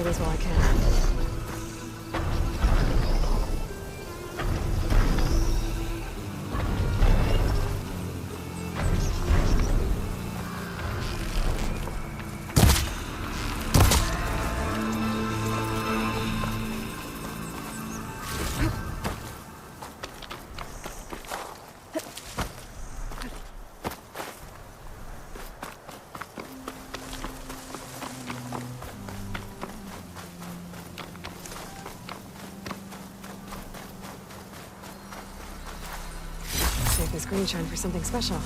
As well I can. Save this green shine for something special.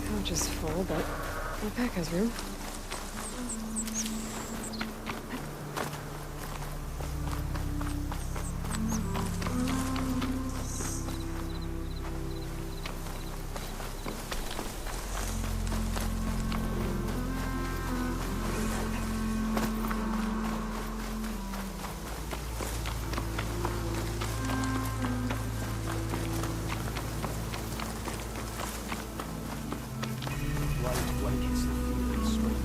Pouch is full, but my pack has room. Blankets that feel strange.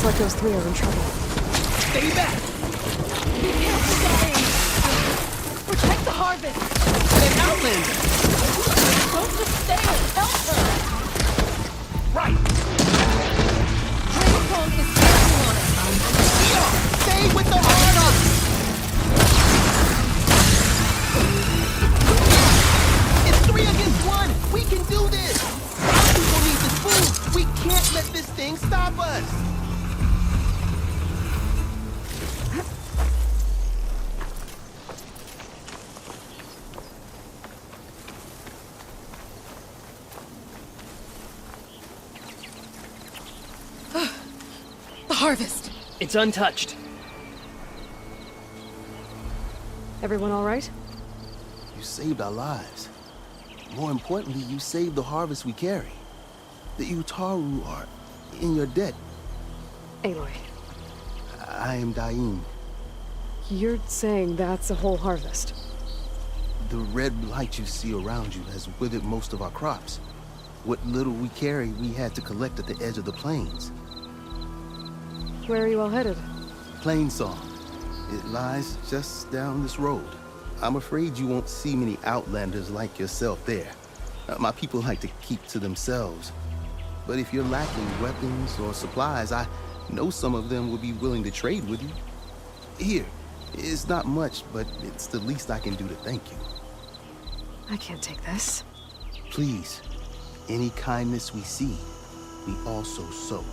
like those three are in trouble. Stay back! Be careful, Diane! Protect the harvest! An outlander! Don't just stay and help her! Right! Dragon is dancing on us! Stay with the hard-on! It's 3 against 1! We can do this! Our people need this food! We can't let this thing stop us! Harvest. It's untouched. Everyone all right? You saved our lives. More importantly, you saved the harvest we carry. The Utaru are in your debt. Aloy. I am Daim. You're saying that's a whole harvest? The red blight you see around you has withered most of our crops. What little we carry, we had to collect at the edge of the plains. Where are you all headed? Plainsong. It lies just down this road. I'm afraid you won't see many outlanders like yourself there. My people like to keep to themselves. But if you're lacking weapons or supplies, I know some of them will be willing to trade with you. Here, it's not much, but it's the least I can do to thank you. I can't take this. Please, any kindness we see, we also sow.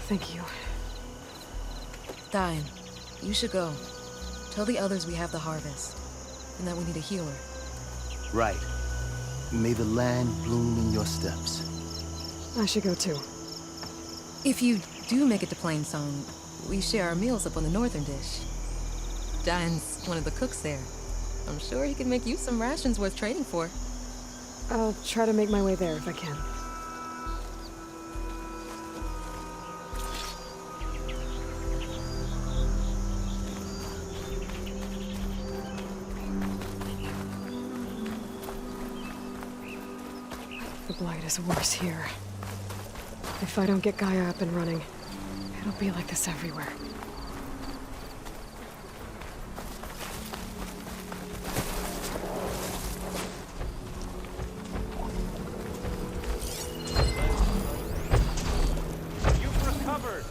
Thank you. Diane, you should go. Tell the others we have the harvest, and that we need a healer. Right. May the land bloom in your steps. I should go too. If you do make it to Plainsong, we share our meals up on the northern dish. Diane's one of the cooks there. I'm sure he can make you some rations worth trading for. I'll try to make my way there if I can. The blight is worse here. If I don't get Gaia up and running, it'll be like this everywhere. You've recovered!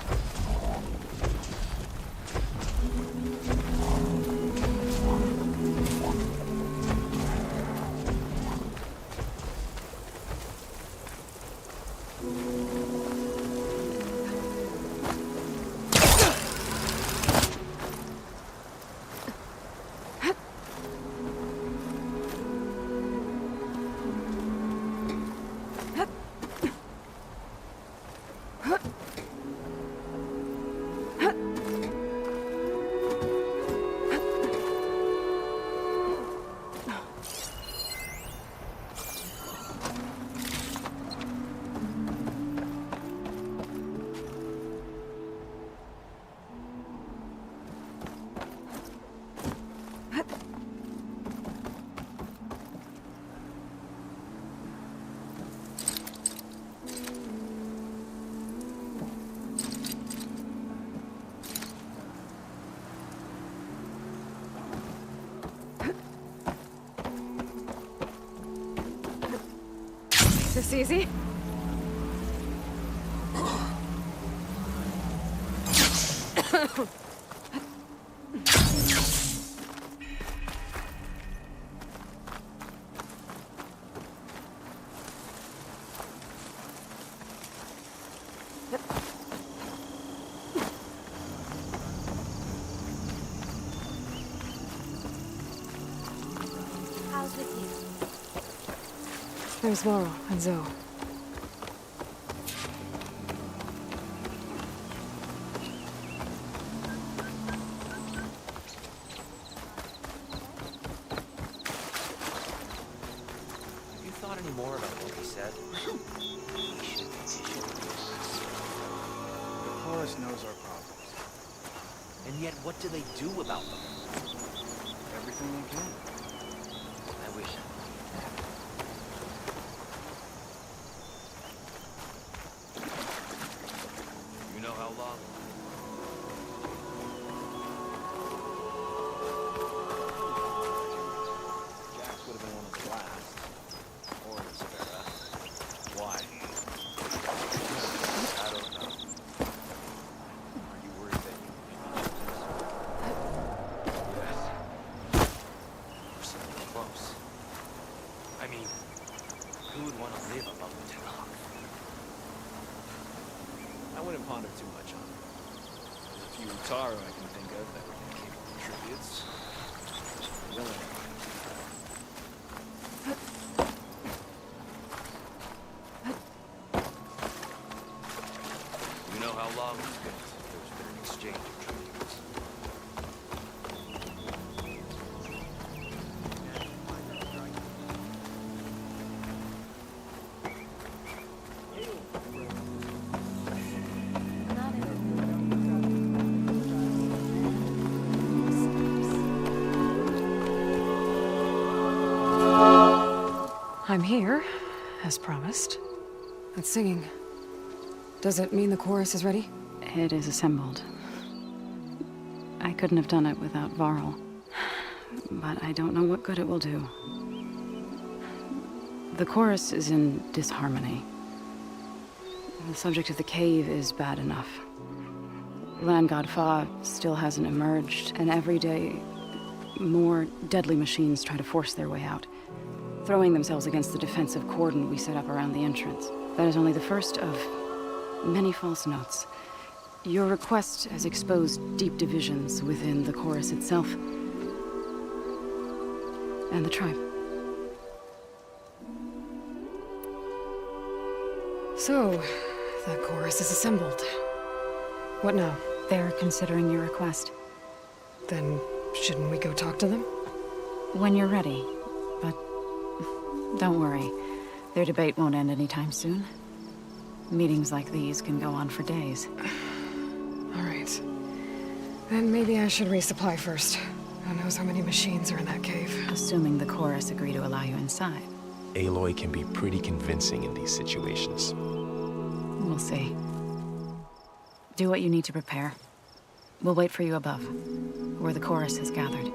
Is this easy? How's with you? There's Laurel and Zoe. Have you thought any more about what he said? The forest knows our problems. And yet, what do they do about them? Everything they can. I wish. You know how long Who would want to live above the town? I wouldn't ponder too much on it. There's a few Utaru I can think of that would keep tributes. Willing. You know how long it's been since there's been an exchange of tributes. I'm here, as promised. That singing. Does it mean the chorus is ready? It is assembled. I couldn't have done it without Varl. But I don't know what good it will do. The chorus is in disharmony. The subject of the cave is bad enough. Land God Fa still hasn't emerged, and every day, more deadly machines try to force their way out, throwing themselves against the defensive cordon we set up around the entrance. That is only the first of many false notes. Your request has exposed deep divisions within the chorus itself and the tribe. So, the chorus is assembled. What now? They're considering your request. Then, shouldn't we go talk to them? When you're ready, but don't worry. Their debate won't end anytime soon. Meetings like these can go on for days. All right. Then maybe I should resupply first. Who knows how many machines are in that cave? Assuming the chorus agree to allow you inside. Aloy can be pretty convincing in these situations. We'll see. Do what you need to prepare. We'll wait for you above, where the chorus has gathered.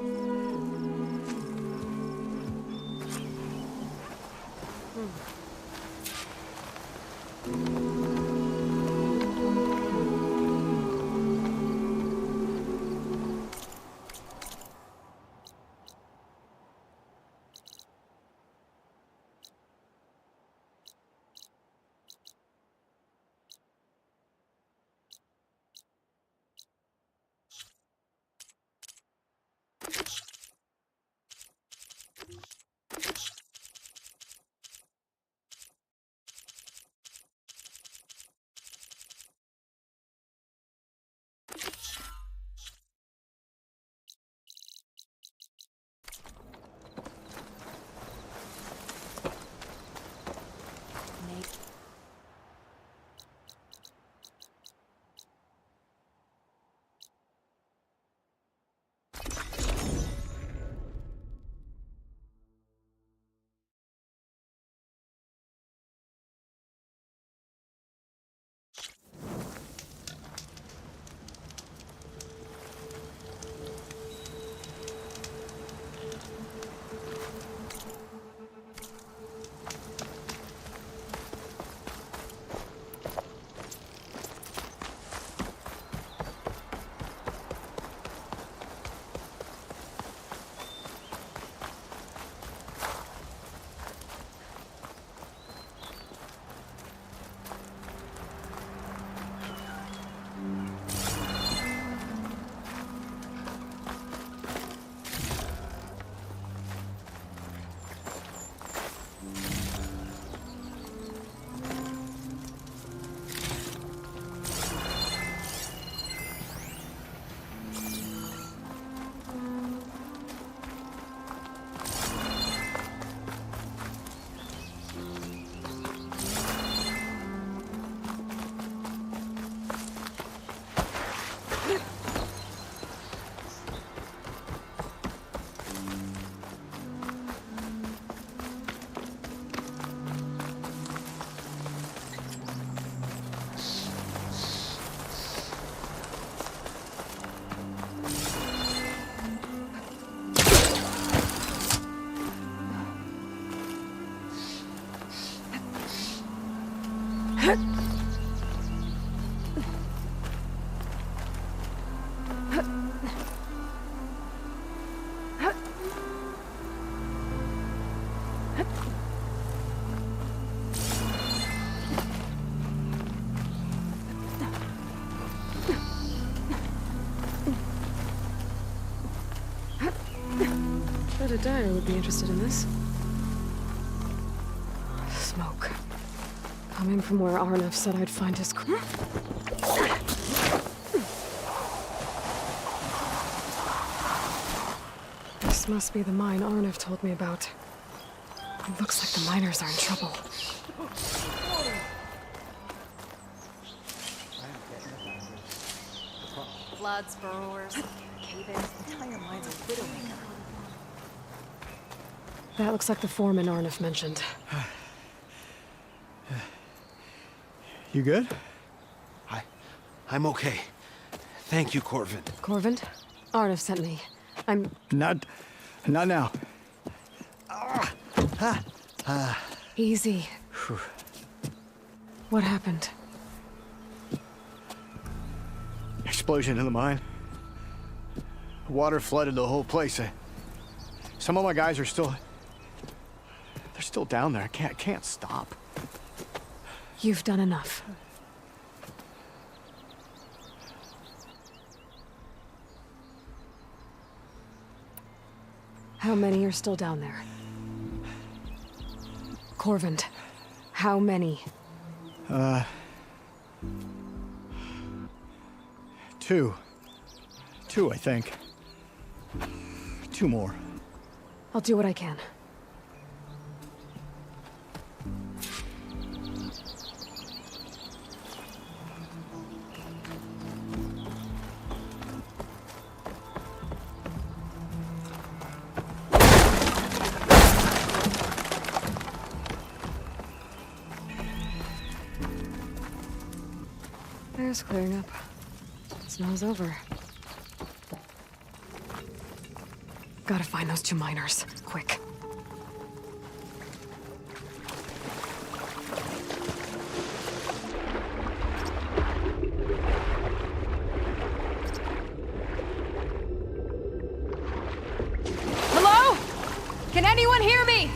bet a dyer would be interested in this. Smoke. Coming from where Arnav said I'd find his... This must be the mine Arnav told me about. It looks like the miners are in trouble. Floods, burrowers, cave-ins, entire mines of Widowmaker. That looks like the foreman Arnav mentioned. You good? I'm okay. Thank you, Corvin. Corvin? Arnav sent me. I'm... Not now. Easy. What happened? Explosion in the mine. Water flooded the whole place. Some of my guys are still... They're still down there. Can't stop. You've done enough. How many are still down there? Corvin, how many? Two. Two, I think. 2 more. I'll do what I can. Air's clearing up. Snow's over. Gotta find those 2 miners. Quick. Hello? Can anyone hear me?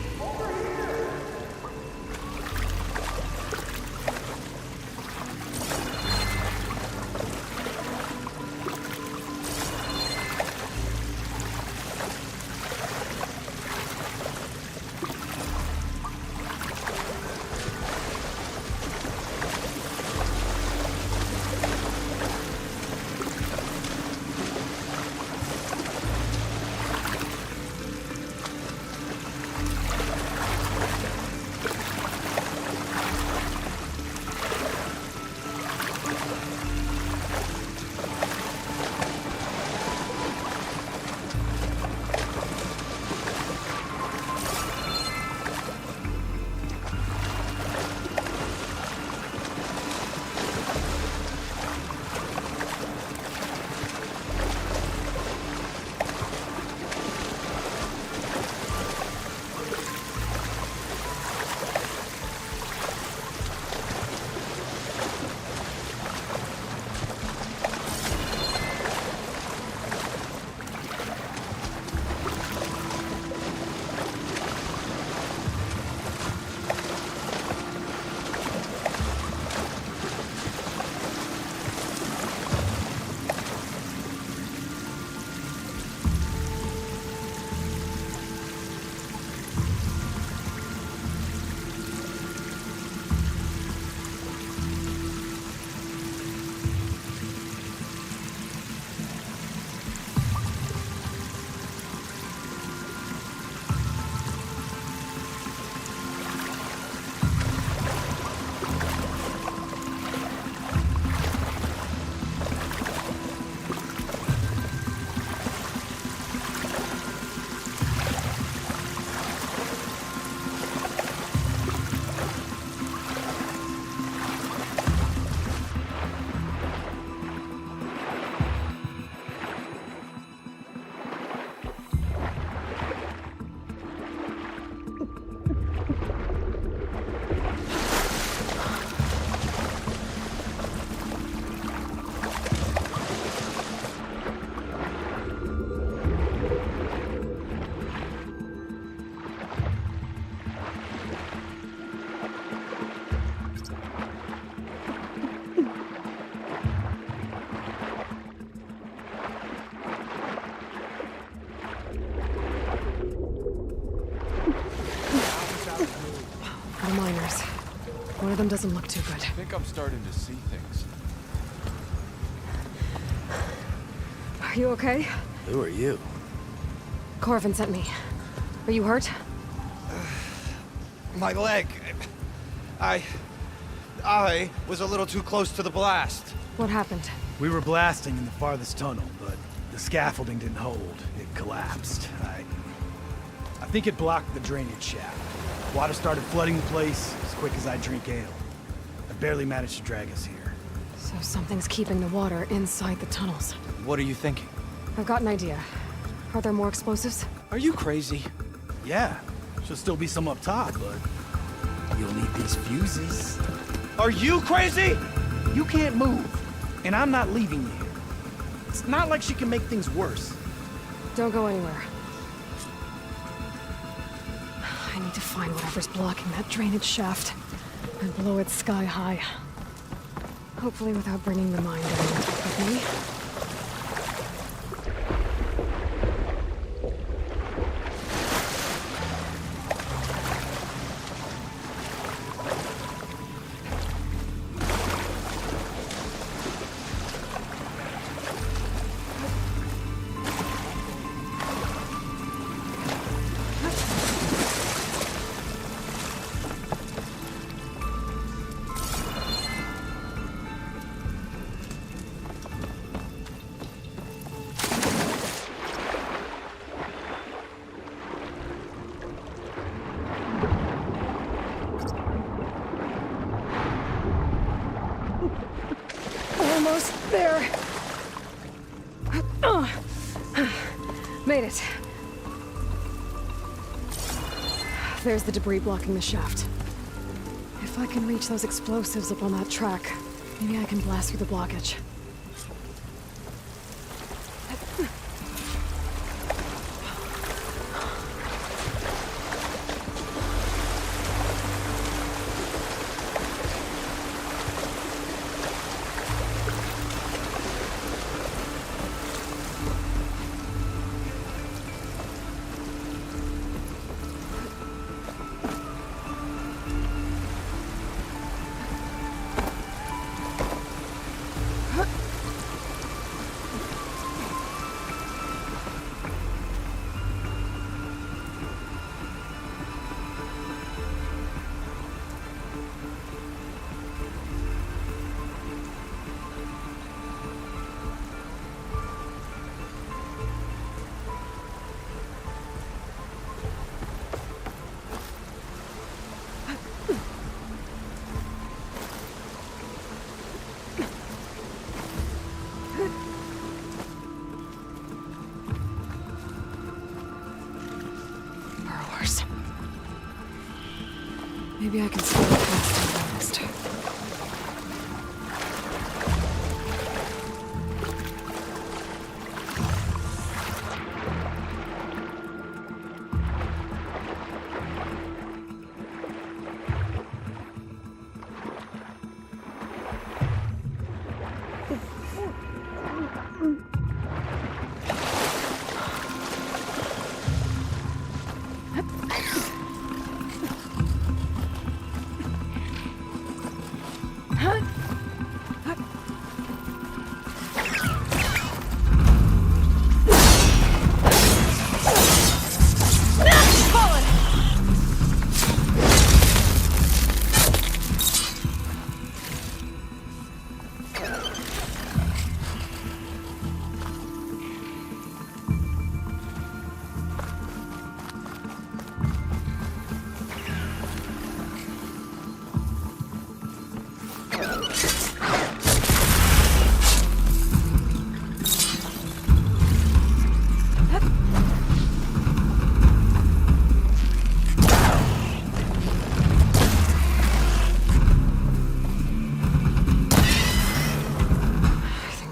One of them doesn't look too good. I think I'm starting to see things. Are you okay? Who are you? Corvin sent me. Are you hurt? My leg. I was a little too close to the blast. What happened? We were blasting in the farthest tunnel, but the scaffolding didn't hold. It collapsed. I think it blocked the drainage shaft. Water started flooding the place as quick as I drink ale. I barely managed to drag us here. So something's keeping the water inside the tunnels. What are you thinking? I've got an idea. Are there more explosives? Are you crazy? Yeah, should still be some up top, but you'll need these fuses. Are you crazy? You can't move, and I'm not leaving you here. It's not like she can make things worse. Don't go anywhere. I need to find whatever's blocking that drainage shaft and blow it sky high. Hopefully without bringing the mine down with me. Almost there. Made it. There's the debris blocking the shaft. If I can reach those explosives up on that track, maybe I can blast through the blockage. Maybe I can slip past him next.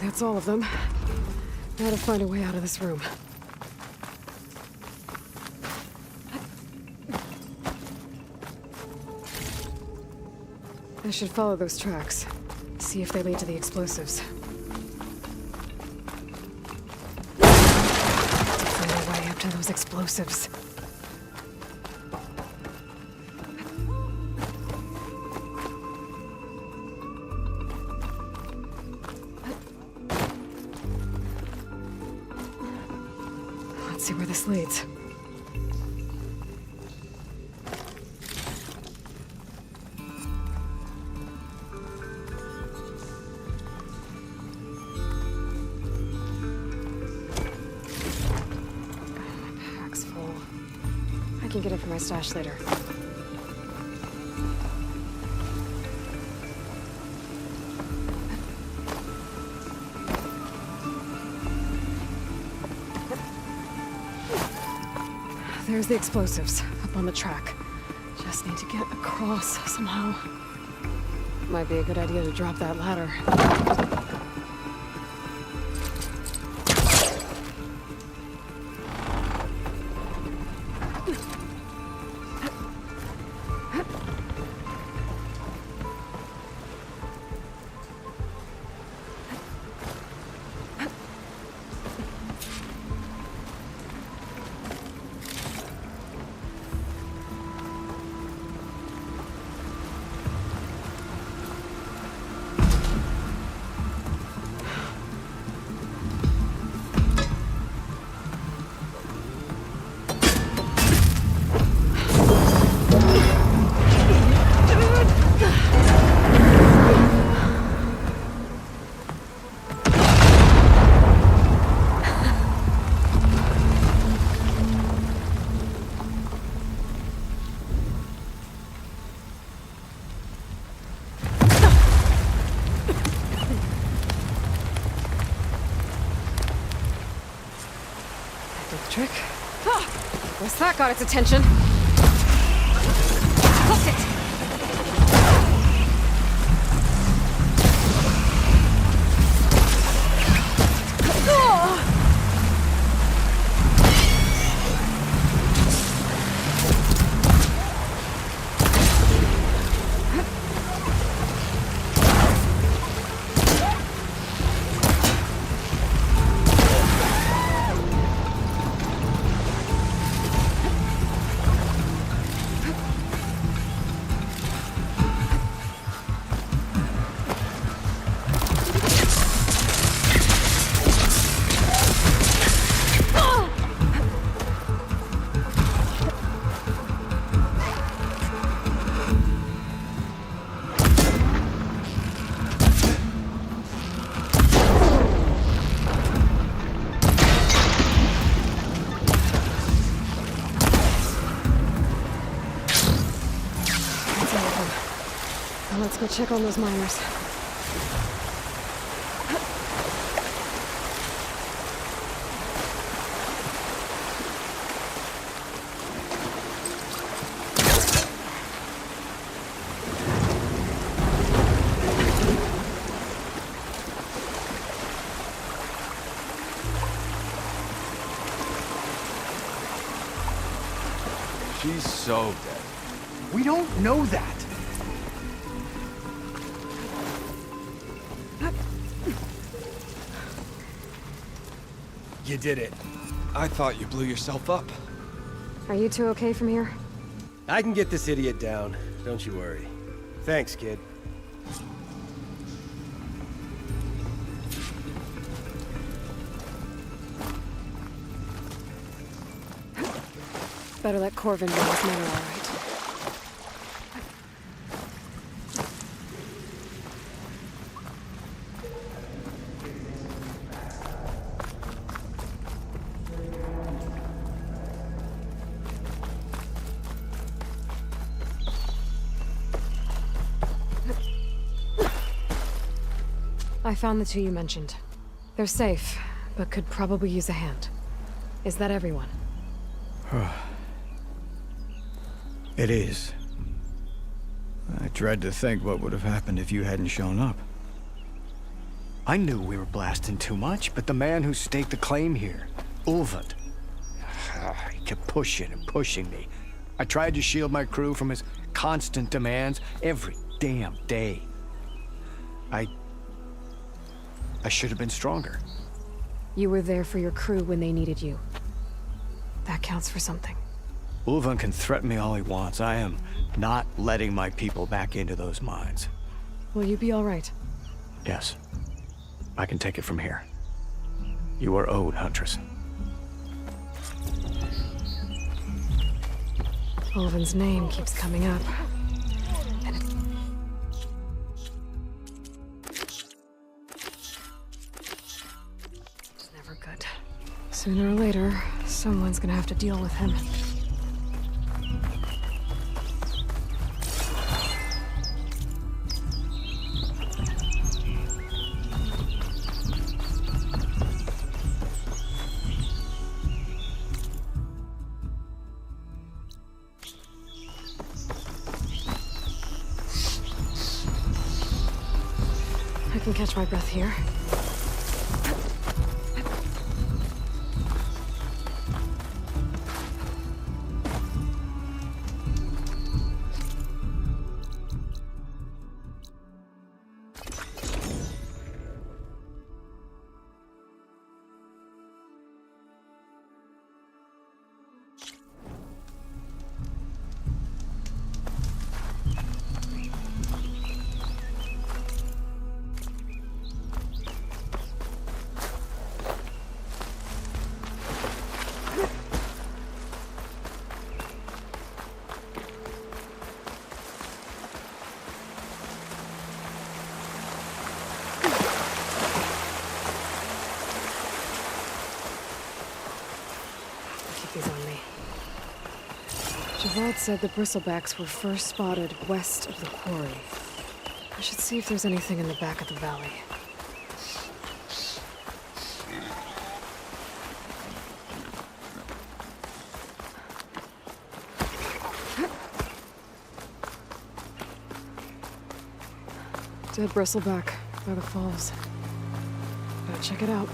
That's all of them. Now to find a way out of this room. I should follow those tracks. See if they lead to the explosives. Find a way up to those explosives. Let's see where this leads. Pack's full. I can get it from my stash later. There's the explosives, up on the track. Just need to get across somehow. Might be a good idea to drop that ladder. Trick. Ah, guess that got its attention. Hooked it! Let's go check on those miners. She's so dead. We don't know that. You did it. I thought you blew yourself up. Are you two okay from here? I can get this idiot down. Don't you worry. Thanks, kid. Better let Corvin know his men are all right. I found the two you mentioned. They're safe, but could probably use a hand. Is that everyone? It is. I dread to think what would have happened if you hadn't shown up. I knew we were blasting too much, but the man who staked the claim here, Ulvund, he kept pushing and pushing me. I tried to shield my crew from his constant demands every damn day. I should have been stronger. You were there for your crew when they needed you. That counts for something. Ulvund can threaten me all he wants. I am not letting my people back into those mines. Will you be all right? Yes. I can take it from here. You are owed, Huntress. Ulvin's name keeps coming up. And it's never good. Sooner or later, someone's gonna have to deal with him. I can catch my breath here. These on me. Javad said the bristlebacks were first spotted west of the quarry. I should see if there's anything in the back of the valley. Dead bristleback by the falls. Gotta check it out.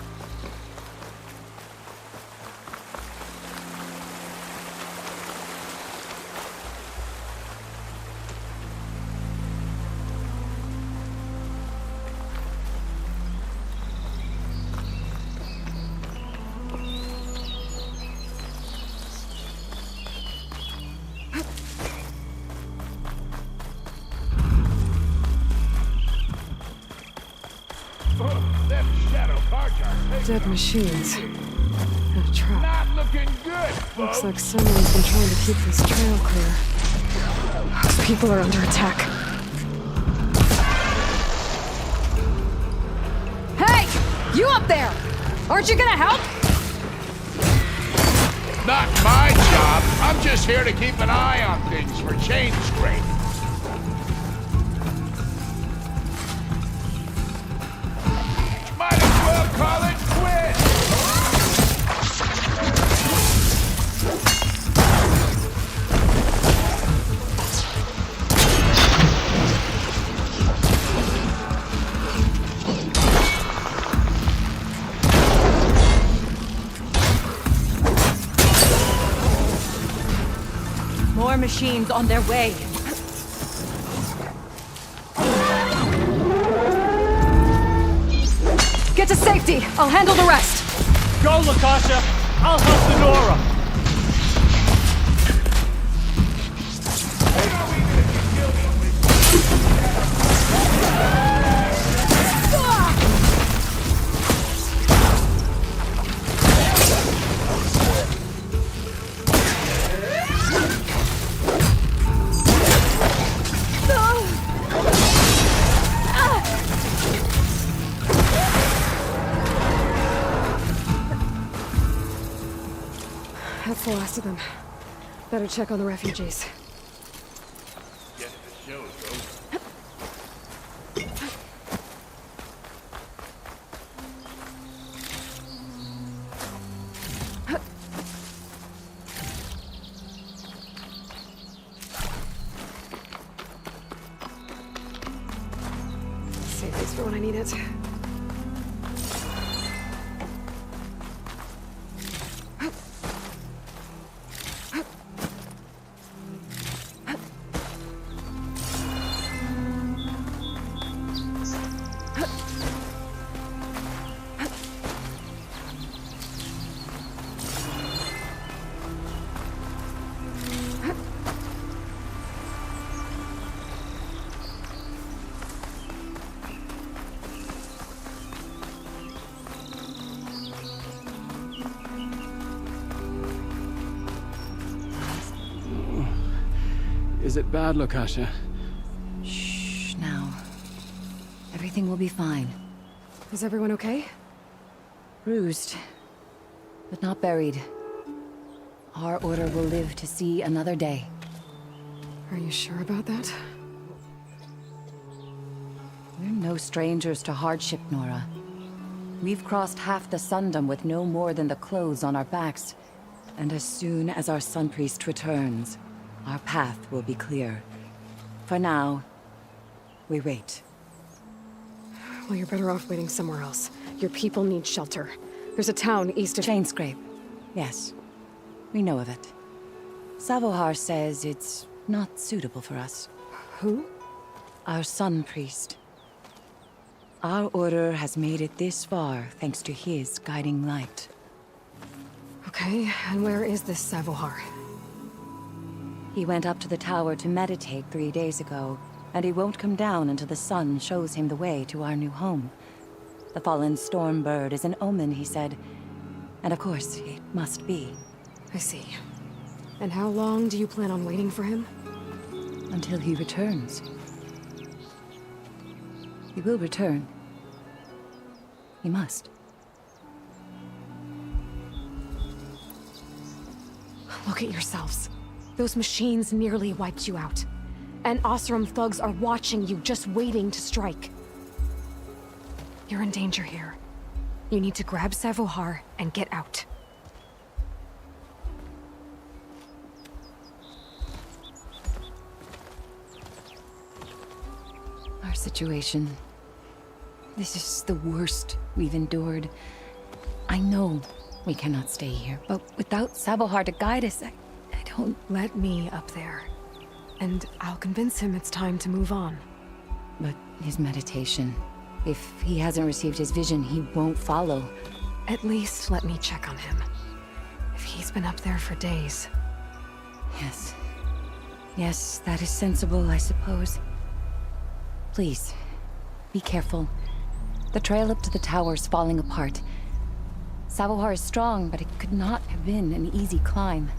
Dead machines. And a trap. Not looking good, Looks like someone's been trying to keep this trail clear. Those people are under attack. Hey! You up there! Aren't you gonna help? Not my job. I'm just here to keep an eye on things for change scrape. Might as well call it quits. More machines on their way. Get to safety. I'll handle the rest. Go, Latasha! I'll help Lenora! That's the last of them. Better check on the refugees. Guess the show's over. Save this for when I need it. Is it bad, Lokasha? Shh, now. Everything will be fine. Is everyone okay? Bruised, but not buried. Our order will live to see another day. Are you sure about that? We're no strangers to hardship, Nora. We've crossed half the Sundom with no more than the clothes on our backs. And as soon as our Sun Priest returns, our path will be clear. For now, we wait. Well, you're better off waiting somewhere else. Your people need shelter. There's a town east of... Chainscrape. Yes. We know of it. Savohar says it's not suitable for us. Who? Our Sun Priest. Our order has made it this far thanks to his guiding light. Okay, and where is this Savohar? He went up to the tower to meditate 3 days ago, and he won't come down until the sun shows him the way to our new home. The fallen storm bird is an omen, he said. And of course, it must be. I see. And how long do you plan on waiting for him? Until he returns. He will return. He must. Look at yourselves. Those machines nearly wiped you out. And Oseram thugs are watching you, just waiting to strike. You're in danger here. You need to grab Savohar and get out. Our situation. This is the worst we've endured. I know we cannot stay here, but without Savohar to guide us, I don't... Let me up there. And I'll convince him it's time to move on. But his meditation... If he hasn't received his vision, he won't follow. At least let me check on him. If he's been up there for days. Yes. Yes, that is sensible, I suppose. Please, be careful. The trail up to the tower's falling apart. Savohar is strong, but it could not have been an easy climb.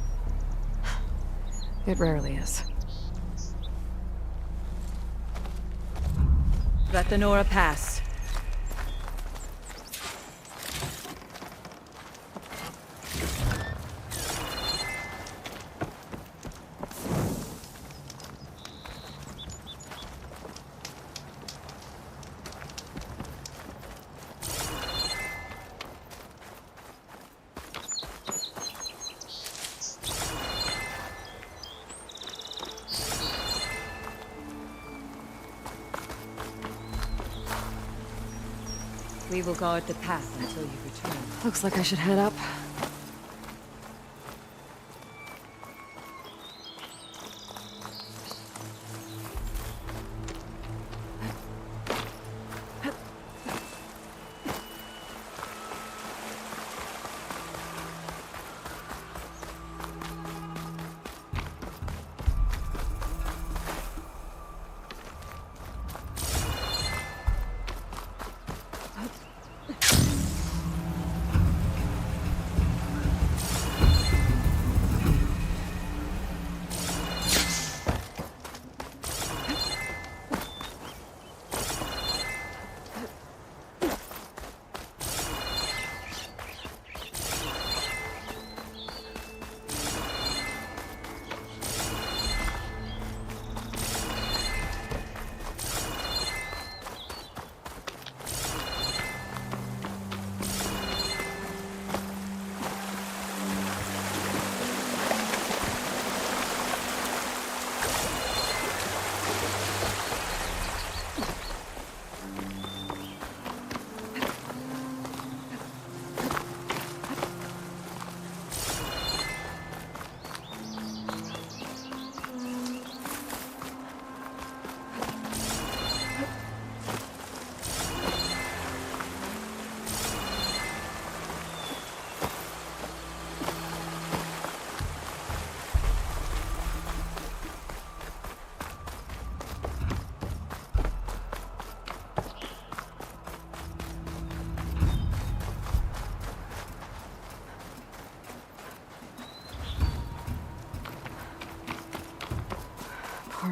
It rarely is. Let the Nora pass. We will guard the path until you return. Looks like I should head up.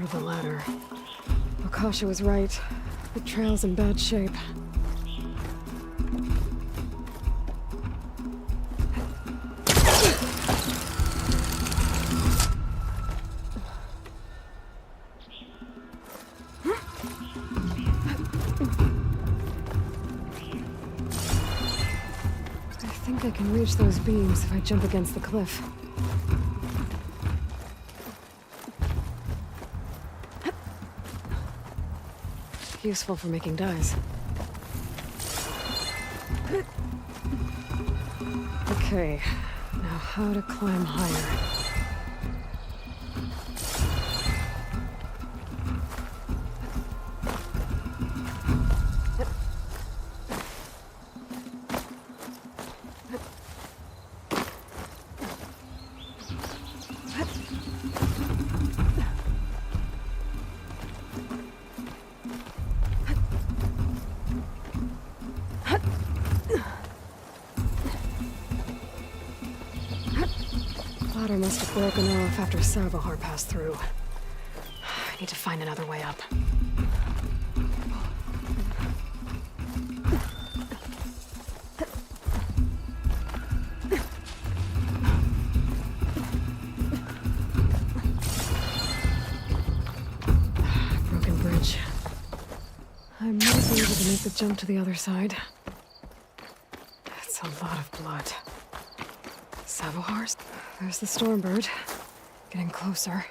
of the ladder. Okasha was right. The trail's in bad shape. I think I can reach those beams if I jump against the cliff. Useful for making dyes. Okay, now how to climb higher. Ladder must have broken off after Savahar passed through. I need to find another way up. Broken bridge. I might be able to make the jump to the other side. That's a lot of blood. Savohars? There's the Stormbird. Getting closer.